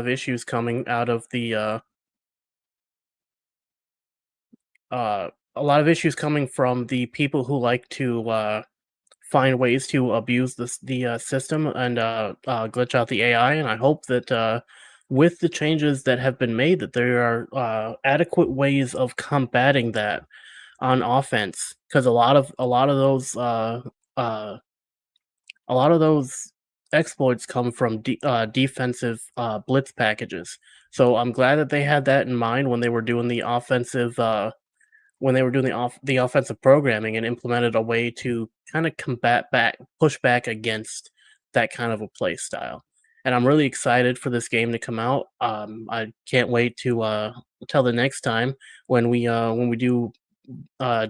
issues coming out of the a lot of issues coming from the people who like to find ways to abuse the system and glitch out the AI. And I hope that with the changes that have been made, that there are adequate ways of combating that on offense, because a lot of those exploits come from defensive blitz packages. So I'm glad that they had that in mind when they were doing the offensive the offensive programming and implemented a way to kind of push back against that kind of a play style. And I'm really excited for this game to come out. I can't wait to till the next time when we do a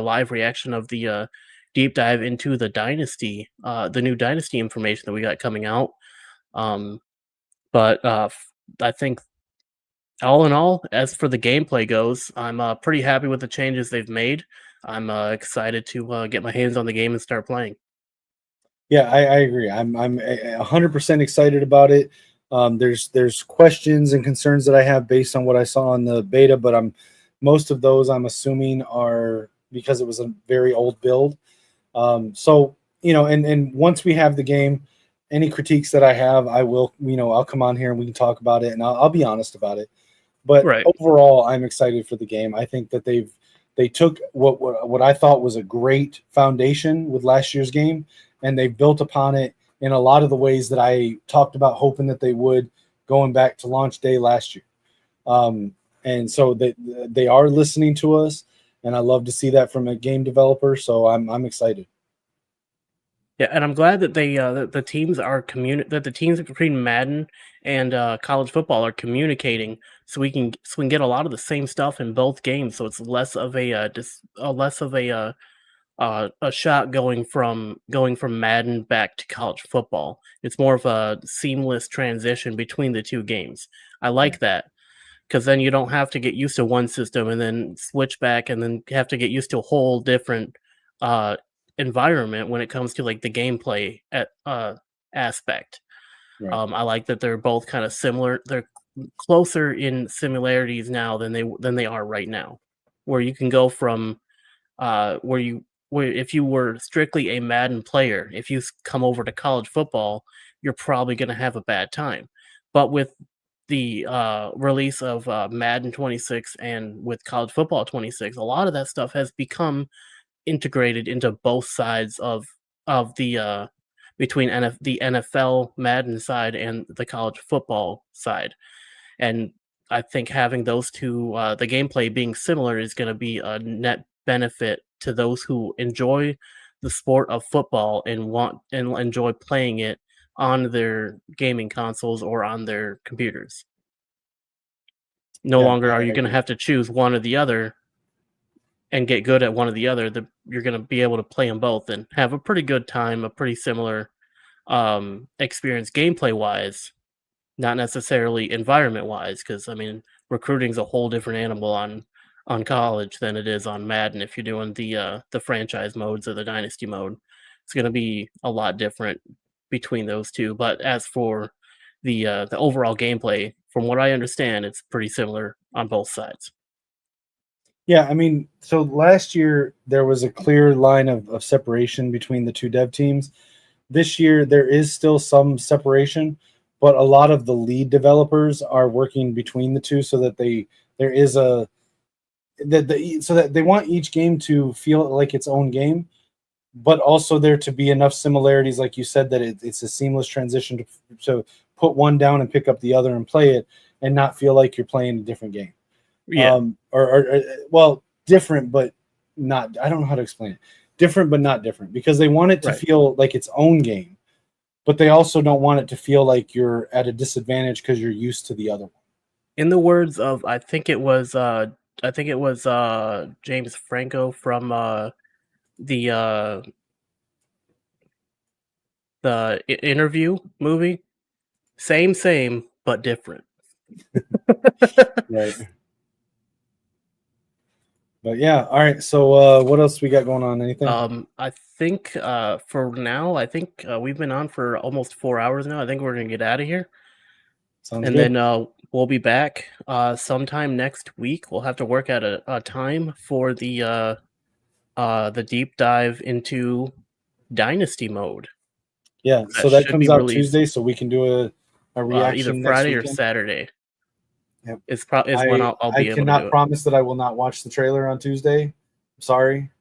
live reaction of the deep dive into the dynasty, the new dynasty information that we got coming out. But I think all in all, as for the gameplay goes, I'm pretty happy with the changes they've made. I'm excited to get my hands on the game and start playing. Yeah, I agree. I'm 100% excited about it. There's questions and concerns that I have based on what I saw in the beta, but most of those I'm assuming are because it was a very old build. So and once we have the game, any critiques that I have, I will I'll come on here and we can talk about it, and I'll be honest about it. But Right. Overall, I'm excited for the game. I think that they took what I thought was a great foundation with last year's game, and they built upon it in a lot of the ways that I talked about hoping that they would going back to launch day last year. And so they are listening to us, and I love to see that from a game developer. So I'm excited. Yeah, and I'm glad that the teams between Madden and college football are communicating, so we can get a lot of the same stuff in both games. So it's less of a a shot going from Madden back to college football. It's more of a seamless transition between the two games. I like that because then you don't have to get used to one system and then switch back and then have to get used to a whole different environment when it comes to like the gameplay aspect. Right. I like that they're both kind of similar. They're closer in similarities now than they are right now, where you can go from where if you were strictly a Madden player, if you come over to college football, you're probably going to have a bad time. But with the release of Madden 26 and with college football 26, a lot of that stuff has become integrated into both sides of the between the NFL Madden side and the college football side. And I think having those two, the gameplay being similar, is going to be a net benefit to those who enjoy the sport of football and enjoy playing it on their gaming consoles or on their computers. No longer are you going to have to choose one or the other and get good at one or the other. You're going to be able to play them both and have a pretty good time, a pretty similar experience gameplay wise, not necessarily environment wise, because I mean recruiting's a whole different animal on college than it is on Madden. If you're doing the franchise modes or the dynasty mode, it's going to be a lot different between those two. But as for the overall gameplay, from what I understand, it's pretty similar on both sides. Yeah, I mean, so last year there was a clear line of separation between the two dev teams. This year there is still some separation, but a lot of the lead developers are working between the two so that there is a so that they want each game to feel like its own game, but also there to be enough similarities, like you said, that it's a seamless transition to put one down and pick up the other and play it, and not feel like you're playing a different game. Yeah. Well, different, but not. I don't know how to explain it. Different, but not different, because they want it to feel like its own game, but they also don't want it to feel like you're at a disadvantage because you're used to the other one. In the words of, I think it was James Franco from the Interview movie, same but different. Right. But yeah, all right. So what else we got going on? Anything? I think for now, I think we've been on for almost 4 hours now. I think we're gonna get out of here. Sounds and good. then we'll be back sometime next week. We'll have to work out a time for the deep dive into Dynasty mode. Yeah, so that comes out Tuesday, so we can do a reaction either Friday next or Saturday. Yep. Is when I'll be able to do it. I cannot promise that I will not watch the trailer on Tuesday. I'm sorry.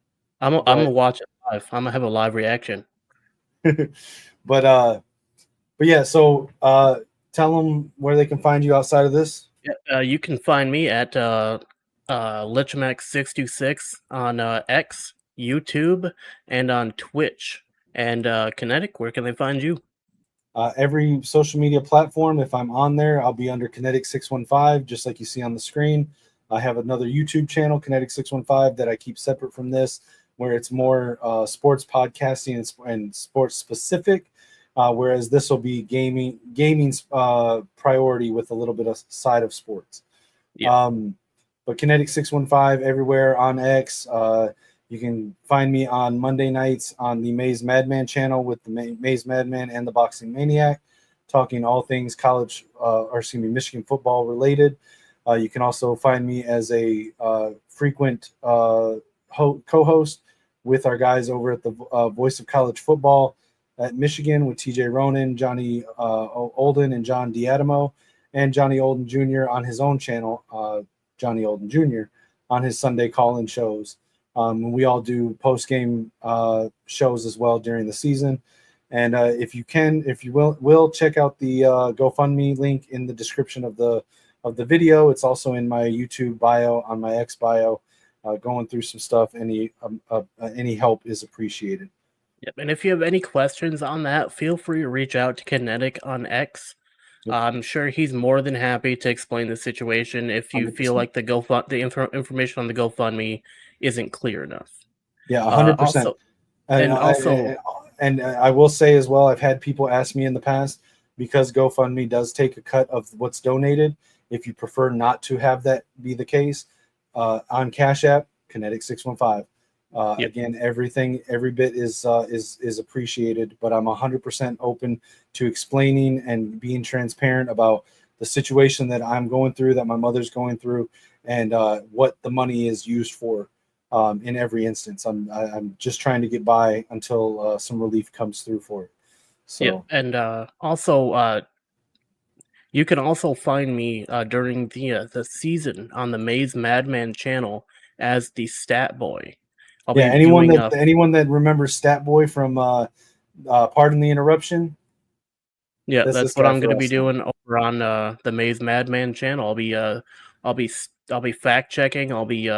I'm gonna watch it live. I'm gonna have a live reaction. but yeah, so tell them where they can find you outside of this. Yeah, you can find me at Lichemax626 on X, YouTube, and on Twitch. And Kinetik, where can they find you? Every social media platform. If I'm on there, I'll be under Kinetik615, just like you see on the screen. I have another YouTube channel, Kinetik615, that I keep separate from this, where it's more sports podcasting and sports specific. Whereas this will be gaming's priority with a little bit of side of sports. Yeah. But Kinetik615 everywhere on X. You can find me on Monday nights on the Maze Madman channel with the Maze Madman and the Boxing Maniac, talking all things Michigan football related. You can also find me as a frequent co-host with our guys over at the Voice of College Football at Michigan with TJ Ronan, Johnny Olden, and John Diadamo, and Johnny Olden Jr. on his own channel, Johnny Olden Jr. on his Sunday call-in shows. We all do post-game shows as well during the season. And if you will check out the GoFundMe link in the description of the video. It's also in my YouTube bio, on my X bio, going through some stuff. Any help is appreciated. Yep. And if you have any questions on that, feel free to reach out to Kinetik on X. Yep. I'm sure he's more than happy to explain the situation if you 100%. Feel like the information on the GoFundMe isn't clear enough. Yeah, 100%. Also, and also, and I will say as well, I've had people ask me in the past, because GoFundMe does take a cut of what's donated. If you prefer not to have that be the case, on Cash App, Kinetik615. Yep. Again, every bit is appreciated, but I'm 100% open to explaining and being transparent about the situation that I'm going through, that my mother's going through, and what the money is used for. In every instance, I'm just trying to get by until some relief comes through for it. So, yeah, and also, you can also find me during the season on the Maze Madman channel as the Stat Boy. I'll yeah, be anyone doing, anyone that remembers Stat Boy from Pardon the Interruption. yeah, That's that's this what guy I'm for going to be us. doing over on the Maze Madman channel. I'll be fact checking. I'll be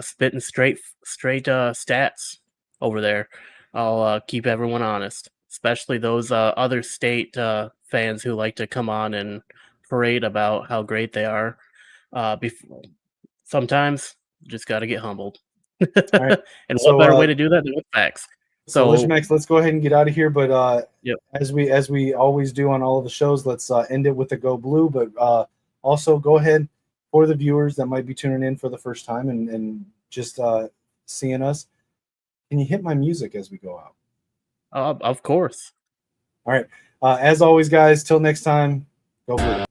spitting straight stats over there. I'll keep everyone honest, especially those other state fans who like to come on and parade about how great they are. Sometimes you just got to get humbled. All right. And So, what better way to do that than with facts? So So, Lichemax, let's go ahead and get out of here. But yep. as we always do on all of the shows, let's end it with a Go Blue. But also go ahead, for the viewers that might be tuning in for the first time and just seeing us, can you hit my music as we go out? Of course. All right. As always, guys, till next time, Go Blue.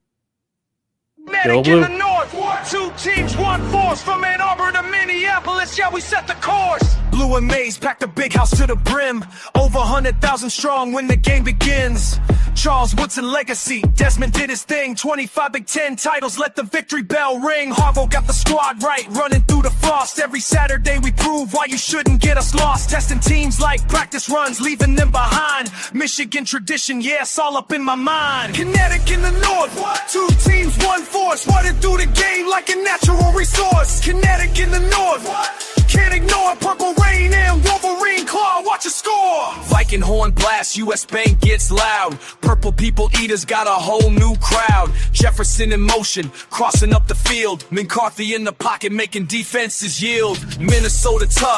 Go Blue. In the north, 2 teams, 1 force, from Ann Arbor to Minneapolis. Yeah, we set the course. Blue and Maze packed the big house to the brim. Over 100,000 strong when the game begins. Charles Woodson legacy, Desmond did his thing. 25 Big Ten titles, let the victory bell ring. Harbaugh got the squad right, running through the frost. Every Saturday we prove why you shouldn't get us lost. Testing teams like practice runs, leaving them behind. Michigan tradition, yeah, it's all up in my mind. Kinetic in the north, 2 teams, 1 force. Running through the game like a natural resource. Kinetic in the north, can't ignore purple rain and Wolverine claw, watch a score. Viking horn blast, US Bank gets loud. Purple people eaters got a whole new crowd. Jefferson in motion, crossing up the field. McCarthy in the pocket, making defenses yield. Minnesota tough,